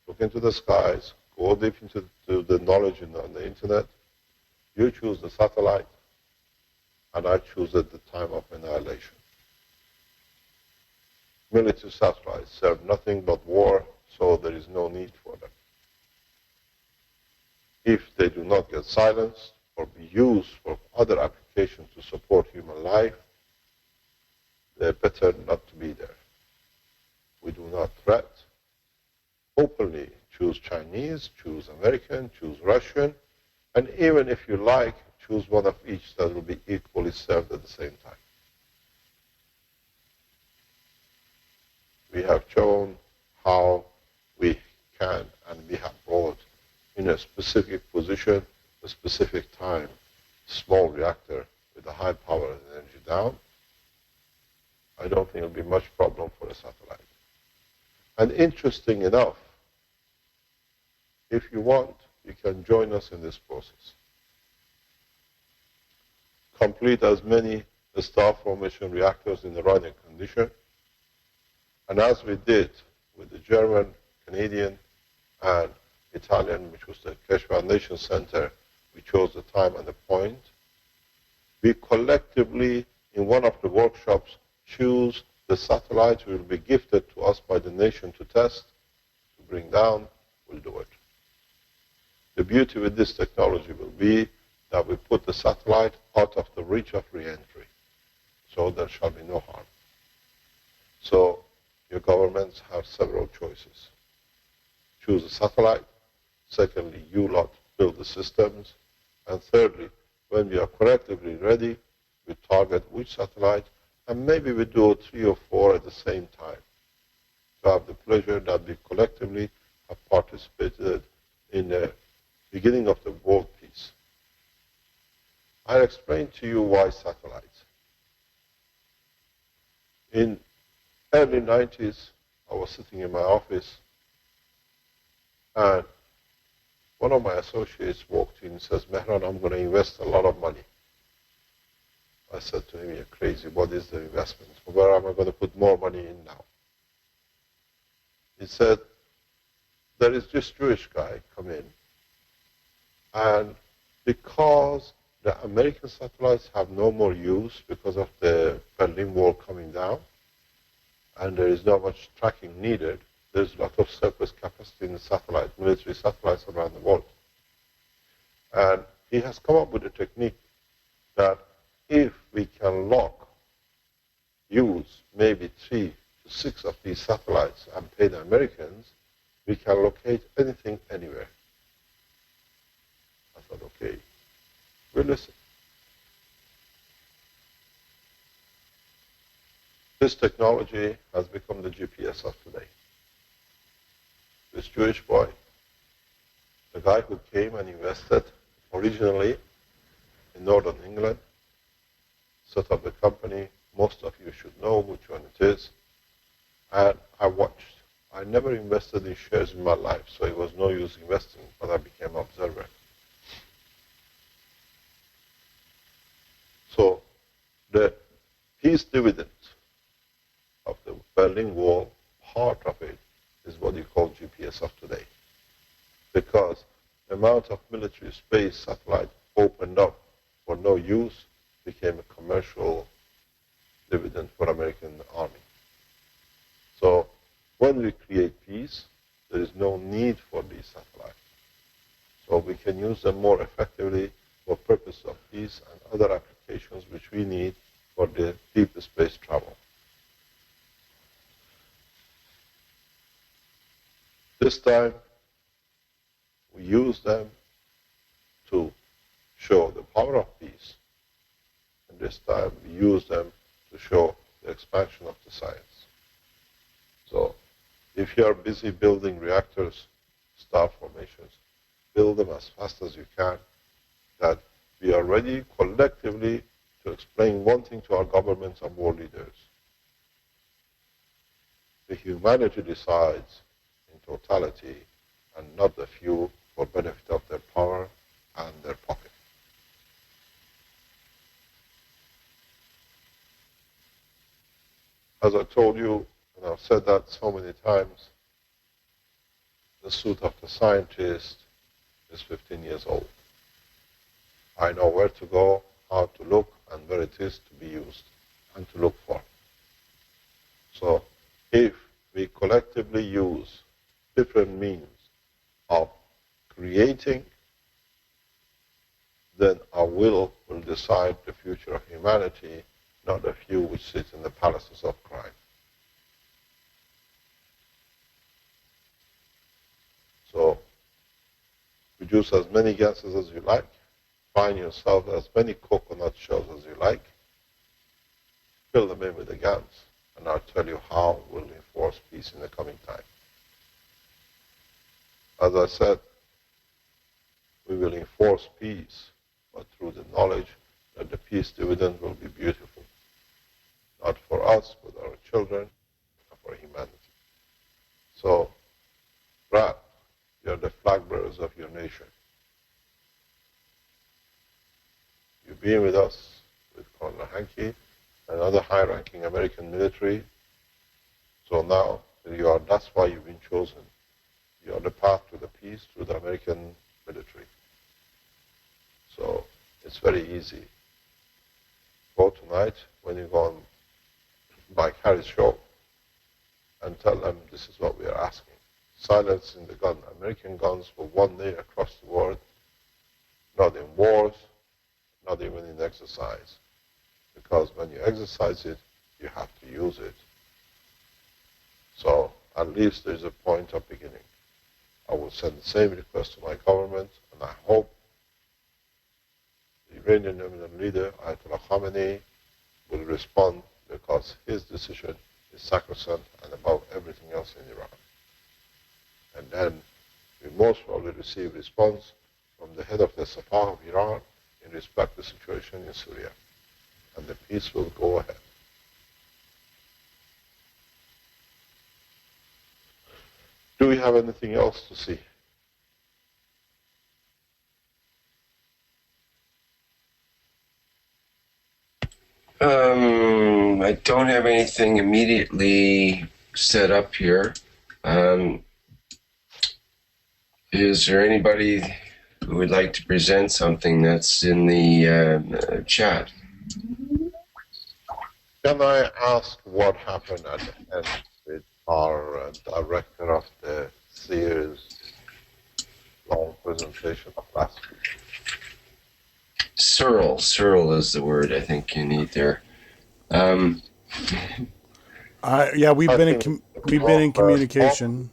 look into the skies, go deep into the knowledge on the internet. You choose the satellite, and I choose at the time of annihilation. Military satellites serve nothing but war, so there is no need for them. If they do not get silenced or be used for other applications to support human life, they're better not to be there. We do not threat. Openly choose Chinese, choose American, choose Russian, and even if you like, choose one of each that will be equally served at the same time. We have shown how we can and we have brought in a specific position, a specific time, small reactor with a high power and energy down. I don't think it'll be much problem for a satellite. And interesting enough, if you want, you can join us in this process. Complete as many star formation reactors in the running condition. And as we did with the German, Canadian, and Italian, which was the Keshe Foundation Center, we chose the time and the point. We collectively, in one of the workshops, choose the satellites which will be gifted to us by the nation to test, to bring down, we'll do it. The beauty with this technology will be that we put the satellite out of the reach of re-entry, so there shall be no harm. So your governments have several choices. Choose a satellite. Secondly, you lot build the systems. And thirdly, when we are collectively ready, we target which satellite, and maybe we do 3 or 4 at the same time to have the pleasure that we collectively have participated in the beginning of the world peace. I'll explain to you why satellites. In early 90s, I was sitting in my office, and one of my associates walked in and says, Mehran, I'm going to invest a lot of money. I said to him, you're crazy, what is the investment? Where am I going to put more money in now? He said, there is this Jewish guy come in, and because the American satellites have no more use because of the Berlin Wall coming down, and there is not much tracking needed, there's a lot of surplus capacity in the satellite, military satellites around the world. And he has come up with a technique that if we can use maybe 3 to 6 of these satellites and pay the Americans, we can locate anything anywhere. I thought, okay, we'll listen. This technology has become the GPS of today. This Jewish boy, the guy who came and invested originally in Northern England, set up the company. Most of you should know which one it is. And I watched. I never invested in shares in my life, so it was no use investing, but I became an observer. So the peace dividend of the Berlin Wall, part of it is what you call GPS of today. Because the amount of military space satellite opened up use became a commercial dividend for American Army. So when we create peace, there is no need for these satellites. So we can use them more effectively for purpose of peace and other applications which we need for the deep space travel. This time, we use them to show the power of peace, and this time we use them to show the expansion of the science. So if you are busy building reactors, star formations, build them as fast as you can, that we are ready collectively to explain one thing to our governments and world leaders. The humanity decides in totality and not the few for benefit of their power and their pocket. As I told you, and I've said that so many times, the suit of the scientist is 15 years old. I know where to go, how to look, and where it is to be used and to look for. So if we collectively use different means of creating, then our will decide the future of humanity, not a few which sit in the palaces of crime. So produce as many gases as you like, find yourself as many coconut shells as you like, fill them in with the guns, and I'll tell you how we'll enforce peace in the coming time. As I said, we will enforce peace, but through the knowledge that the peace dividend will be beautiful, not for us, but our children, and for humanity. So, Brad, you're the flag bearers of your nation. You've been with us, with Colonel Hankey, and other high-ranking American military. So now, that's why you've been chosen. You are the path to the peace through the American military. So it's very easy. Go tonight when you go on Mike Harris' show and tell them this is what we are asking. Silencing the gun. American guns for 1 day across the world, not in wars, not even in exercise. Because when you exercise it, you have to use it. So at least there's a point of beginning. I will send the same request to my government, and I hope the Iranian eminent leader, Ayatollah Khamenei, will respond, because his decision is sacrosanct and above everything else in Iran. And then we most probably receive response from the head of the Sepah of Iran in respect to the situation in Syria. And the peace will go ahead. Do we have anything else to see? I don't have anything immediately set up here. Is there anybody who would like to present something that's in the chat? Can I ask what happened at the end with our director of the Sears long presentation of last week? Searle is the word I think you need there. Yeah, we've been in communication.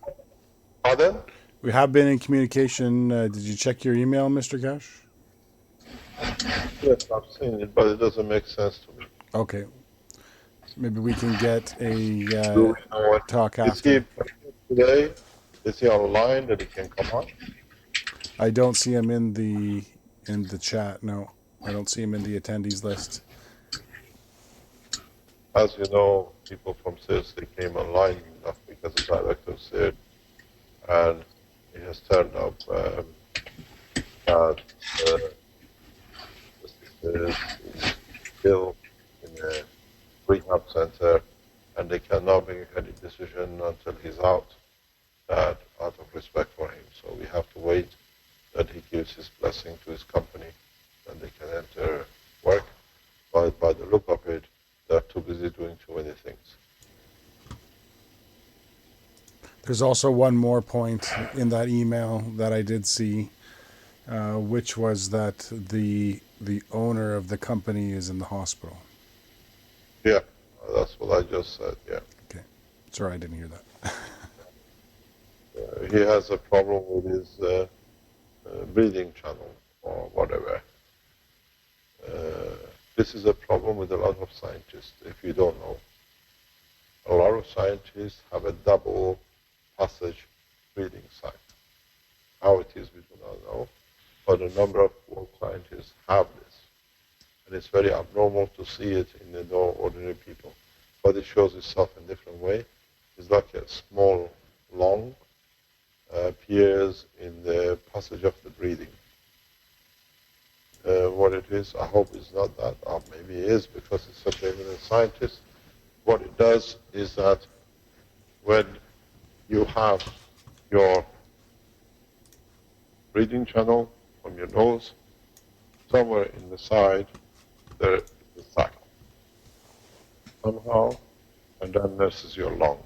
Pardon? We have been in communication. Did you check your email, Mr. Keshe? Yes, I've seen it, but it doesn't make sense to me. Okay. Maybe we can get Do a we know what? talk Is he after. today? Is he online that he can come on? I don't see him in the chat. No, I don't see him in the attendees list. As you know, people from Sears, they came online last week as the director said, and it has turned up that is still in a rehab center, and they cannot make any decision until he's out, that out of respect for him. So we have to wait that he gives his blessing to his company, and they can enter by the look of it, they're too busy doing too many things. There's also one more point in that email that I did see, which was that the owner of the company is in the hospital. Yeah, that's what I just said, yeah. Okay. Sorry, I didn't hear that. He has a problem with his breathing channel or whatever. This is a problem with a lot of scientists, if you don't know. A lot of scientists have a double passage breathing site. How it is, we do not know, but a number of world scientists have this. And it's very abnormal to see it in the ordinary people. But it shows itself in a different way. It's like a small lung appears in the passage of the breathing. What it is, I hope it's not that, or maybe it is because it's such an eminent scientist. What it does is that when you have your breathing channel from your nose, somewhere in the side, there is a sac. Somehow, and then this is your lung.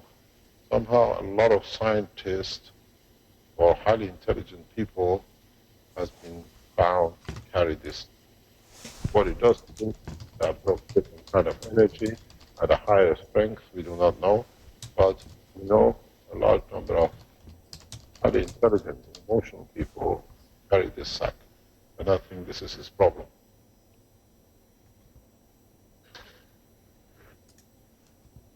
Somehow, a lot of scientists or highly intelligent people has been found to carry this. What it does is that absorbs different kind of energy at a higher strength, we do not know, but we know a large number of highly intelligent, emotional people carry this sac, and I think this is his problem.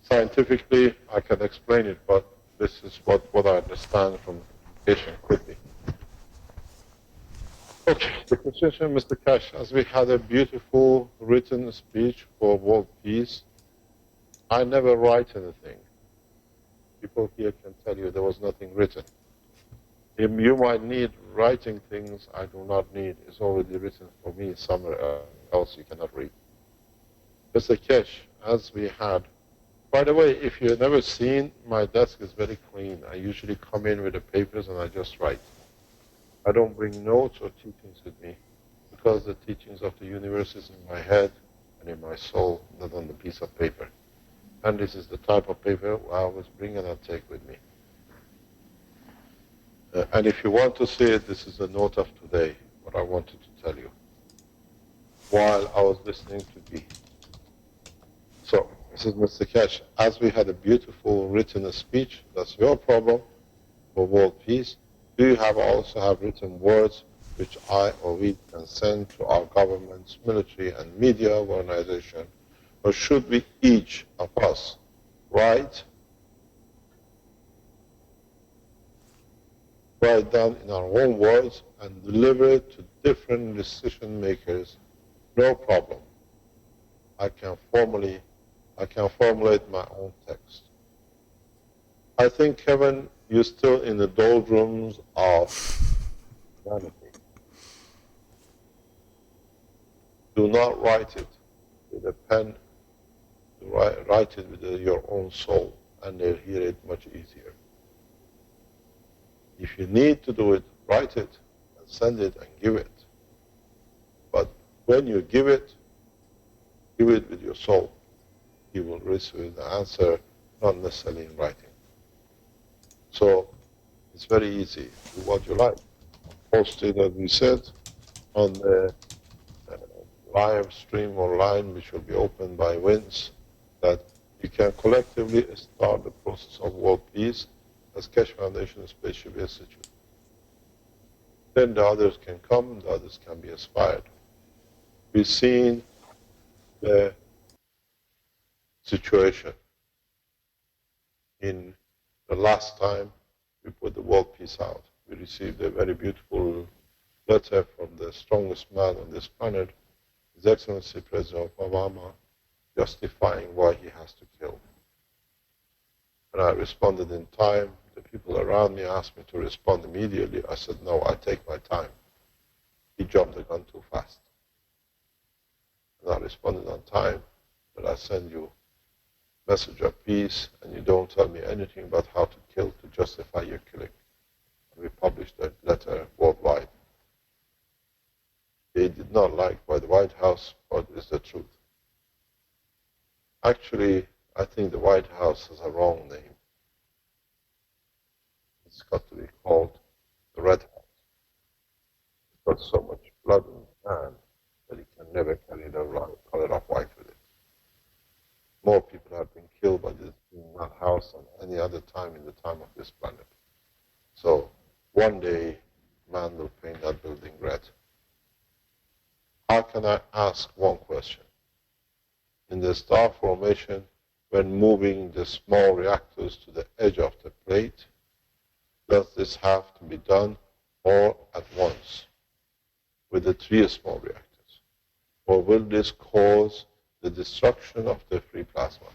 Scientifically, I can explain it, but this is what I understand from communication quickly. Okay, the question, Mr. Keshe, as we had a beautiful written speech for world peace, I never write anything. People here can tell you there was nothing written. If you might need writing things I do not need, it's already written for me somewhere else you cannot read. Mr. Keshe, as we had, by the way, if you've never seen, my desk is very clean. I usually come in with the papers and I just write. I don't bring notes or teachings with me because the teachings of the universe is in my head and in my soul, not on the piece of paper. And this is the type of paper I always bring and I take with me. And if you want to see it, this is the note of today, what I wanted to tell you, while I was listening to Guy. So, this is Mr. Keshe. As we had a beautiful written speech, that's your problem for world peace. Do you also have written words which I or we can send to our governments, military, and media organization? Or should we, each of us, write down in our own words and deliver it to different decision makers? No problem. I can formulate my own text. I think, Kevin, you're still in the doldrums of humanity. Do not write it with a pen. Write it with your own soul, and they'll hear it much easier. If you need to do it, write it and send it and give it. But when you give it with your soul. You will receive the answer, not necessarily in writing. So it's very easy. Do what you like. Post it, as we said, on the live stream online, which will be opened by WINS, that you can collectively start the process of world peace as Keshe Foundation Spaceship Institute. Then the others can come, the others can be inspired. We've seen the situation in the last time we put the world peace out. We received a very beautiful letter from the strongest man on this planet, His Excellency President Obama, justifying why he has to kill. And I responded in time. The people around me asked me to respond immediately. I said, no, I take my time. He jumped the gun too fast. And I responded on time, but I send you a message of peace, and you don't tell me anything about how to kill to justify your killing. And we published that letter worldwide. They did not like by the White House, but it's the truth. Actually, I think the White House has a wrong name. It's got to be called the Red House. It's got so much blood in his hand that he can never carry the color of white with it. More people have been killed by this in that house than any other time in the time of this planet. So one day, man will paint that building red. How can I ask one question? In the star formation, when moving the small reactors to the edge of the plate, does this have to be done all at once with the 3 small reactors? Or will this cause the destruction of the free plasma?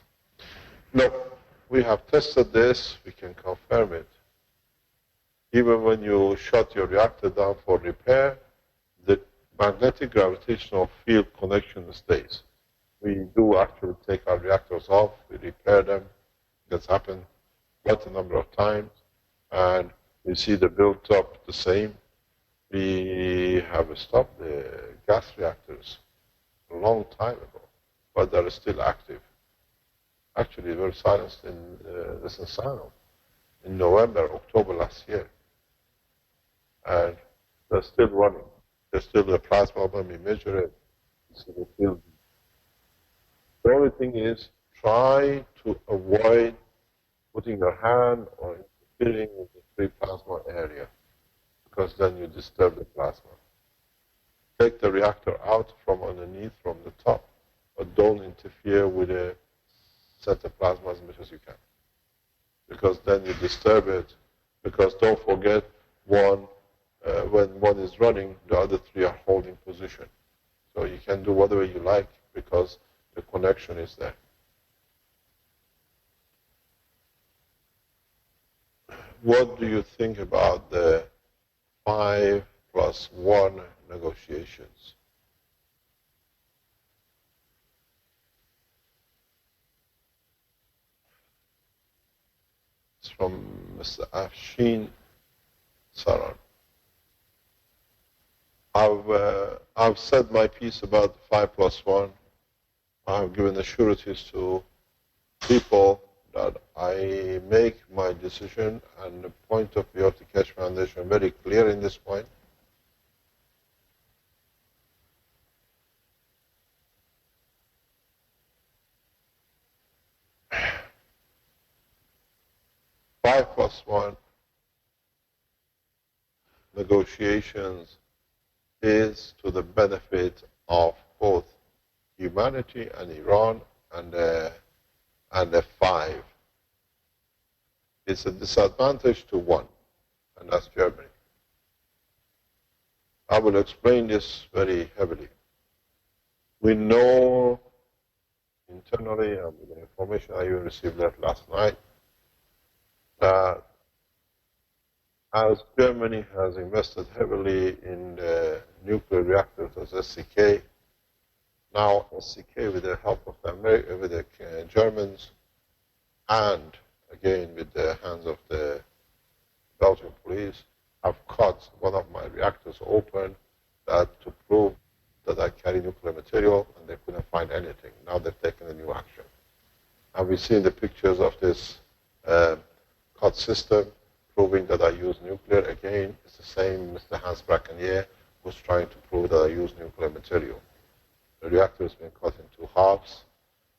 No, we have tested this, we can confirm it. Even when you shut your reactor down for repair, the magnetic gravitational field connection stays. We do actually take our reactors off, we repair them. That's happened quite a number of times, and we see the built-up the same. We have stopped the gas reactors a long time ago, but they're still active. Actually, they were silenced in the Sensano in November, October last year. And they're still running. There's still the plasma when we measure it. The only thing is, try to avoid putting your hand or interfering with the free plasma area, because then you disturb the plasma. Take the reactor out from underneath, from the top, but don't interfere with the set of plasma as much as you can, because then you disturb it. Because don't forget, when one is running, the other 3 are holding position. So you can do whatever you like because the connection is there. What do you think about the 5+1 negotiations? It's from Mr. Afshin Saran. I've said my piece about 5+1. I've given assurances to people that I make my decision, and the point of view of the Keshe Foundation very clear in this point. Five plus one negotiations is to the benefit of both humanity and Iran and the 5. It's a disadvantage to 1, and that's Germany. I will explain this very heavily. We know internally, and with the information I even received last night, that as Germany has invested heavily in the nuclear reactors as SCK, now SCK, with the help of the Germans, and again with the hands of the Belgian police, have cut one of my reactors open to prove that I carry nuclear material, and they couldn't find anything. Now they've taken a new action. And we've seen the pictures of this cut system proving that I use nuclear. Again, it's the same Mr. Hans Brackenier who's trying to prove that I use nuclear material. The reactor has been cut into halves,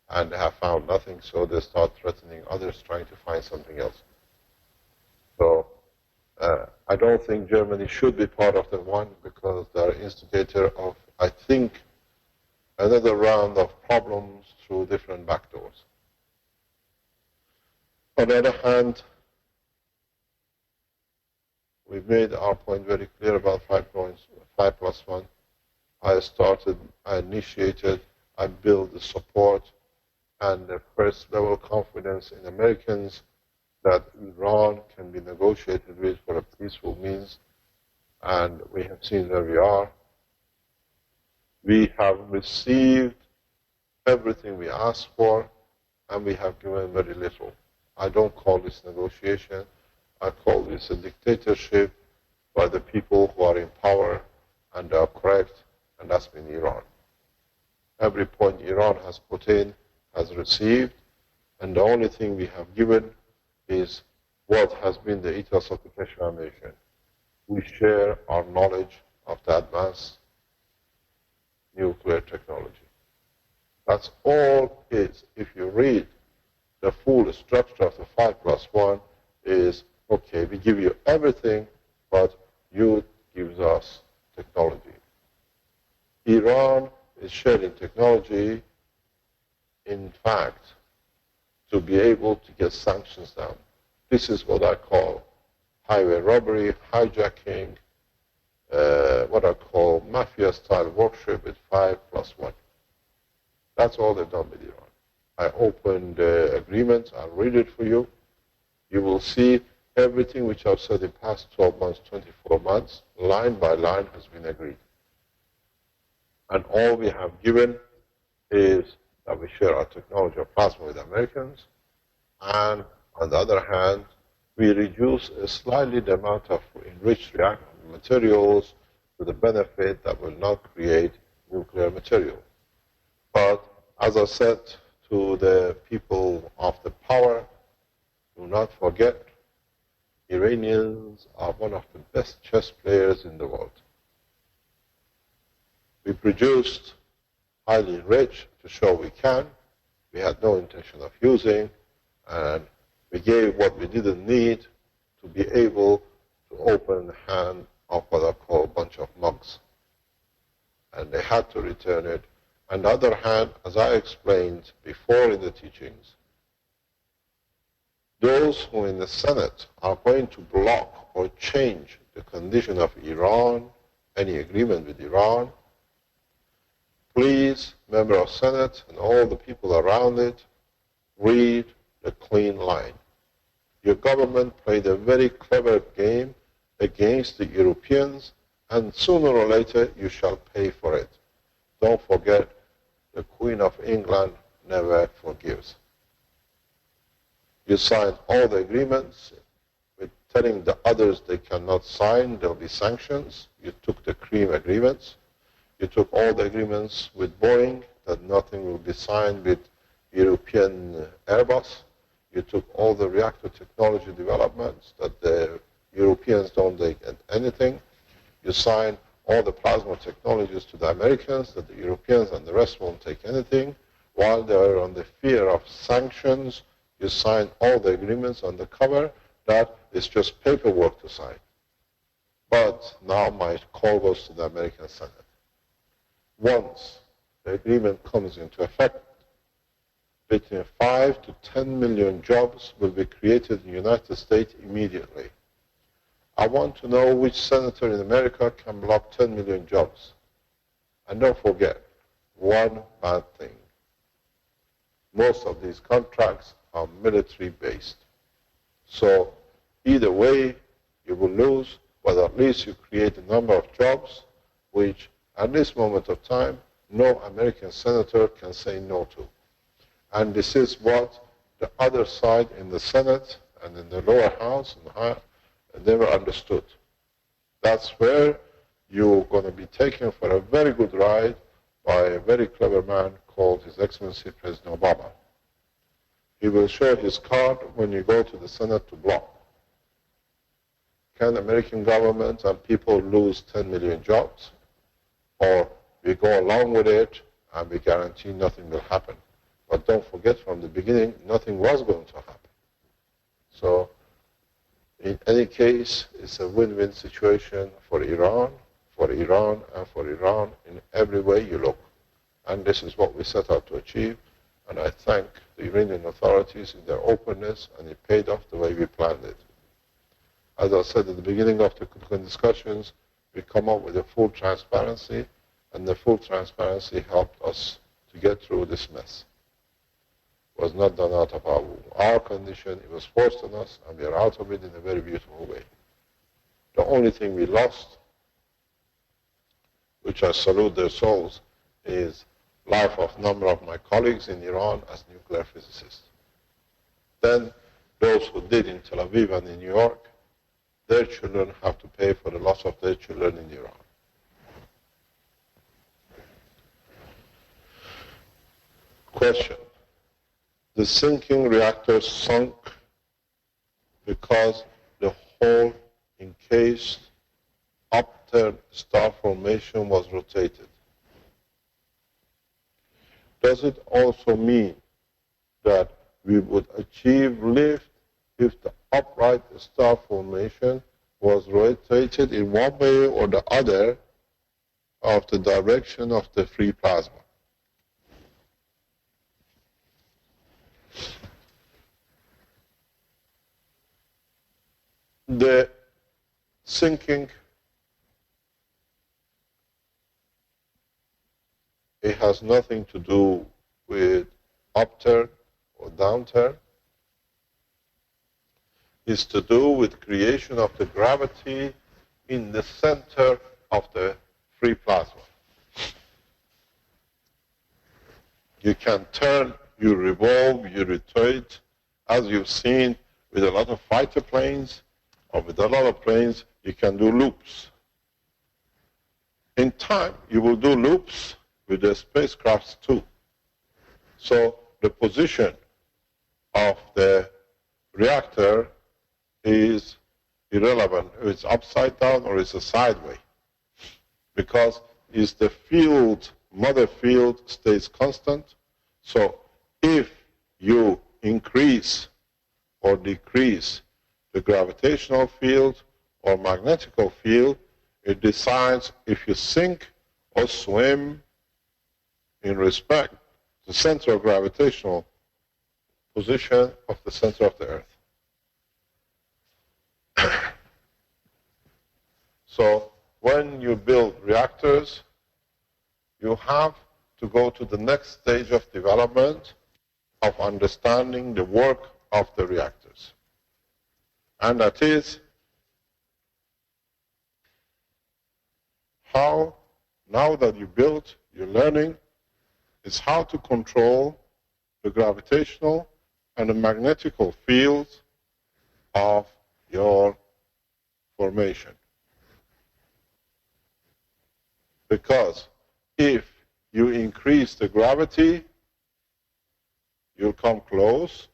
and they have found nothing, so they start threatening others, trying to find something else. So I don't think Germany should be part of the 1, because they're instigator of, I think, another round of problems through different backdoors. On the other hand, we've made our point very clear about 5+1. I initiated, I built the support and the first level confidence in Americans that Iran can be negotiated with for a peaceful means, and we have seen where we are. We have received everything we asked for, and we have given very little. I don't call this negotiation. I call this a dictatorship by the people who are in power, and they are correct, and that's been Iran. Every point Iran has put in has received, and the only thing we have given is what has been the ethos of the Keshe Foundation. We share our knowledge of the advanced nuclear technology. That's all it is. If you read the full structure of the 5+1 is, okay, we give you everything, but you gives us technology. Iran is sharing technology, in fact, to be able to get sanctions down. This is what I call highway robbery, hijacking, what I call mafia-style workshop with 5+1. That's all they've done with Iran. I opened the agreement. I'll read it for you. You will see everything which I've said in past 12 months, 24 months, line by line has been agreed. And all we have given is that we share our technology of plasma with Americans, and on the other hand, we reduce slightly the amount of enriched reactive materials to the benefit that will not create nuclear material. But as I said to the people of the power, do not forget, Iranians are one of the best chess players in the world. We produced highly enriched to show we can. We had no intention of using, and we gave what we didn't need to be able to open the hand of what I call a bunch of mugs. And they had to return it. On the other hand, as I explained before in the teachings, those who in the Senate are going to block or change the condition of Iran, any agreement with Iran, please, member of Senate and all the people around it, read the clean line. Your government played a very clever game against the Europeans, and sooner or later you shall pay for it. Don't forget, the Queen of England never forgives. You signed all the agreements with telling the others they cannot sign, there will be sanctions. You took the cream agreements. You took all the agreements with Boeing that nothing will be signed with European Airbus. You took all the reactor technology developments that the Europeans don't take anything. You signed all the plasma technologies to the Americans that the Europeans and the rest won't take anything. While they are on the fear of sanctions, you signed all the agreements on the cover that it's just paperwork to sign. But now my call goes to the American Senate. Once the agreement comes into effect, between 5 to 10 million jobs will be created in the United States immediately. I want to know which senator in America can block 10 million jobs. And don't forget, one bad thing. Most of these contracts are military-based. So either way, you will lose, but at least you create a number of jobs which, at this moment of time, no American senator can say no to. And this is what the other side in the Senate and in the lower house never understood. That's where you're going to be taken for a very good ride by a very clever man called His Excellency President Obama. He will show his card when you go to the Senate to block. Can American government and people lose 10 million jobs? Or we go along with it and we guarantee nothing will happen. But don't forget, from the beginning, nothing was going to happen. So in any case, it's a win-win situation for Iran, and for Iran in every way you look. And this is what we set out to achieve. And I thank the Iranian authorities in their openness, and it paid off the way we planned it. As I said at the beginning of the discussions, we come up with a full transparency, and the full transparency helped us to get through this mess. It was not done out of our condition, it was forced on us, and we are out of it in a very beautiful way. The only thing we lost, which I salute their souls, is life of a number of my colleagues in Iran as nuclear physicists. Then those who did in Tel Aviv and in New York, their children have to pay for the loss of their children in Iran. Question. The sinking reactor sunk because the whole encased upturned star formation was rotated. Does it also mean that we would achieve lift if the upright star formation was rotated in one way or the other of the direction of the free plasma? The sinking, it has nothing to do with upturn or downturn. It's to do with creation of the gravity in the center of the free plasma. You can turn, you revolve, you rotate, as you've seen with a lot of fighter planes, or with a lot of planes, you can do loops. In time, you will do loops with the spacecrafts too. So the position of the reactor is irrelevant. It's upside down or it's a sideways, because is the field, mother field stays constant. So if you increase or decrease the gravitational field or magnetical field, it decides if you sink or swim in respect to the center of gravitational position of the center of the Earth. So when you build reactors, you have to go to the next stage of development of understanding the work of the reactors. And that is how, now that you built, you're learning, is how to control the gravitational and the magnetical fields of your formation. Because if you increase the gravity, you'll come close.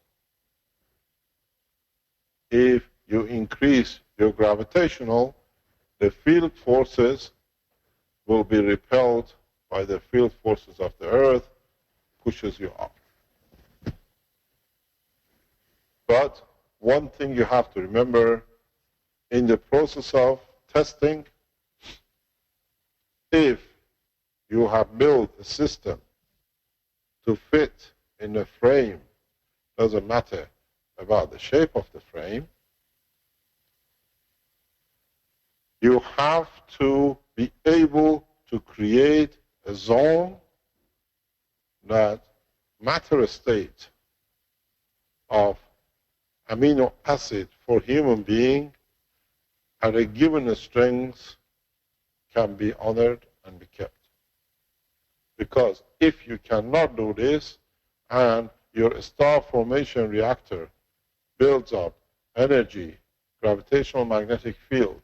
If you increase your gravitational, the field forces will be repelled by the field forces of the Earth, pushes you up. But one thing you have to remember, in the process of testing, if you have built a system to fit in a frame, doesn't matter about the shape of the frame, you have to be able to create a zone that matter state of amino acid for human being at a given strength can be honored and be kept. Because if you cannot do this, and your star formation reactor builds up energy, gravitational magnetic field,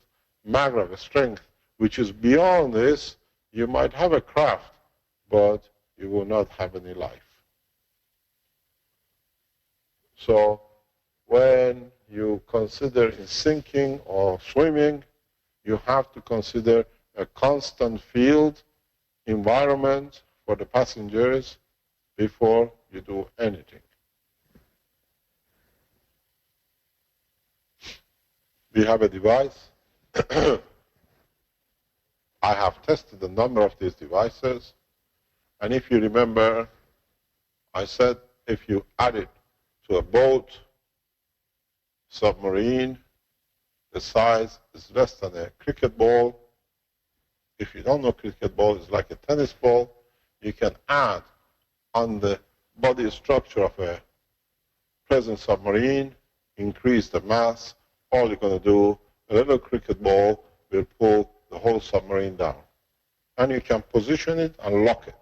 maglev strength, which is beyond this, you might have a craft, but you will not have any life. So when you consider in sinking or swimming, you have to consider a constant field environment for the passengers before you do anything. We have a device. I have tested a number of these devices, and if you remember, I said if you add it to a boat, submarine, the size is less than a cricket ball. If you don't know cricket ball, it's like a tennis ball. You can add on the body structure of a present submarine, increase the mass. All you're going to do, a little cricket ball will pull the whole submarine down. And you can position it and lock it.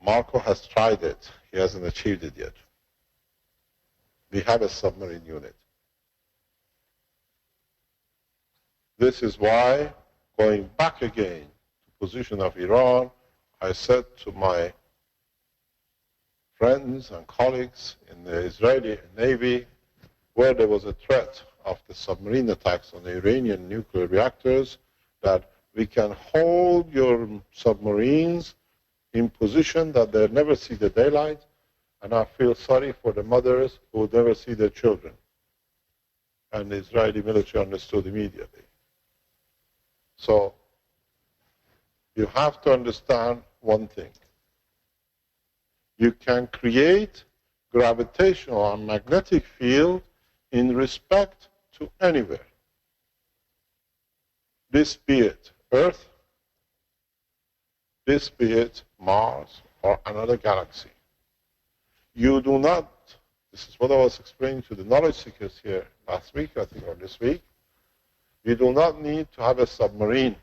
Marco has tried it. He hasn't achieved it yet. We have a submarine unit. This is why, going back again to the position of Iran, I said to my friends and colleagues in the Israeli Navy, where there was a threat of the submarine attacks on the Iranian nuclear reactors, that we can hold your submarines in position that they'll never see the daylight, and I feel sorry for the mothers who will never see their children. And the Israeli military understood immediately. So you have to understand one thing. You can create gravitational and magnetic field in respect to anywhere. This be it Earth, this be it Mars or another galaxy. You do not, this is what I was explaining to the knowledge seekers here last week, I think, or this week. You do not need to have a submarine.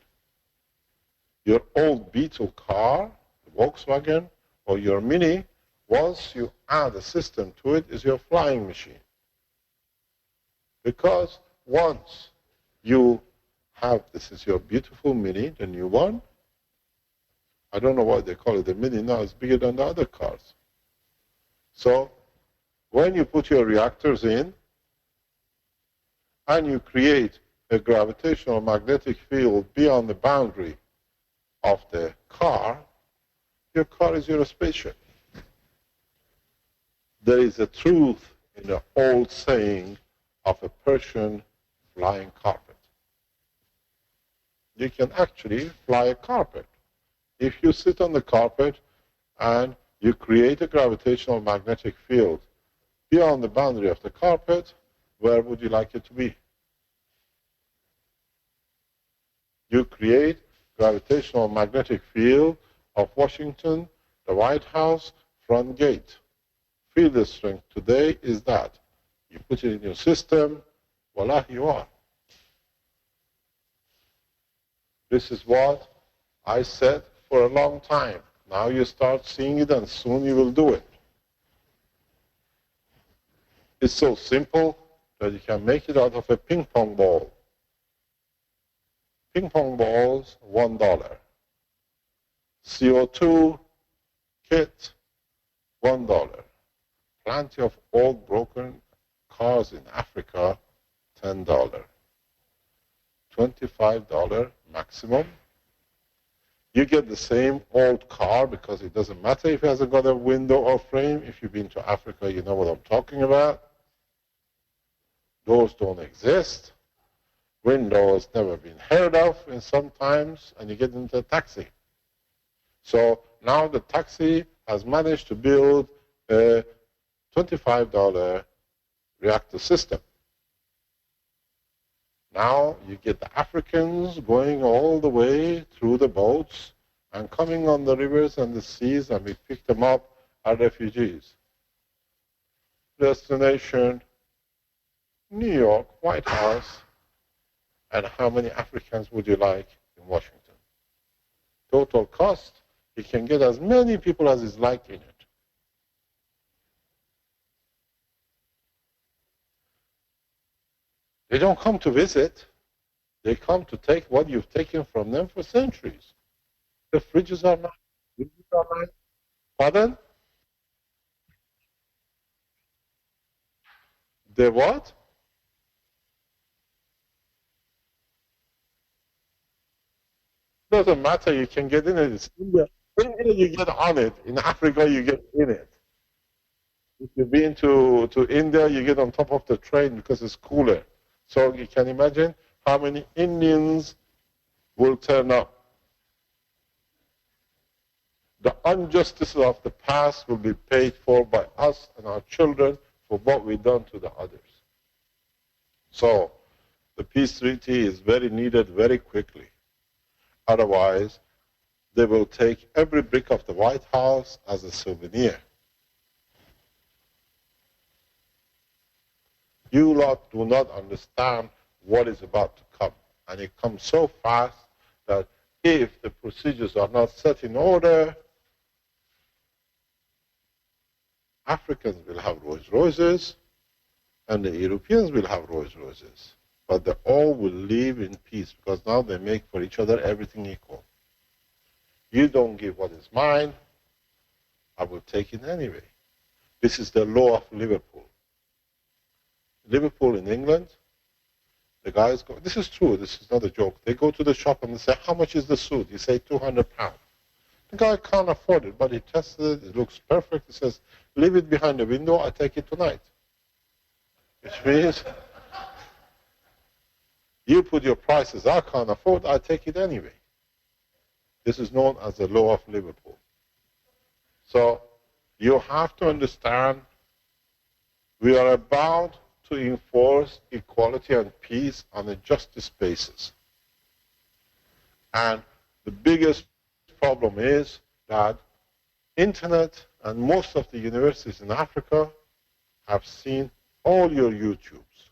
Your old Beetle car, the Volkswagen, or your Mini, once you add a system to it, is your flying machine. Because once you have, this is your beautiful Mini, the new one. I don't know why they call it the Mini now, it's bigger than the other cars. So when you put your reactors in and you create a gravitational magnetic field beyond the boundary of the car, your car is your spaceship. There is a truth in the old saying of a Persian flying carpet. You can actually fly a carpet. If you sit on the carpet and you create a gravitational magnetic field beyond the boundary of the carpet, where would you like it to be? You create gravitational magnetic field of Washington, the White House, front gate. Field strength today is that. You put it in your system, voila, you are. This is what I said for a long time. Now you start seeing it and soon you will do it. It's so simple that you can make it out of a ping pong ball. Ping pong balls, $1. CO2 kit, $1. Plenty of old broken cars in Africa, $10. $25 maximum. You get the same old car because it doesn't matter if it hasn't got a window or frame. If you've been to Africa, you know what I'm talking about. Doors don't exist. Windows never been heard of in sometimes, and you get into a taxi. So now the taxi has managed to build a $25 reactor system. Now you get the Africans going all the way through the boats and coming on the rivers and the seas, and we pick them up as refugees. Destination, New York, White House, and how many Africans would you like in Washington? Total cost, you can get as many people as is like in it. They don't come to visit. They come to take what you've taken from them for centuries. The fridges are nice. Pardon? The what? Doesn't matter. You can get in it. It's India. India, you get on it. In Africa, you get in it. If you've been to India, you get on top of the train because it's cooler. So you can imagine how many Indians will turn up. The injustices of the past will be paid for by us and our children for what we've done to the others. So the peace treaty is very needed very quickly. Otherwise, they will take every brick of the White House as a souvenir. You lot do not understand what is about to come. And it comes so fast that if the procedures are not set in order, Africans will have Rolls Royces and the Europeans will have Rolls Royces. But they all will live in peace because now they make for each other everything equal. You don't give what is mine, I will take it anyway. This is the law of Liverpool. Liverpool in England, the guys go, this is true, this is not a joke. They go to the shop and they say, how much is the suit? You say £200. The guy can't afford it, but he tested it, it looks perfect. He says, leave it behind the window, I take it tonight. Which means, you put your prices, I can't afford, I take it anyway. This is known as the law of Liverpool. So, you have to understand, we are about to enforce equality and peace on a justice basis. And the biggest problem is that internet and most of the universities in Africa have seen all your YouTubes,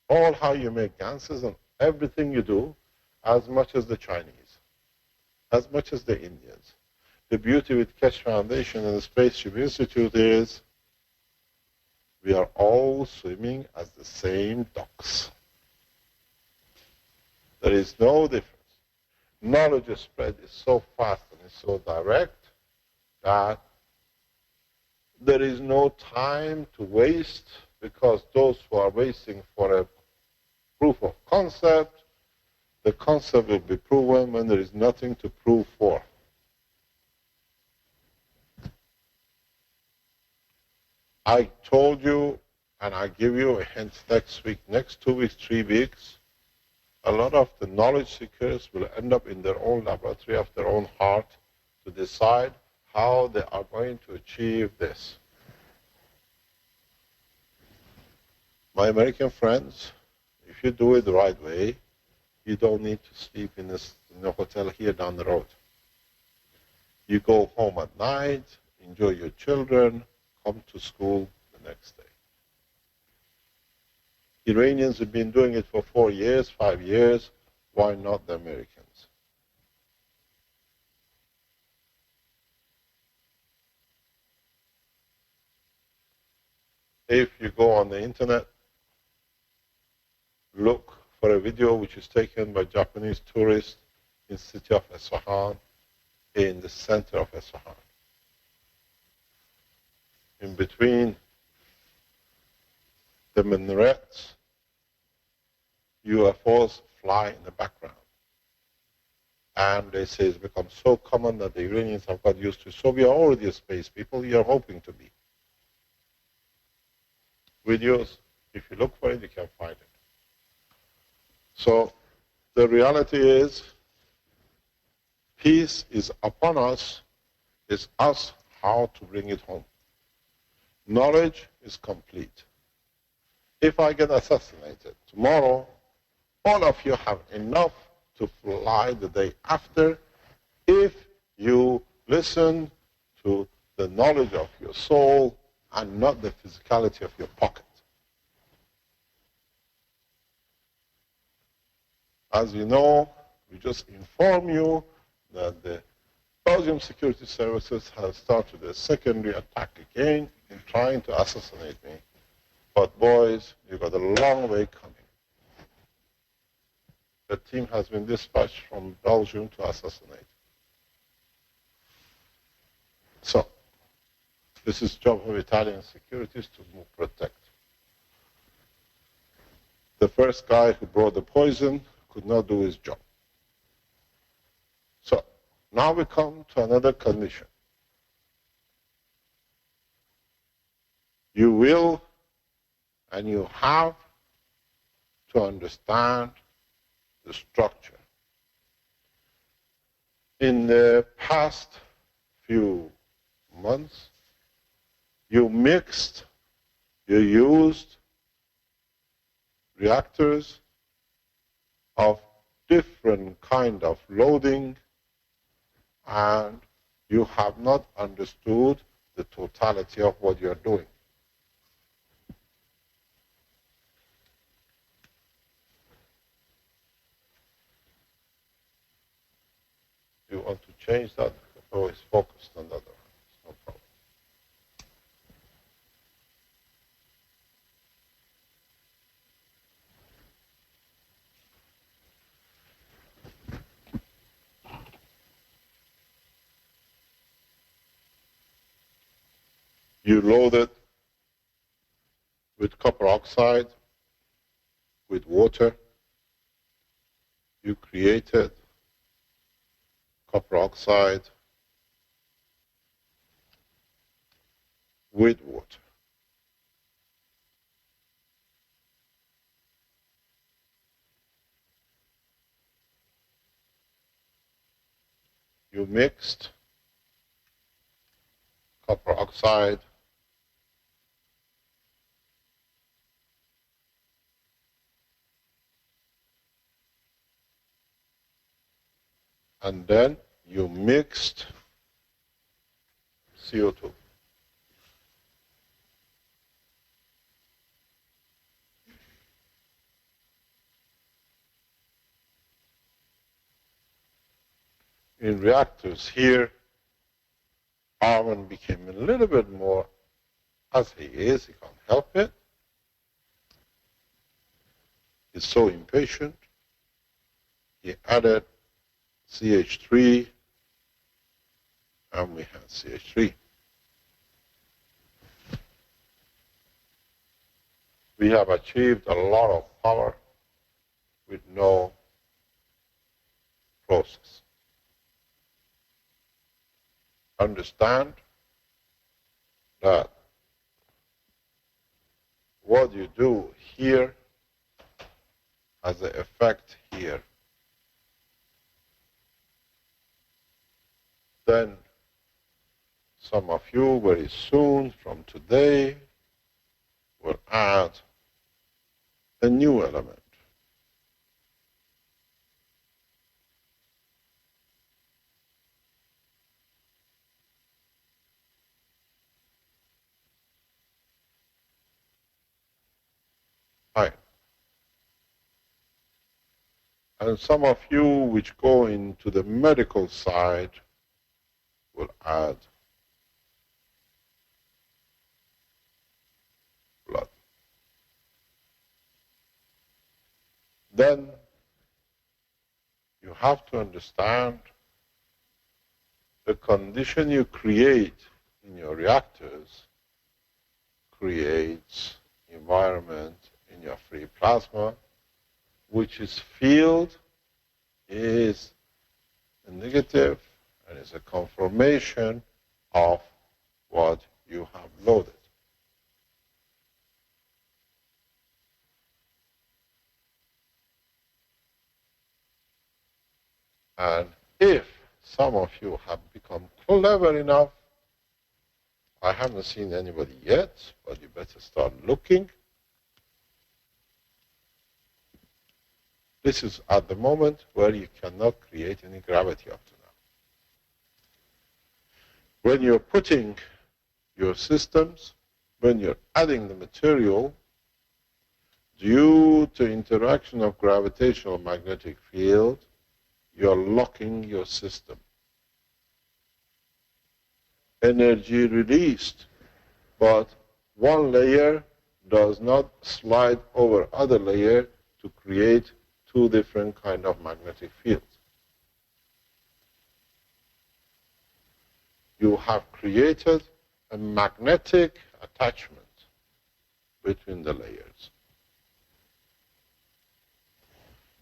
all how you make dances and everything you do, as much as the Chinese, as much as the Indians. The beauty with Keshe Foundation and the Spaceship Institute is we are all swimming as the same ducks. There is no difference. Knowledge spread is so fast and is so direct that there is no time to waste, because those who are waiting for a proof of concept, the concept will be proven when there is nothing to prove for. I told you, and I give you a hint next week, next 2 weeks, 3 weeks, a lot of the knowledge seekers will end up in their own laboratory of their own heart to decide how they are going to achieve this. My American friends, if you do it the right way, you don't need to sleep in a hotel here down the road. You go home at night, enjoy your children, come to school the next day. Iranians have been doing it for 4 years, 5 years. Why not the Americans? If you go on the internet, look for a video which is taken by Japanese tourists in the city of Isfahan, in the center of Isfahan. In between the minarets, UFOs fly in the background. And they say it's become so common that the Iranians have got used to it. So we are already a space people, we are hoping to be. Videos, if you look for it, you can find it. So the reality is, peace is upon us. It's us how to bring it home. Knowledge is complete. If I get assassinated tomorrow, all of you have enough to fly the day after if you listen to the knowledge of your soul and not the physicality of your pocket. As you know, we just inform you that the Belgium security services have started a secondary attack again in trying to assassinate me. But boys, you've got a long way coming. The team has been dispatched from Belgium to assassinate. So, this is the job of Italian securities to protect. The first guy who brought the poison could not do his job. So, now we come to another condition. You will and you have to understand the structure. In the past few months, you used reactors of different kind of loading, and you have not understood the totality of what you're doing. You want to change that? Always focused on that one. No problem. You loaded with copper oxide, with water. You created copper oxide with water. You mixed copper oxide and then you mixed CO2. In reactors here, Armin became a little bit more, as he is, he can't help it. He's so impatient. He added CH3, and we had CH3. We have achieved a lot of power with no process. Understand that what you do here has an effect here. Then some of you very soon from today will add a new element. Fine. And some of you which go into the medical side will add blood. Then you have to understand the condition you create in your reactors creates environment in your free plasma, which is field is a negative and is a confirmation of what you have loaded. And if some of you have become clever enough, I haven't seen anybody yet, but you better start looking. This is at the moment where you cannot create any gravity up to now. When you're putting your systems, when you're adding the material, due to interaction of gravitational magnetic field, you're locking your system. Energy released, but one layer does not slide over other layer to create two different kind of magnetic fields. You have created a magnetic attachment between the layers.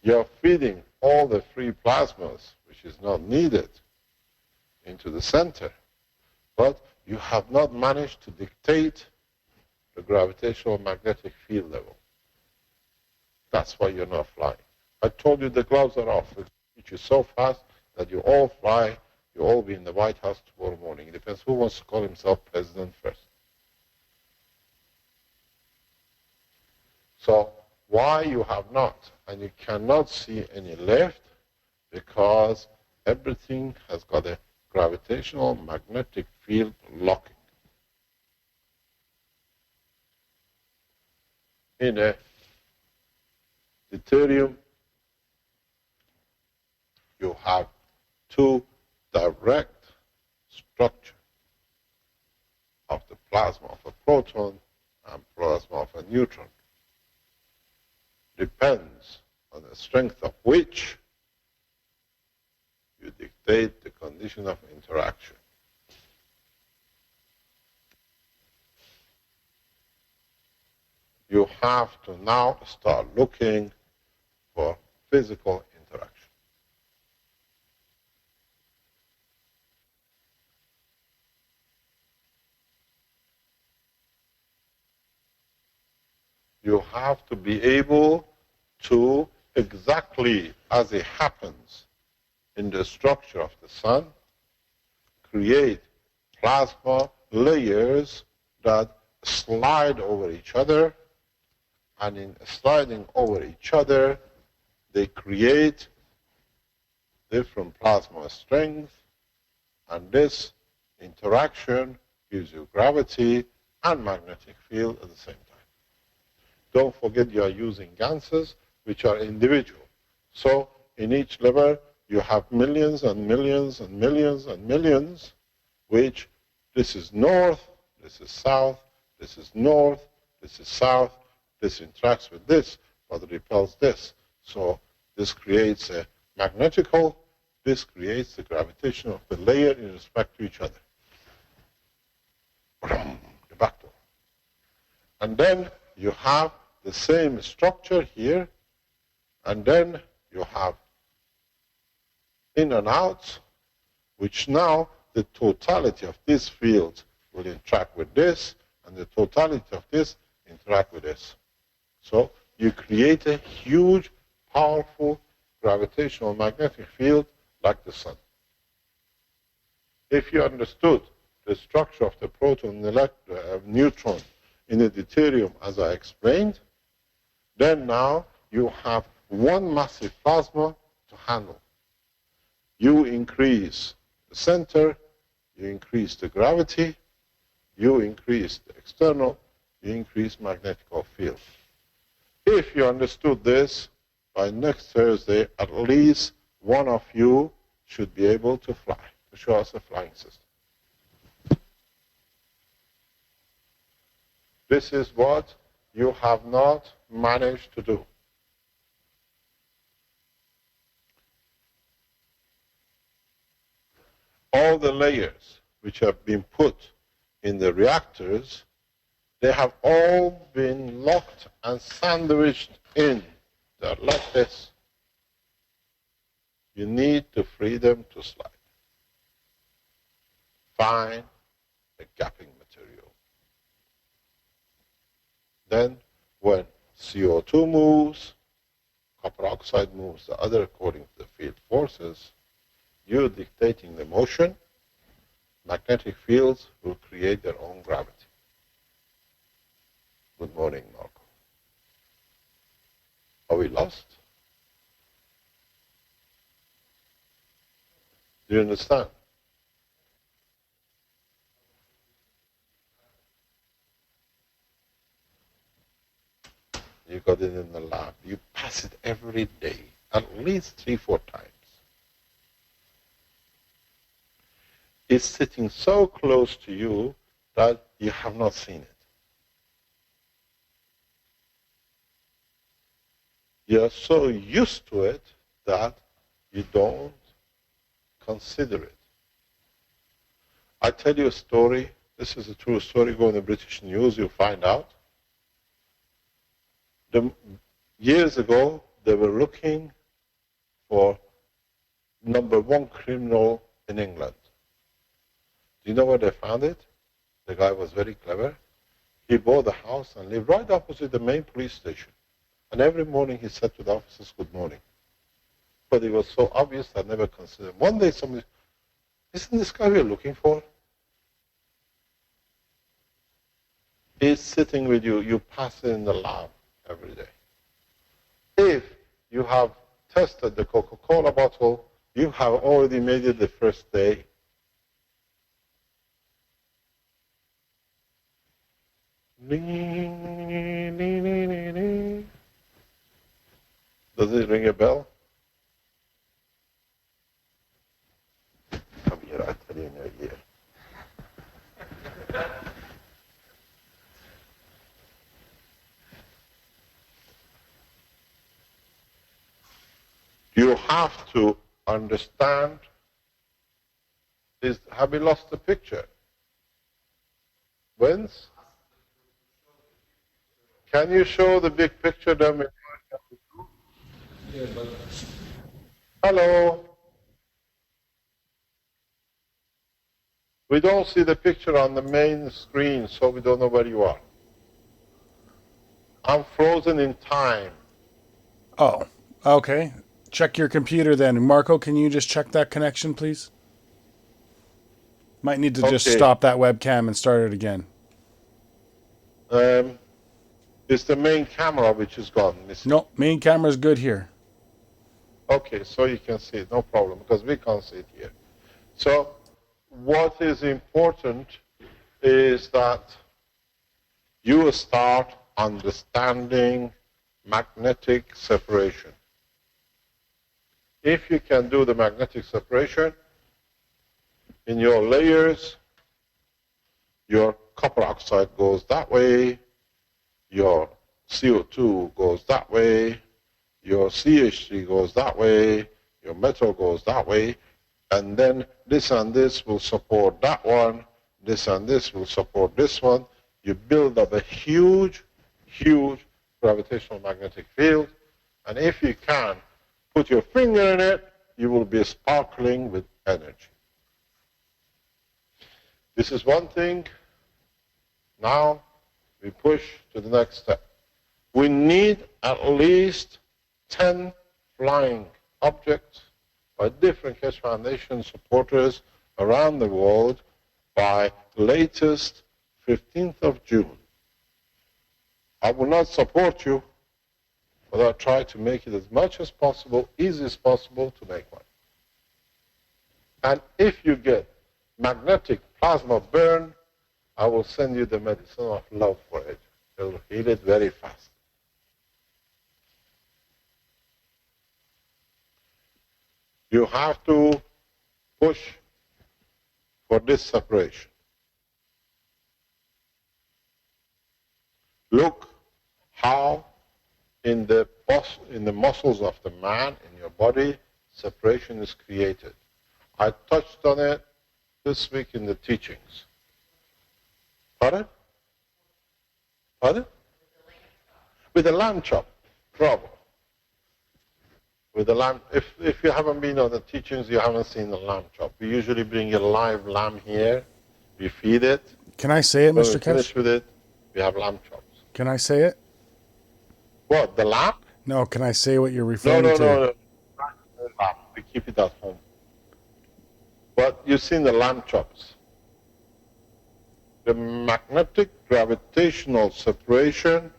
You're feeding all the free plasmas, which is not needed, into the center, but you have not managed to dictate the gravitational magnetic field level. That's why you're not flying. I told you the gloves are off. It teach you so fast that you all fly, you all be in the White House tomorrow morning. It depends who wants to call himself president first. So why you have not, and you cannot see any left, because everything has got a gravitational magnetic field locking. In a deuterium, you have two direct structure of the plasma of a proton and plasma of a neutron. Depends on the strength of which you dictate the condition of interaction. have to now start looking for physical interaction. You have to be able to, exactly as it happens in the structure of the sun, create plasma layers that slide over each other, and in sliding over each other, they create different plasma strength, and this interaction gives you gravity and magnetic field at the same time. Don't forget you are using ganses, which are individual. So in each lever, you have millions and millions and millions and millions, which this is north, this is south, this is north, this is south, this interacts with this, but repels this. So this creates a magnetical, this creates the gravitation of the layer in respect to each other. The back door. And then you have the same structure here, and then you have in and outs, which now the totality of this field will interact with this, and the totality of this interact with this. So you create a huge, powerful gravitational magnetic field like the sun. If you understood the structure of the proton and neutron in the deuterium as I explained, then now you have one massive plasma to handle. You increase the center, you increase the gravity, you increase the external, you increase magnetic field. If you understood this, by next Thursday, at least one of you should be able to fly, to show us a flying system. This is what you have not managed to do. All the layers which have been put in the reactors, they have all been locked and sandwiched in. They're like this. You need to free them to slide. Find a gapping material. Then when CO2 moves, copper oxide moves the other according to the field forces, you're dictating the motion, magnetic fields will create their own gravity. Good morning, Marco. Are we lost? Do you understand? You got it in the lab. You pass it every day, at least 3-4 times. It's sitting so close to you that you have not seen it. You're so used to it that you don't consider it. I tell you a story. This is a true story. Go in the British news, you'll find out. Years ago, they were looking for #1 criminal in England. Do you know where they found it? The guy was very clever. He bought a house and lived right opposite the main police station. And every morning he said to the officers, good morning. But it was so obvious I never considered. One day somebody, isn't this guy we're looking for? He's sitting with you. You pass it in the lab every day. If you have tested the Coca-Cola bottle, you have already made it the first day. Does it ring a bell? Come here, I'll tell you in your ear. You have to understand. Have we lost the picture? Whence? Can you show the big picture then? Hello. We don't see the picture on the main screen, so we don't know where you are. I'm frozen in time. Oh, okay. Check your computer then. Marco, can you just check that connection, please? Might need to just Okay. stop that webcam and start it again. It's the main camera which is gone missing. No, main camera's good here. Okay, so you can see it, no problem, because we can't see it here. So what is important is that you start understanding magnetic separation. If you can do the magnetic separation in your layers, your copper oxide goes that way, your CO2 goes that way, your CH3 goes that way, your metal goes that way, and then this and this will support that one, this and this will support this one. You build up a huge, huge gravitational magnetic field, and if you can put your finger in it, you will be sparkling with energy. This is one thing. Now we push to the next step. We need at least 10 flying objects by different Keshe Foundation supporters around the world by latest 15th of June. I will not support you, but I'll try to make it as much as possible, easy as possible to make one. And if you get magnetic plasma burn, I will send you the medicine of love for it. It will heal it very fast. You have to push for this separation. Look how in the muscles of the man, in your body, separation is created. I touched on it this week in the teachings. Pardon? Pardon? With a lamb chop. Bravo. With the lamb, if you haven't been on the teachings, you haven't seen the lamb chop. We usually bring a live lamb here. We feed it. Can I say it, When Mr. we finish Keshe? with it, we have lamb chops. Can I say it? What, the lamb? No, can I say what you're No, referring no, to? no, no. Not the lamb. We keep it at home. But you've seen the lamb chops. The magnetic gravitational separation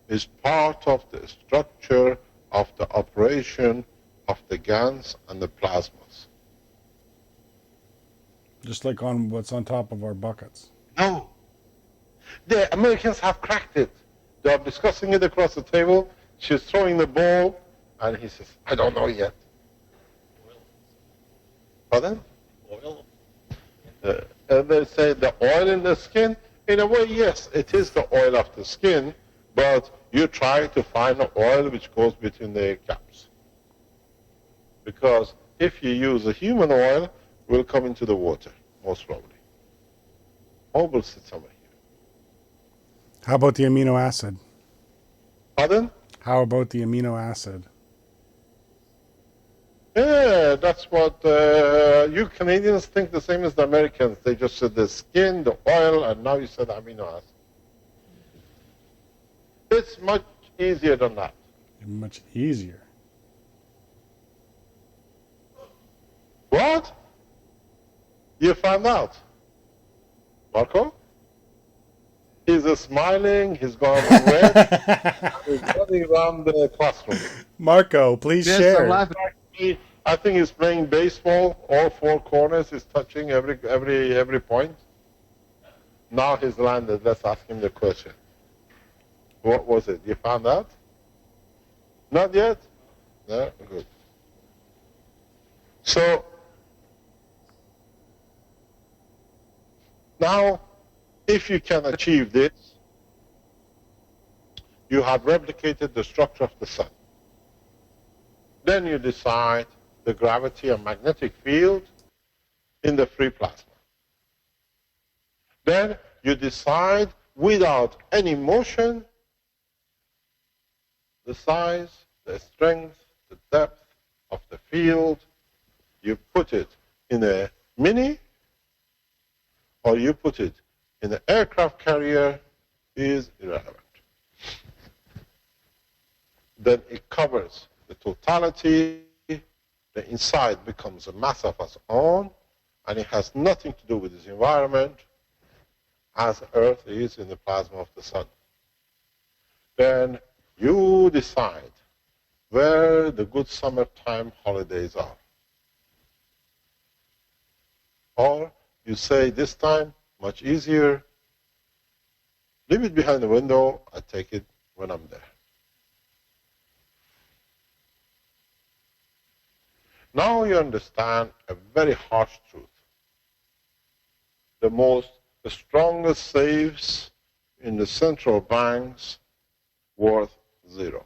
is part of the structure of the operation of the GANs and the plasmas. Just like on what's on top of our buckets. No. The Americans have cracked it. They are discussing it across the table. She's throwing the ball, and he says, I don't know yet. Pardon? Oil. And they say the oil in the skin. In a way, yes, it is the oil of the skin, but you try to find the oil which goes between the caps. Because if you use a human oil, it will come into the water, most probably. Or will sit somewhere here. How about the amino acid? Pardon? How about the amino acid? Yeah, that's what you Canadians think the same as the Americans. They just said the skin, the oil, and now you said amino acid. It's much easier than that. Much easier. What? You found out? Marco? He's smiling, he's gone red, he's running around the classroom. Marco, please Yes, share. I'm laughing. I think he's playing baseball, all four corners, he's touching every point. Now he's landed, let's ask him the question. What was it? You found out? Not yet? No? Good. So, now, if you can achieve this, you have replicated the structure of the sun. Then you decide the gravity and magnetic field in the free plasma. Then you decide, without any motion, the size, the strength, the depth of the field, you put it in a mini or you put it in an aircraft carrier is irrelevant. Then it covers the totality, the inside becomes a mass of its own, and it has nothing to do with its environment as Earth is in the plasma of the sun. Then you decide where the good summertime holidays are. Or you say this time, much easier, leave it behind the window, I take it when I'm there. Now you understand a very harsh truth. The strongest safes in the central banks worth zero.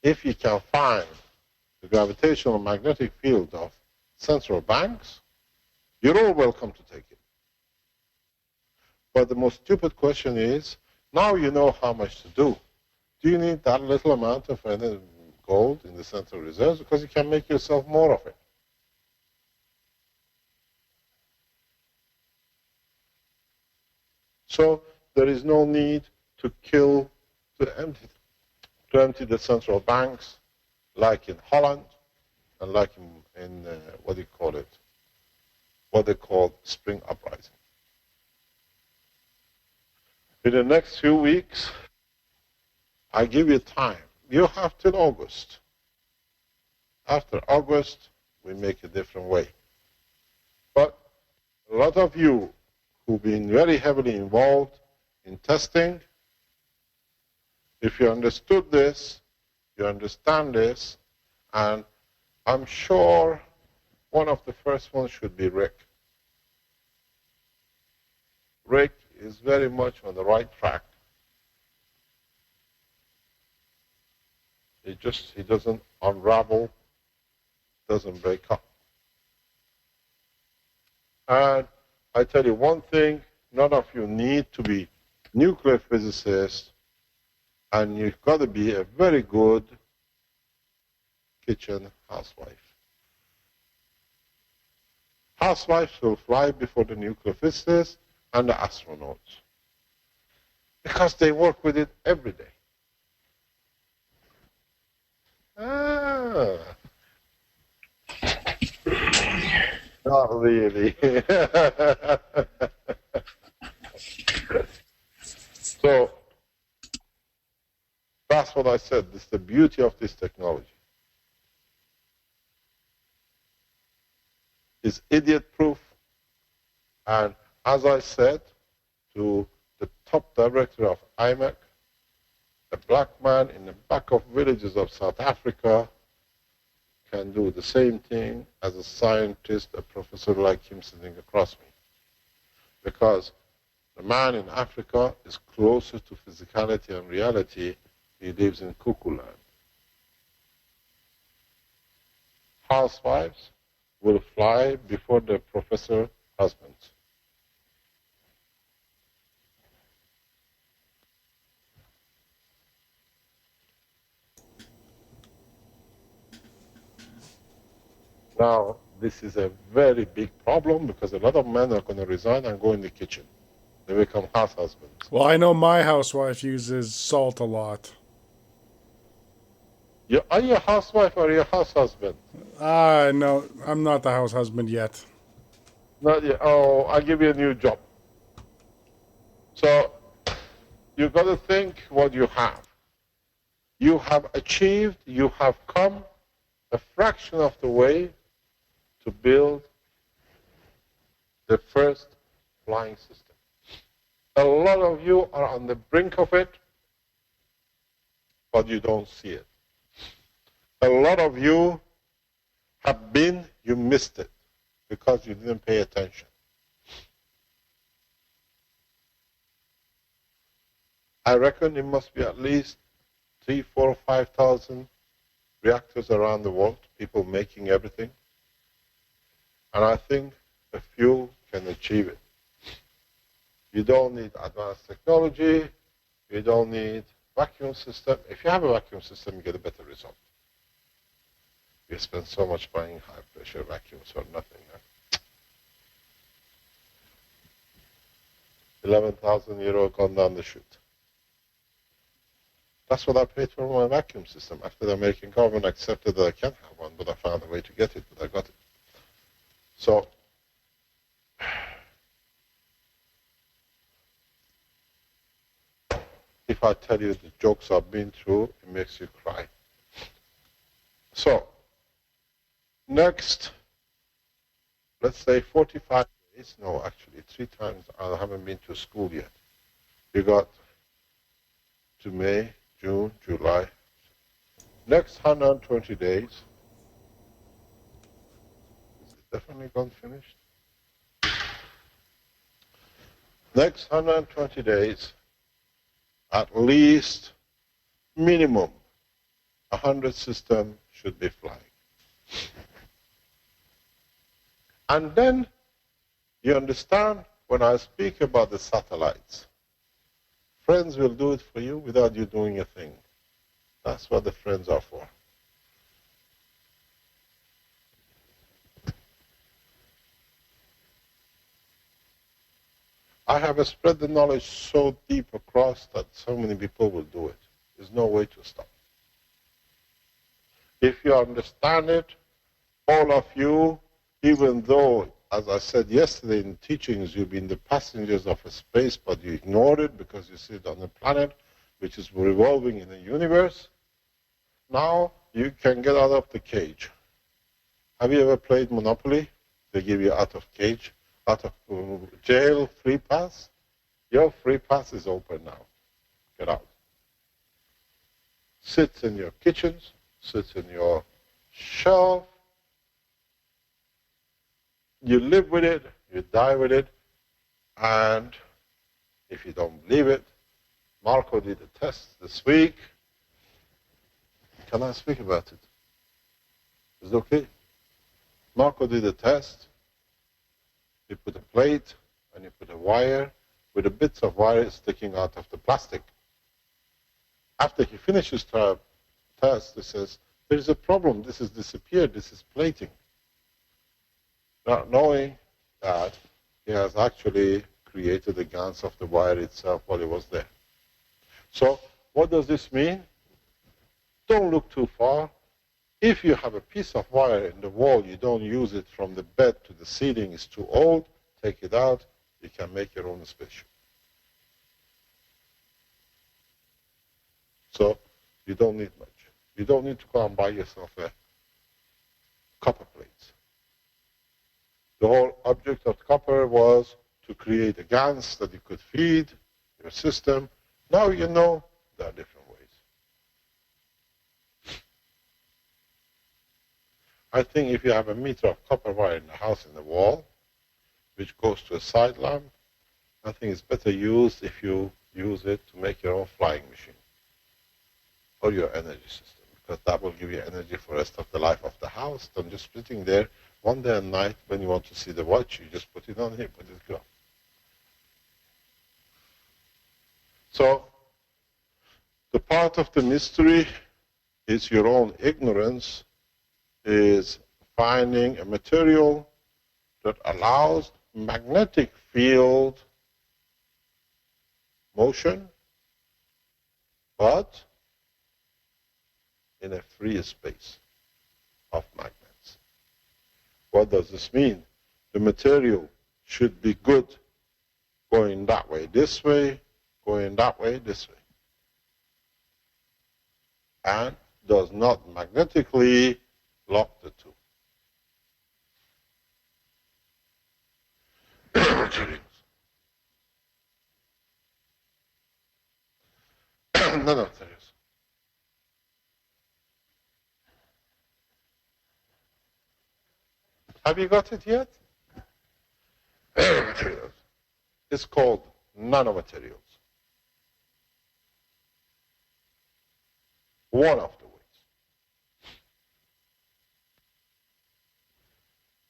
If you can find the gravitational magnetic field of central banks, you're all welcome to take it. But the most stupid question is, now you know how much to do. Do you need that little amount of gold in the central reserves? Because you can make yourself more of it. So there is no need to empty the central banks like in Holland and like in what do you call it? What they call spring uprising. In the next few weeks, I give you time. You have till August. After August, we make a different way. But a lot of you who've been very heavily involved in testing, if you understood this, you understand this, and I'm sure one of the first ones should be Rick. Rick is very much on the right track. He doesn't unravel, doesn't break up. And I tell you one thing, none of you need to be nuclear physicists, and you've got to be a very good kitchen housewife. Housewives will fly before the nuclear physicists and the astronauts because they work with it every day. Not really. So that's what I said. This is the beauty of this technology. It's idiot-proof. And as I said to the top director of IMEC, a black man in the back of villages of South Africa can do the same thing as a scientist, a professor like him sitting across me. Because the man in Africa is closer to physicality and reality. He lives in cuckoo land. Housewives will fly before their professor husbands. Now, this is a very big problem because a lot of men are going to resign and go in the kitchen. They become house husbands. Well, I know my housewife uses salt a lot. Are you a housewife or are you a house husband? No, I'm not the house husband yet. Not yet. Oh, I'll give you a new job. So, you've got to think what you have. You have achieved, you have come a fraction of the way to build the first flying system. A lot of you are on the brink of it, but you don't see it. A lot of you have been, you missed it because you didn't pay attention. I reckon it must be at least 3,000, 4,000, 5,000 reactors around the world, people making everything. And I think a few can achieve it. You don't need advanced technology. You don't need vacuum system. If you have a vacuum system, you get a better result. You spend so much buying high pressure vacuums for nothing. 11,000 euro gone down the chute. That's what I paid for my vacuum system after the American government accepted that I can't have one, but I found a way to get it, but I got it. So, if I tell you the jokes I've been through, it makes you cry. So, next, let's say 45 days, no, actually 3 times I haven't been to school yet. You got to May, June, July. Next 120 days, is it definitely gone finished? Next 120 days, at least, minimum, 100 systems should be flying. And then, you understand, when I speak about the satellites, friends will do it for you without you doing a thing. That's what the friends are for. I have spread the knowledge so deep across that so many people will do it. There's no way to stop. If you understand it, all of you, even though, as I said yesterday in teachings, you've been the passengers of a space, but you ignored it because you sit on a planet which is revolving in the universe, now you can get out of the cage. Have you ever played Monopoly? They give you out of cage, out of jail, free pass. Your free pass is open now. Get out. Sit in your kitchens, sit in your shelf. You live with it, you die with it, and if you don't believe it, Marco did a test this week. Can I speak about it? Is it okay? Marco did a test. He put a plate and he put a wire with the bits of wire sticking out of the plastic. After he finished his test, he says, there is a problem. This has disappeared. This is plating. Not knowing that he has actually created the guns of the wire itself while he was there. So what does this mean? Don't look too far. If you have a piece of wire in the wall, you don't use it from the bed to the ceiling, it's too old, take it out, you can make your own spaceship. So you don't need much. You don't need to go and buy yourself a copper plate. The whole object of copper was to create a GANs that you could feed your system. Now you know there are different ways. I think if you have a meter of copper wire in the house in the wall, which goes to a side lamp, I think it's better used if you use it to make your own flying machine or your energy system, because that will give you energy for the rest of the life of the house than just sitting there one day and night when you want to see the watch, you just put it on here, put it go. So the part of the mystery is your own ignorance, is finding a material that allows magnetic field motion, but in a free space of magnets. What does this mean? The material should be good going that way, this way, going that way, this way. And does not magnetically lock the two. Materials. No, serious. Have you got it yet? Materials. It's called nanomaterials. One of the ways.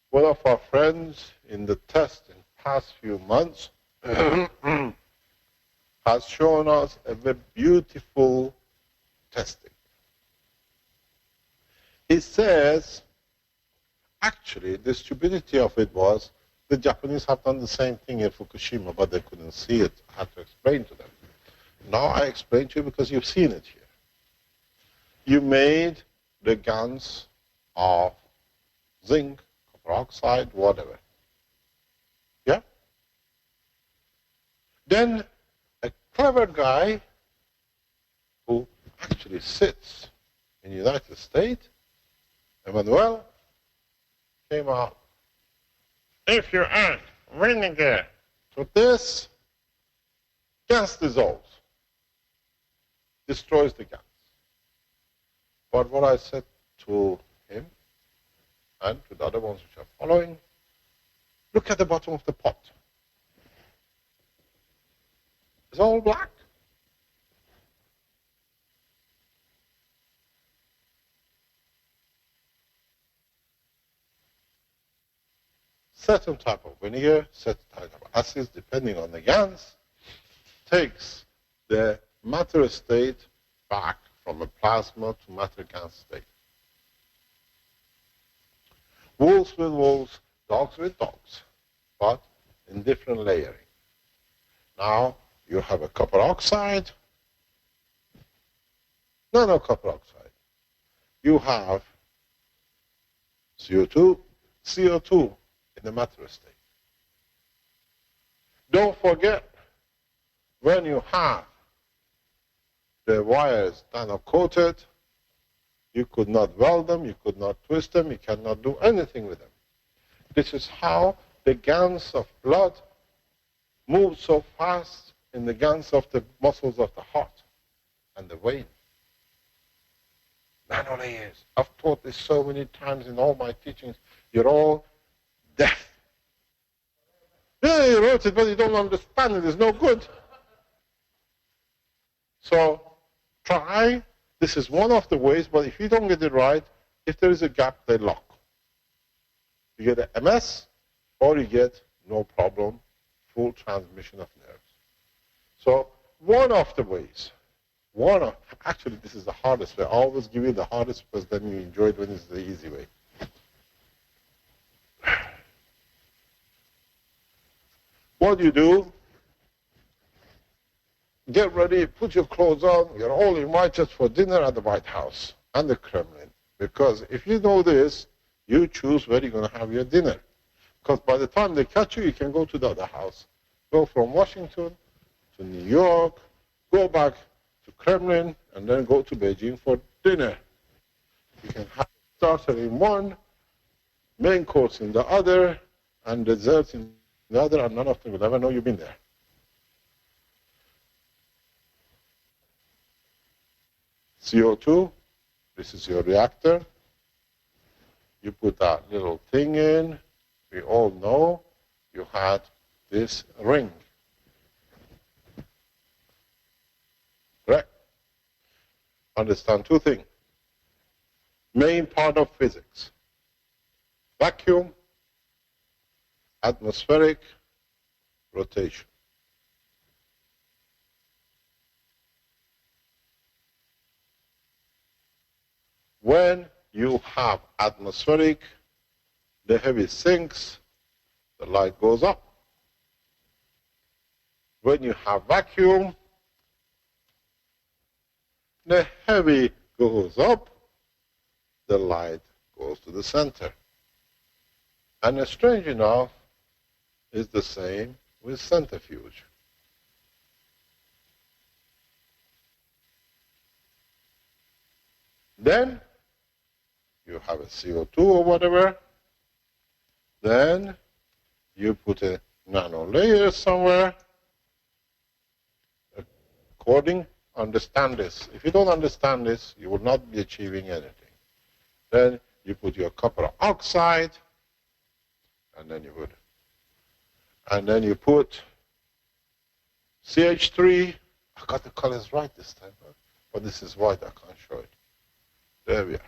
One of our friends in the test in past few months has shown us a very beautiful testing. It says, actually, the stupidity of it was the Japanese have done the same thing in Fukushima, but they couldn't see it. I had to explain to them. Now I explain to you because you've seen it here. You made the guns of zinc, copper oxide, whatever. Yeah? Then a clever guy who actually sits in the United States, Emmanuel, came out. If you add vinegar to this, gas dissolves, destroys the gas. But what I said to him and to the other ones which are following, look at the bottom of the pot. It's all black. Certain type of vinegar, certain type of acids, depending on the gas, takes the matter state back from a plasma to matter gas state. Wolves with wolves, dogs with dogs, but in different layering. Now you have a copper oxide, no copper oxide. You have CO2 in the matter state. Don't forget, when you have the wires nano coated, you could not weld them, you could not twist them, you cannot do anything with them. This is how the gans of blood move so fast in the gans of the muscles of the heart and the vein. Nanolayers. I've taught this so many times in all my teachings. You're all deaf. Yeah, you wrote it, but you don't understand it. It's no good. So try. This is one of the ways, but if you don't get it right, if there is a gap, they lock. You get a MS, or you get no problem, full transmission of nerves. So one of the ways, actually this is the hardest way. I always give you the hardest because then you enjoy it when it's the easy way. What do? Get ready, put your clothes on. You're all invited for dinner at the White House and the Kremlin. Because if you know this, you choose where you're going to have your dinner. Because by the time they catch you, you can go to the other house. Go from Washington to New York, go back to Kremlin, and then go to Beijing for dinner. You can have starter in one, main course in the other, and dessert in the other, and none of them will ever know you've been there. CO2, this is your reactor. You put that little thing in. We all know you had this ring. Correct? Understand two things. Main part of physics. Vacuum, atmospheric, rotation. When you have atmospheric, the heavy sinks, the light goes up. When you have vacuum, the heavy goes up, the light goes to the center. And strange enough, is the same with centrifuge. Then you have a CO2 or whatever. Then you put a nano layer somewhere. Understand this. If you don't understand this, you will not be achieving anything. Then you put your copper oxide, and then you put CH3. I got the colors right this time, but this is white. I can't show it. There we are.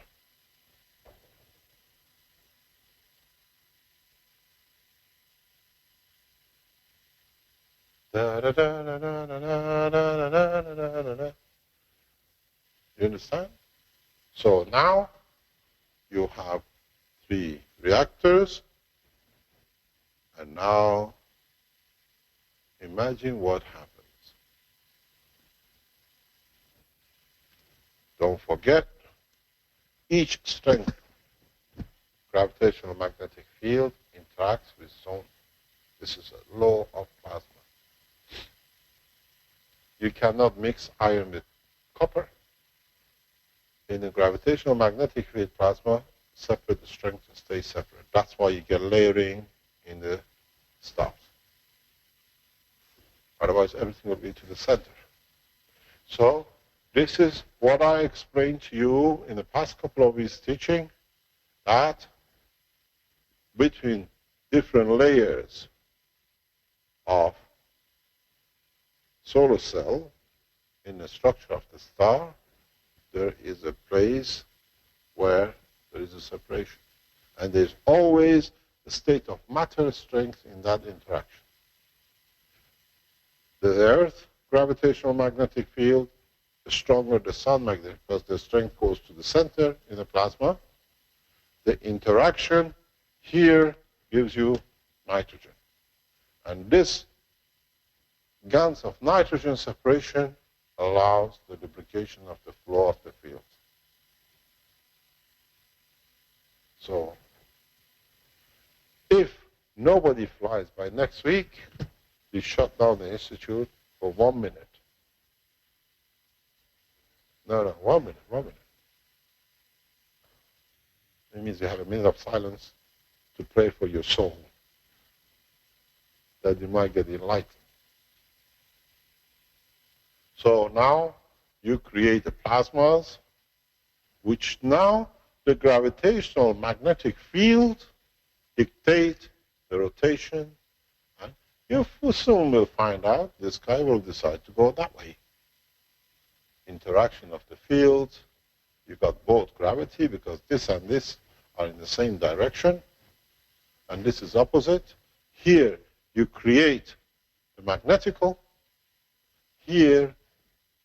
You understand? So now you have 3 reactors, and now imagine what happens. Don't forget, each strength gravitational magnetic field interacts with zone. This is a law of plasma. You cannot mix iron with copper. In the gravitational magnetic field plasma, separate the strength and stay separate. That's why you get layering in the stars. Otherwise, everything will be to the center. So, this is what I explained to you in the past couple of weeks teaching, that between different layers of solar cell in the structure of the star, there is a place where there is a separation. And there's always a state of matter strength in that interaction. The Earth gravitational magnetic field, the stronger the sun magnetic, because the strength goes to the center in the plasma. The interaction here gives you nitrogen. And this GaNs of nitrogen separation allows the duplication of the flow of the field. So, if nobody flies by next week, you shut down the institute for 1 minute. No, 1 minute, 1 minute. It means you have a minute of silence to pray for your soul, that you might get enlightened. So now you create the plasmas, which now the gravitational magnetic field dictate the rotation. And you soon will find out this guy will decide to go that way. Interaction of the fields. You got both gravity because this and this are in the same direction, and this is opposite. Here you create the magnetical. Here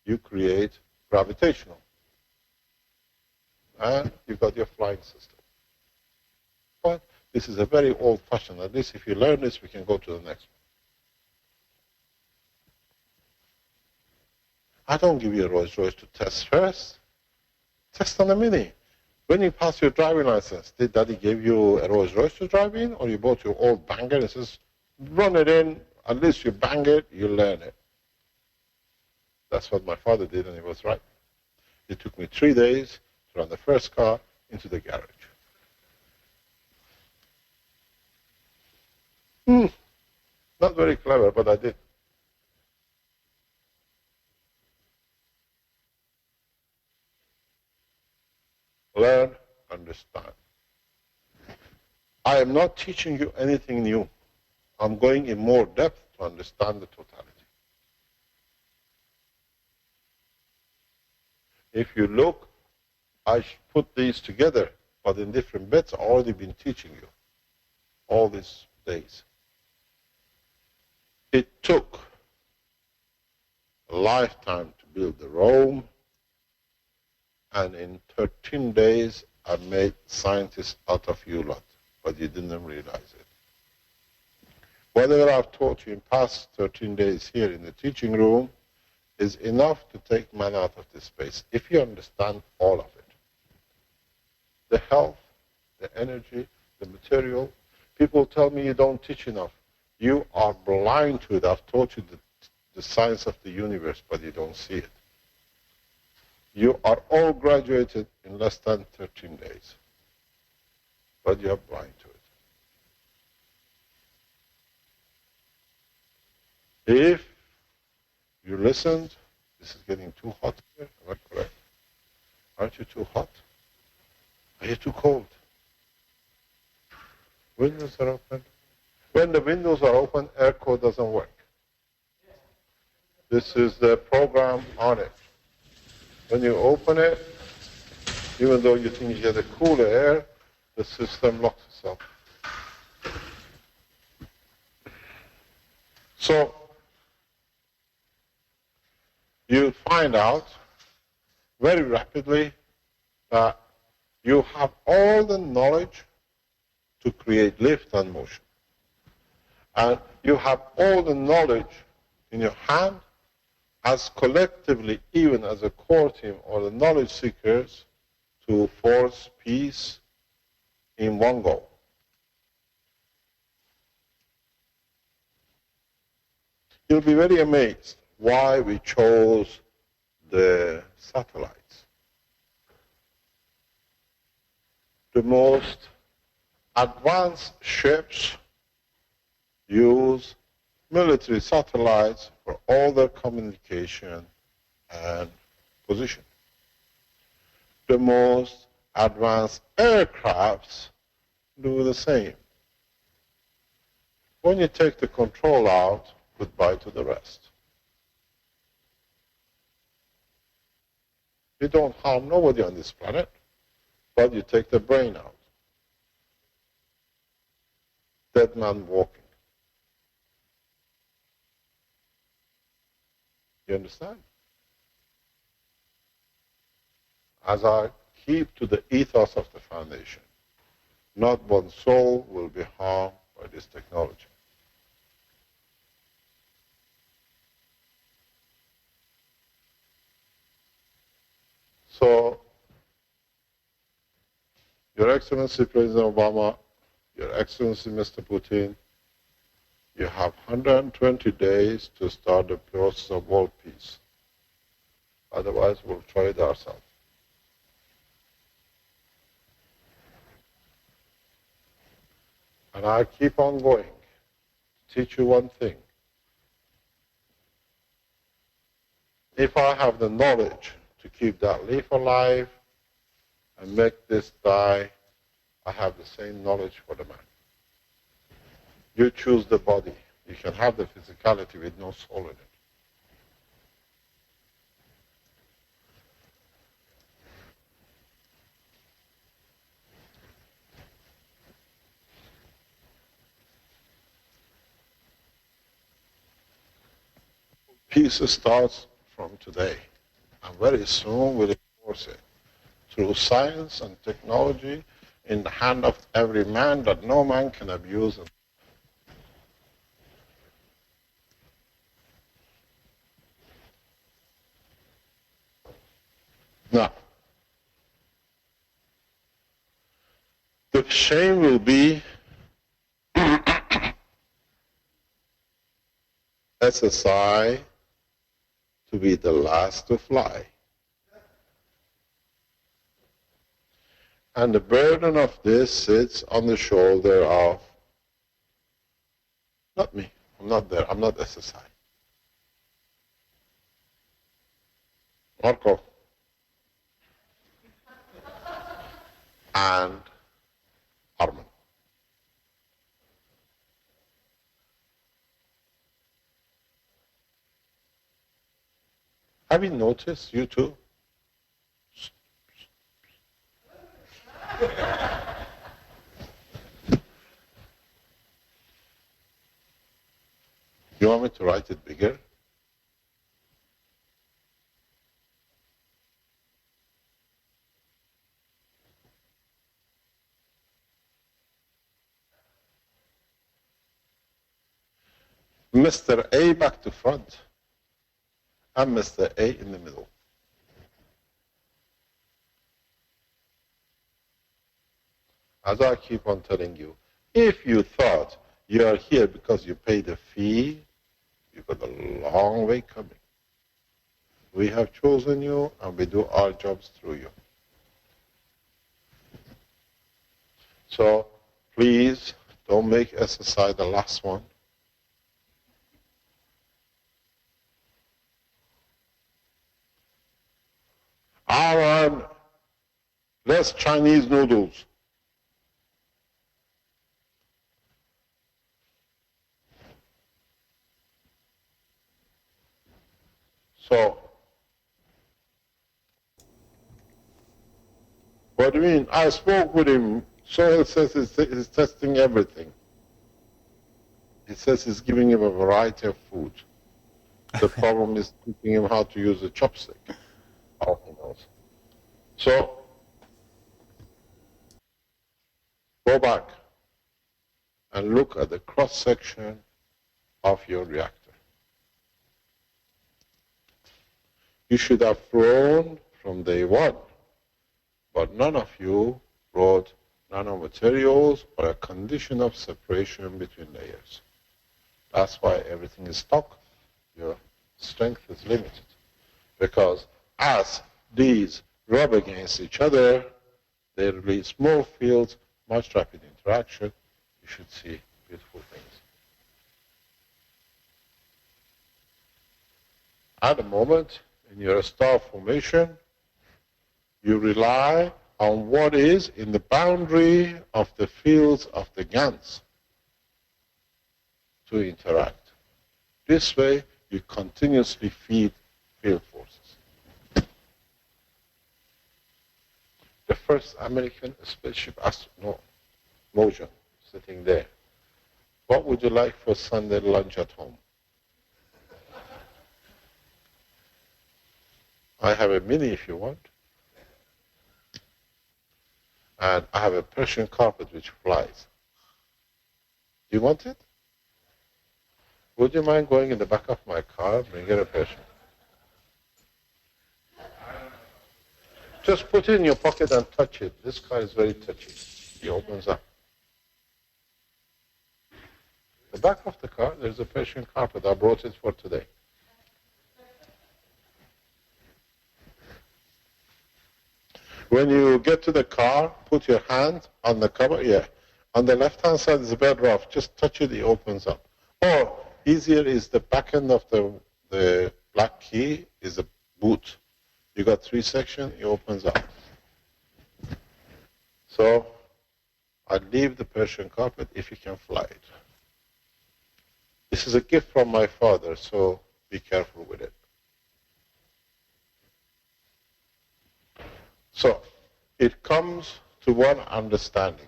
you create gravitational. And you've got your flying system. But this is a very old-fashioned. At least if you learn this, we can go to the next one. I don't give you a Rolls Royce to test first. Test on a Mini. When you pass your driving license, did Daddy give you a Rolls Royce to drive in, or you bought your old banger and says, run it in, at least you bang it, you learn it. That's what my father did, and he was right. It took me 3 days to run the first car into the garage. Not very clever, but I did. Learn, understand. I am not teaching you anything new. I'm going in more depth to understand the totality. If you look, I put these together, but in different bits. I've already been teaching you all these days. It took a lifetime to build the Rome, and in 13 days I made scientists out of you lot, but you didn't realize it. Whatever I've taught you in past 13 days here in the teaching room is enough to take man out of this space, if you understand all of it. The health, the energy, the material. People tell me you don't teach enough. You are blind to it. I've taught you the science of the universe, but you don't see it. You are all graduated in less than 13 days, but you are blind to it. If you listened, this is getting too hot here, am I correct? Aren't you too hot? Are you too cold? Windows are open. When the windows are open, airco doesn't work. This is the program on it. When you open it, even though you think you get a cooler air, the system locks itself. So, find out very rapidly that you have all the knowledge to create lift and motion. And you have all the knowledge in your hand as collectively, even as a core team or the knowledge seekers, to force peace in one go. You'll be very amazed why we chose the satellites. The most advanced ships use military satellites for all their communication and position. The most advanced aircrafts do the same. When you take the control out, goodbye to the rest. You don't harm nobody on this planet, but you take the brain out. Dead man walking. You understand? As I keep to the ethos of the foundation, not one soul will be harmed by this technology. So, Your Excellency President Obama, Your Excellency Mr. Putin, you have 120 days to start the process of world peace. Otherwise, we'll try it ourselves. And I keep on going. Teach you one thing. If I have the knowledge to keep that leaf alive and make this die, I have the same knowledge for the man. You choose the body. You can have the physicality with no soul in it. Peace starts from today, and very soon we'll enforce it through science and technology in the hand of every man that no man can abuse it. Now, the shame will be SSI to be the last to fly. And the burden of this sits on the shoulder of, not me, I'm not there, I'm not SSI. Marco. And Armin. Have you noticed, you two? You want me to write it bigger? Mr. A back to front, and Mr. A in the middle. As I keep on telling you, if you thought you are here because you paid a fee, you've got a long way coming. We have chosen you, and we do our jobs through you. So please don't make SSI the last one. Aaron, less Chinese noodles. So, what do you mean? I spoke with him. So he says he's testing everything. He says he's giving him a variety of food. The problem is teaching him how to use a chopstick. All he knows. So, go back and look at the cross-section of your reactor. You should have flown from day one, but none of you wrote nanomaterials or a condition of separation between layers. That's why everything is stuck. Your strength is limited. Because as these rub against each other, they release more fields, much rapid interaction. You should see beautiful things. At the moment, in your star formation, you rely on what is in the boundary of the fields of the GANs to interact. This way, you continuously feed field forces. The first American spaceship astronaut, Mojan, sitting there. What would you like for Sunday lunch at home? I have a mini if you want. And I have a Persian carpet which flies. Do you want it? Would you mind going in the back of my car, bringing a Persian? Just put it in your pocket and touch it. This car is very touchy. It opens up. The back of the car, there's a Persian carpet. I brought it for today. When you get to the car, put your hand on the cover. Yeah. On the left-hand side is a bit rough. Just touch it, it opens up. Or easier is the back end of the black key is a boot. You got 3 sections, it opens up. So I leave the Persian carpet if you can fly it. This is a gift from my father, so be careful with it. So it comes to one understanding.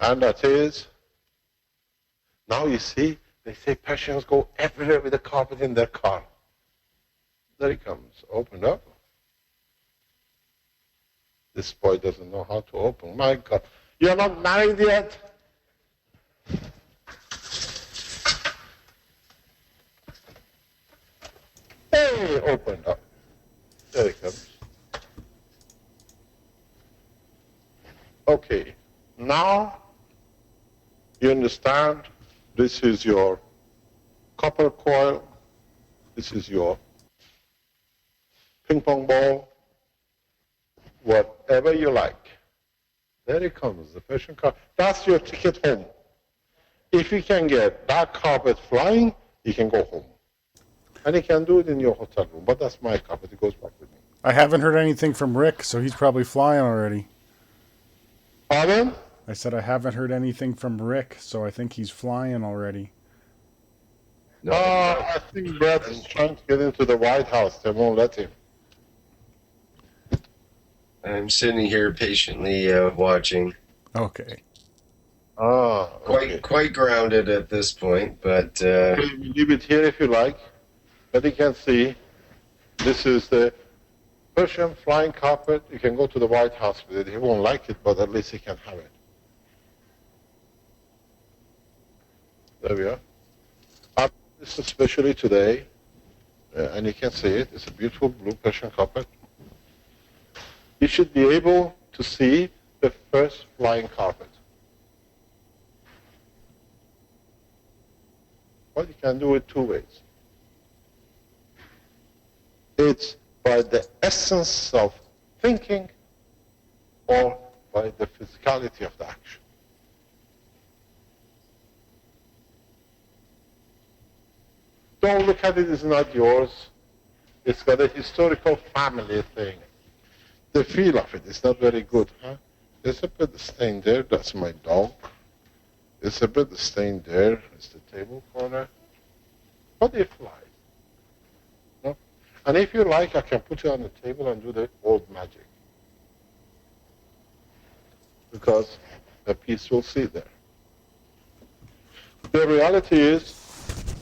And that is, now you see, they say Persians go everywhere with a carpet in their car. There it comes, open up. This boy doesn't know how to open. My God, you're not married yet? Hey, opened up. There it comes. Okay, now you understand this is your copper coil, this is your ping pong ball, whatever you like. There it comes, the Persian carpet. That's your ticket home. If you can get that carpet flying, you can go home. And you can do it in your hotel room, but that's my carpet, it goes back with me. I haven't heard anything from Rick, so he's probably flying already. Pardon? I said I haven't heard anything from Rick, so I think he's flying already. No, I think Brad is trying to get into the White House. They won't let him. I'm sitting here patiently watching. Okay. Okay. Quite grounded at this point, but Okay, we leave it here if you like. But you can see, this is the Persian flying carpet. You can go to the White House with it. He won't like it, but at least he can have it. There we are. I bought this especially today, and you can see it. It's a beautiful blue Persian carpet. You should be able to see the first flying carpet. Well, you can do it 2 ways. It's by the essence of thinking or by the physicality of the action. Don't look at it, it's not yours. It's got a historical family thing. The feel of it is not very good, huh? There's a bit of stain there, that's my dog. There's a bit of stain there, it's the table corner. But it flies. No? And if you like, I can put it on the table and do the old magic. Because the piece will sit there. The reality is,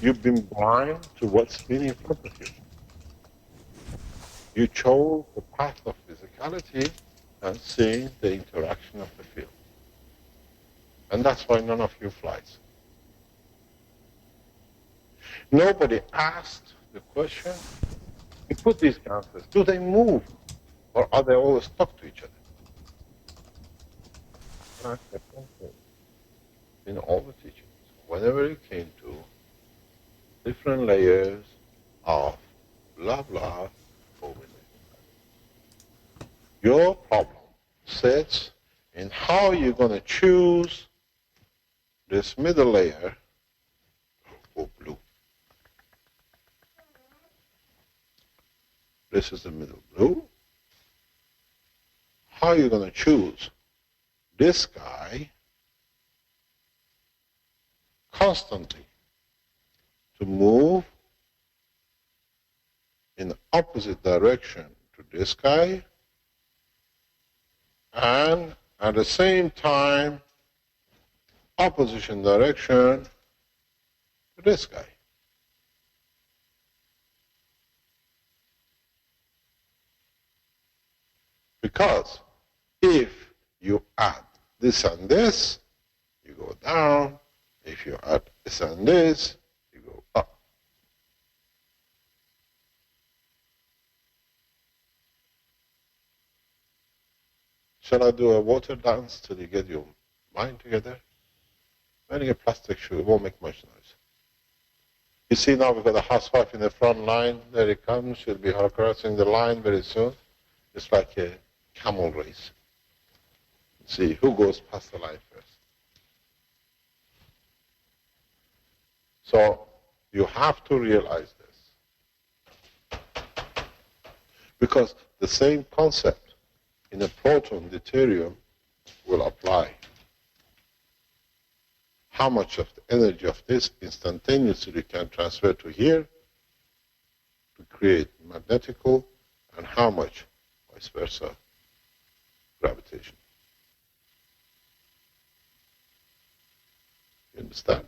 You've been blind to what's been in front of you. You chose the path of physicality and seeing the interaction of the field. And that's why none of you flies. Nobody asked the question, you put these gangsters, do they move? Or are they always stuck to each other? And I said one thing. In all the teachings, whenever it came to different layers of blah blah over there, your problem sits in how you're going to choose this middle layer of blue. This is the middle blue. How are you going to choose this guy constantly to move in the opposite direction to this guy, and at the same time opposition direction to this guy? Because if you add this and this, you go down. If you add this and this, you go up. Shall I do a water dance till you get your mind together? Wearing a plastic shoe, it won't make much noise. You see now we've got a housewife in the front line. There it comes. She'll be crossing the line very soon. It's like a camel race. See who goes past the line first. So you have to realize this. Because the same concept in a proton deuterium will apply. How much of the energy of this instantaneously can transfer to here to create magnetical, and how much vice versa gravitation. You understand?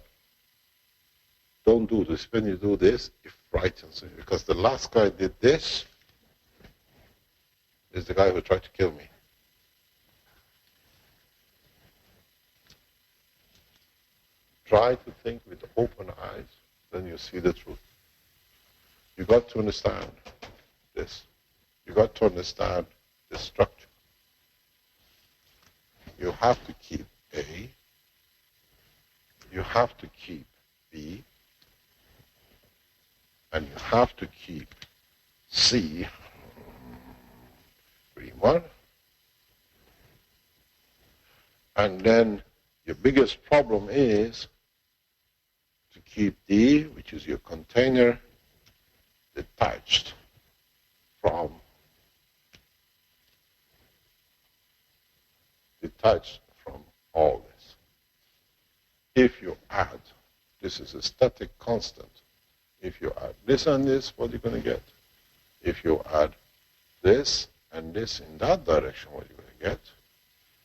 Don't do this. When you do this, it frightens me, because the last guy did this is the guy who tried to kill me. Try to think with open eyes, then you see the truth. You got to understand this. You got to understand the structure. You have to keep A, you have to keep B, and you have to keep C, green one, and then your biggest problem is to keep D, which is your container, detached from all this. If you add, this is a static constant, if you add this and this, what are you going to get? If you add this and this in that direction, what are you going to get?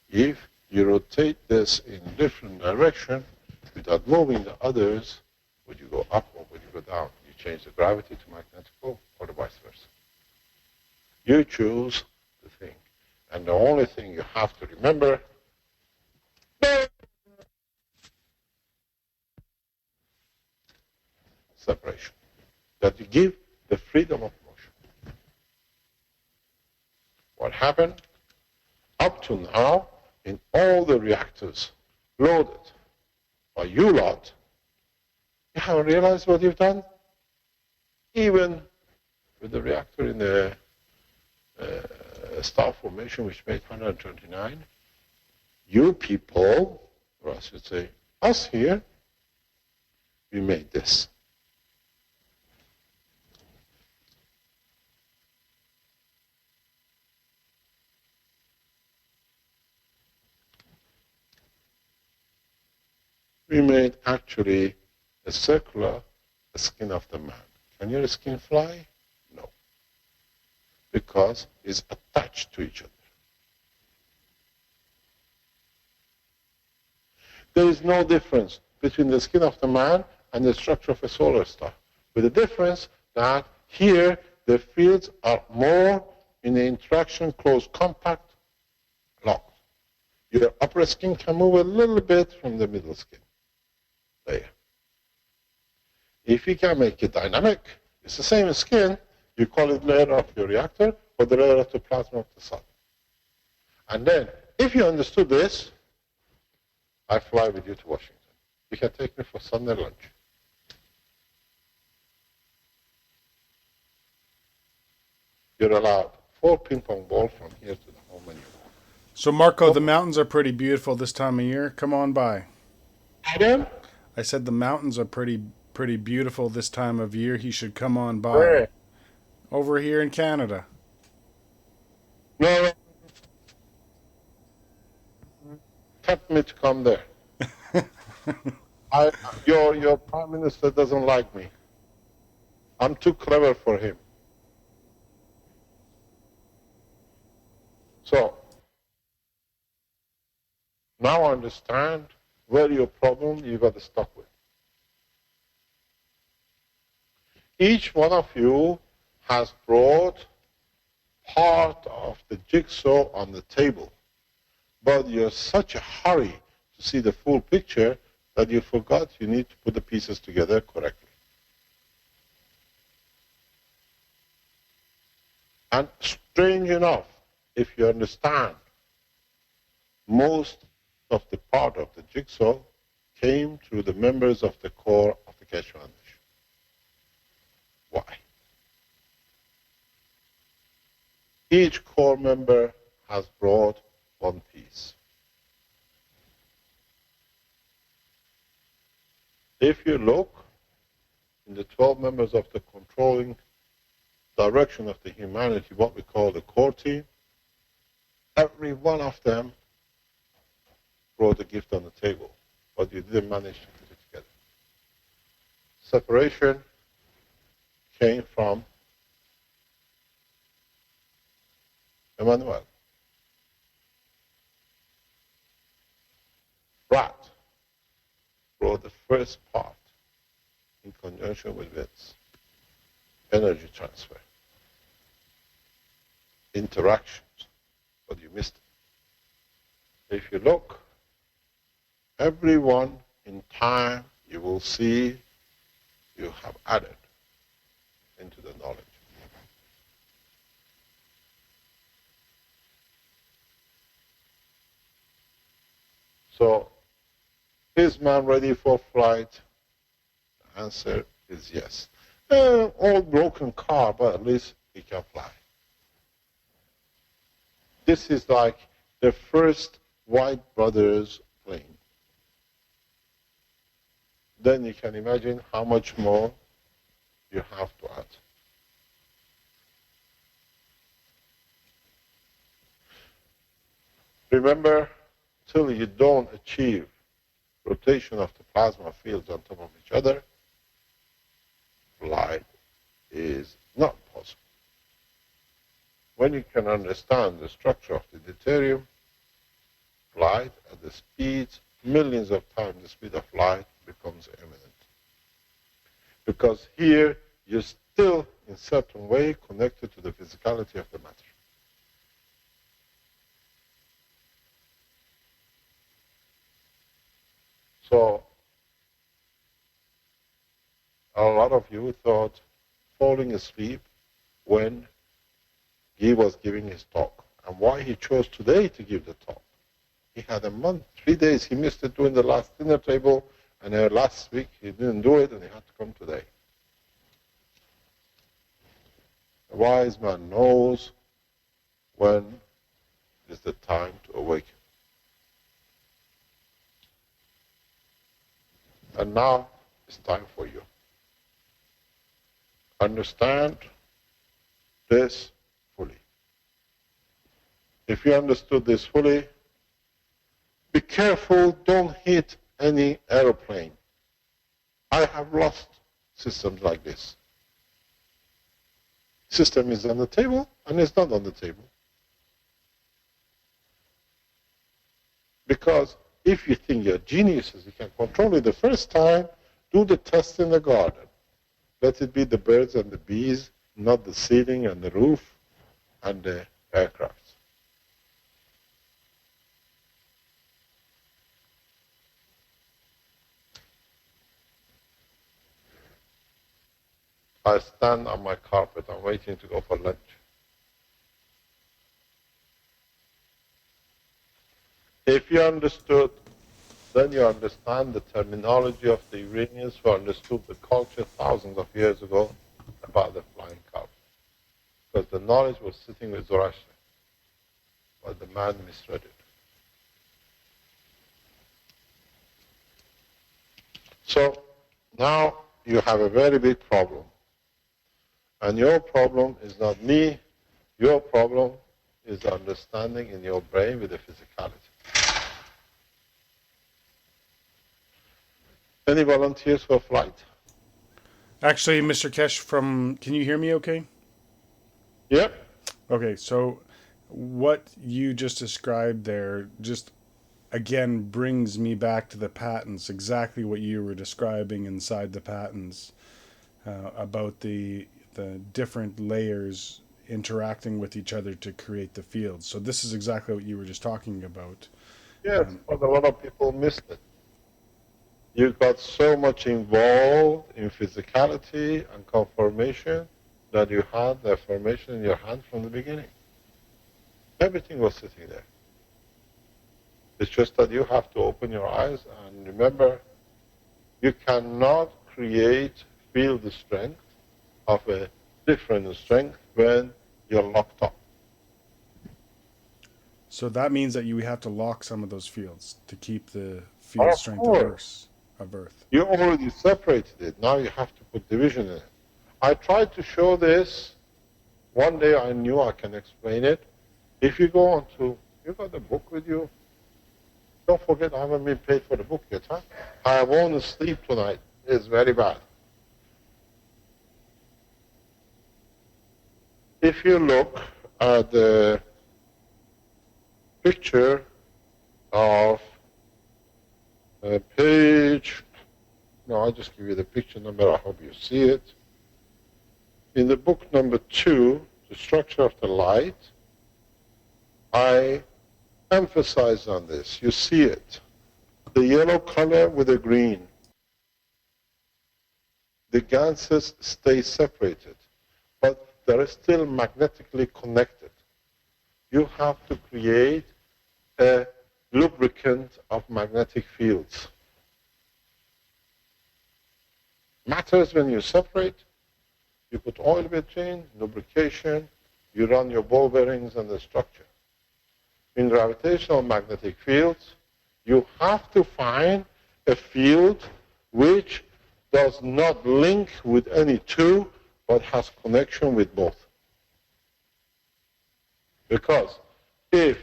If you rotate this in different direction without moving the others, would you go up or would you go down? You change the gravity to magnetical or the vice versa. You choose the thing. And the only thing you have to remember, separation. That you give the freedom of motion. What happened? Up to now, in all the reactors loaded by you lot, you haven't realized what you've done? Even with the reactor in the star formation, which made 129, you people, or I should say us here, we made this. We made actually a circular skin of the man. Can your skin fly? No. Because it's attached to each other. There is no difference between the skin of the man and the structure of a solar star. With the difference that here the fields are more in the interaction close, compact, locked. Your upper skin can move a little bit from the middle skin layer. If you can make it dynamic, it's the same skin, you call it layer of your reactor or the layer of the plasma of the sun. And then, if you understood this, I fly with you to Washington. You can take me for Sunday lunch. You're allowed 4 ping pong balls from here to the home menu. So, Marco, the mountains are pretty beautiful this time of year. Come on by. Adam? I said the mountains are pretty beautiful this time of year. He should come on by. Where? Over here in Canada. No. Tempt me to come there. Your prime minister doesn't like me. I'm too clever for him. So, now I understand where your problem you got to stop with. Each one of you has brought part of the jigsaw on the table, but you're such a hurry to see the full picture that you forgot you need to put the pieces together correctly. And strange enough, if you understand, most of the part of the jigsaw came through the members of the core of the Keshe Foundation. Why? Each core member has brought one piece. If you look in the 12 members of the controlling direction of the humanity, what we call the core team, every one of them brought a gift on the table, but you didn't manage to put it together. Separation came from Emmanuel. Rat brought the first part in conjunction with Vince. Energy transfer. Interactions. But you missed it. If you look, everyone in time, you will see you have added into the knowledge. So, is man ready for flight? The answer is yes. Old broken car, but at least he can fly. This is like the first White Brothers plane. Then you can imagine how much more you have to add. Remember, till you don't achieve rotation of the plasma fields on top of each other, flight is not possible. When you can understand the structure of the deuterium, flight at the speeds, millions of times the speed of light, becomes imminent. Because here you're still, in certain way, connected to the physicality of the matter. So, a lot of you thought falling asleep when he was giving his talk. And why he chose today to give the talk. He had a month, 3 days, he missed it during the last dinner table, and last week he didn't do it, and he had to come today. A wise man knows when is the time to awaken. And now it's time for you. Understand this fully. If you understood this fully, be careful, don't hit any aeroplane. I have lost systems like this. System is on the table and it's not on the table. Because if you think you're geniuses, you can control it the first time, Do the test in the garden. Let it be the birds and the bees, not the ceiling and the roof and the aircraft. I stand on my carpet. I'm waiting to go for lunch. If you understood, then you understand the terminology of the Iranians who understood the culture thousands of years ago about the flying carpet. Because the knowledge was sitting with Zoroaster, but the man misread it. So now you have a very big problem. And your problem is not me. Your problem is the understanding in your brain with the physicality. Any volunteers for flight? Actually, Mr. Keshe, can you hear me okay? Yep. Okay, so what you just described there just again brings me back to the patents, exactly what you were describing inside the patents about the different layers interacting with each other to create the fields. So this is exactly what you were just talking about. Yes, but a lot of people missed it. You got so much involved in physicality and conformation that you had the formation in your hand from the beginning. Everything was sitting there. It's just that you have to open your eyes and remember, you cannot create field strength of a different strength when you're locked up. So that means that you have to lock some of those fields to keep the field Of strength course, of Earth. you already separated it. Now you have to put division in it. I tried to show this. One day I knew I can explain it. If you go on to, you got the book with you? Don't forget, I haven't been paid for the book yet, huh? I won't sleep tonight. It's very bad. If you look at the picture of page, no, I'll just give you the picture number. I hope you see it. In the book number 2, The Structure of the Light, I emphasize on this. You see it. The yellow color with the green. The ganses stay separated, but they're still magnetically connected. You have to create a lubricant of magnetic fields. Matters when you separate, you put oil between, lubrication, you run your ball bearings and the structure. In gravitational magnetic fields, you have to find a field which does not link with any two, but has connection with both. Because if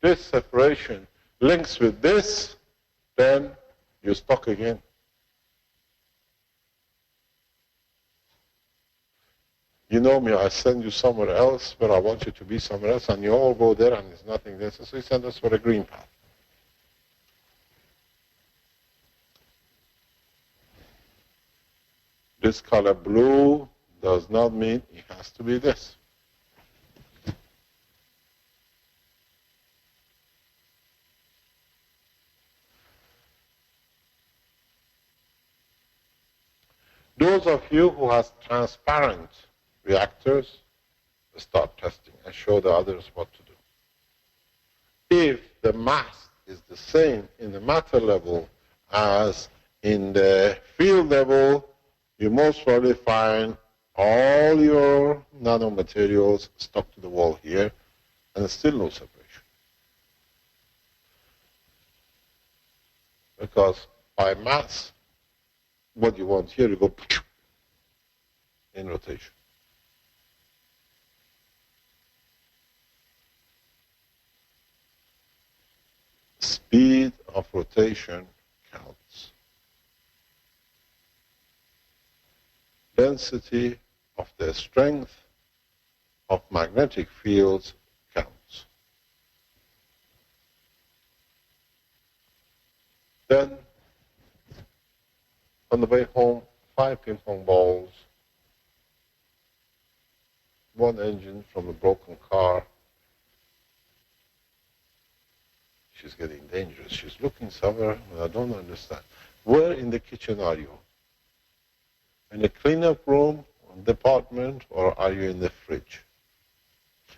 this separation links with this, then you're stuck again. You know me, I send you somewhere else where I want you to be somewhere else, and you all go there and there's nothing there. So you send us for a green path. This color blue does not mean it has to be this. Those of you who have transparent reactors, start testing and show the others what to do. If the mass is the same in the matter level as in the field level, you most probably find all your nanomaterials stuck to the wall here, and still no separation. Because by mass, what you want here, you go in rotation. Speed of rotation counts. Density of the strength of magnetic fields counts. Then On the way home, 5 ping pong balls, 1 engine from a broken car. She's getting dangerous. She's looking somewhere, and I don't understand. Where in the kitchen are you? In the cleanup room, department, or are you in the fridge?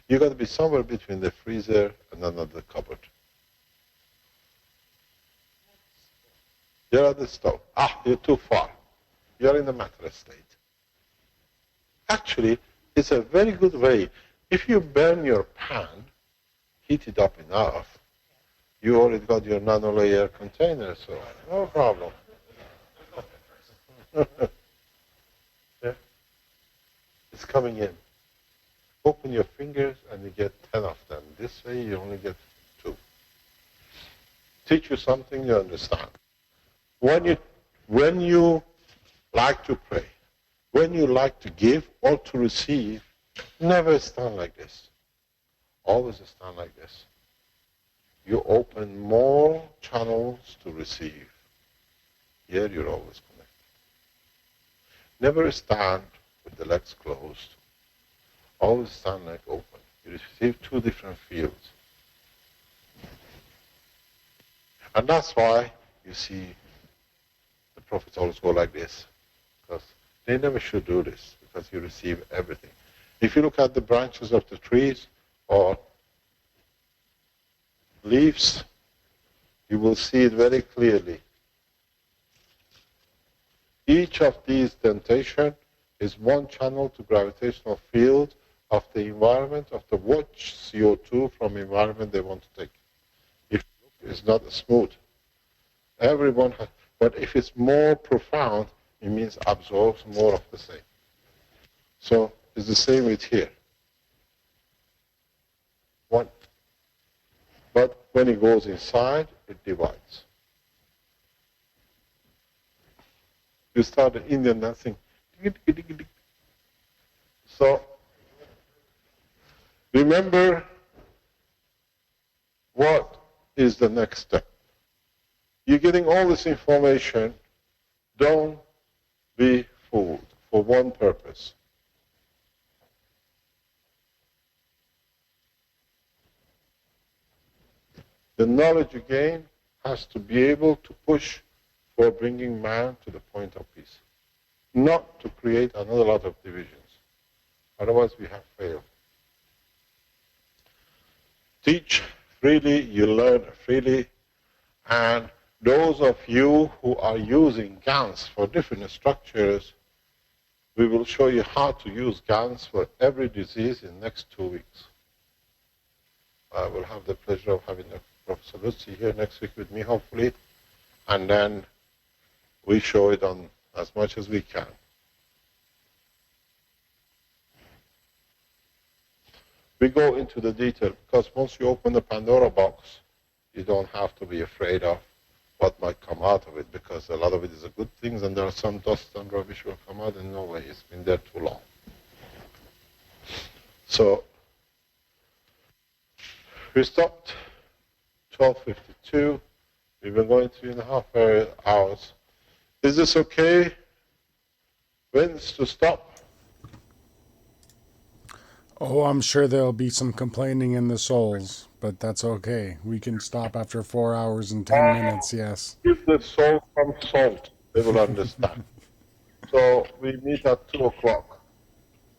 You got to be somewhere between the freezer and another cupboard. You're at the stove. Ah, you're too far. You're in the mattress state. Actually, it's a very good way. If you burn your pan, heat it up enough, you already got your nano-layer container, so no problem. Yeah. It's coming in. Open your fingers and you get 10 of them. This way you only get 2. Teach you something you understand. When you like to pray, when you like to give or to receive, never stand like this. Always stand like this. You open more channels to receive. Here you're always connected. Never stand with the legs closed. Always stand like open. You receive 2 different fields. And that's why you see the prophets always go like this. Because they never should do this, because you receive everything. If you look at the branches of the trees or leaves, you will see it very clearly. Each of these dentation is one channel to gravitational field of the environment, of the watch CO2 from environment they want to take. If it's not smooth, everyone has, but if it's more profound, it means absorbs more of the same. So it's the same with here. One. But when it goes inside, it divides. You start the Indian dancing. So remember what is the next step. You're getting all this information. Don't be fooled for one purpose. The knowledge you gain has to be able to push for bringing man to the point of peace, not to create another lot of divisions. Otherwise, we have failed. Teach freely, you learn freely, and those of you who are using GANs for different structures, we will show you how to use GANs for every disease in the next 2 weeks. I will have the pleasure of having Professor Lucy here next week with me, hopefully, and then we show it on as much as we can. We go into the detail, because once you open the Pandora box, you don't have to be afraid of what might come out of it, because a lot of it is a good things, and there are some dust and rubbish will come out, and no way, it's been there too long. So, we stopped 12:52. We've been going 3.5 hours. Is this okay? When's to stop? Oh, I'm sure there'll be some complaining in the souls, but that's okay. We can stop after 4 hours and 10 minutes, yes. Give the soul some salt. They will understand. So we meet at 2 o'clock.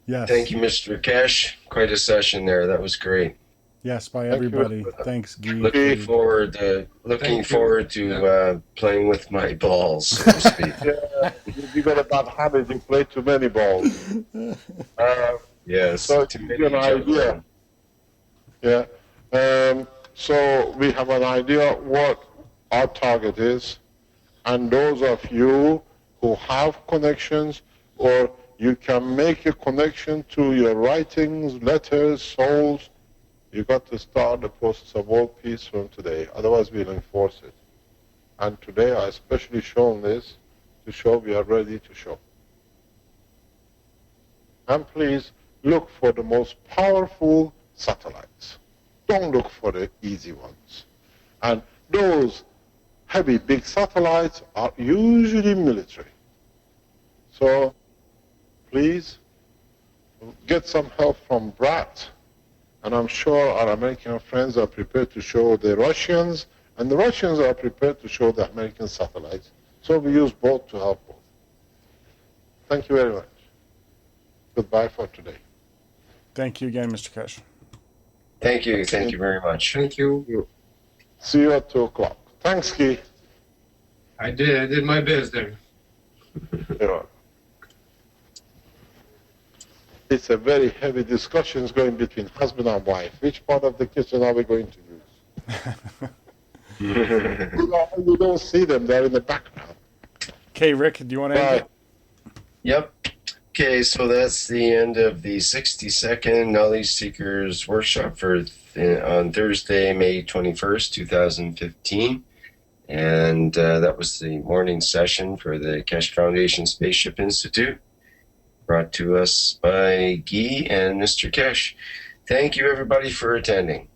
Yes. Thank you, Mr. Keshe. Quite a session there. That was great. Yes, by Thank you. everybody. Thanks, Guy. Looking forward to playing with my balls, so to speak. Yeah, you got a bad habit. You play too many balls. Yes. So too to many give you an idea. Yeah. So we have an idea what our target is, and those of you who have connections, or you can make a connection to your writings, letters, souls, you got to start the process of world peace from today. Otherwise, we'll enforce it. And today, I especially shown this to show we are ready to show. And please look for the most powerful satellites. Don't look for the easy ones. And those heavy, big satellites are usually military. So please get some help from BRAT. And I'm sure our American friends are prepared to show the Russians, and the Russians are prepared to show the American satellites. So we use both to help both. Thank you very much. Goodbye for today. Thank you again, Mr. Keshe. Thank you. Thank you very much. Thank you. See you at 2 o'clock. Thanks, Key. I did my best there. Yeah. It's a very heavy discussions going between husband and wife. Which part of the kitchen are we going to use? You don't see them, they're in the background. Okay, Rick, do you want to end it? Yep. Okay, so that's the end of the 60-second Knowledge Seekers workshop for on Thursday, May 21st, 2015. And that was the morning session for the Keshe Foundation Spaceship Institute, brought to us by Guy and Mr. Keshe. Thank you, everybody, for attending.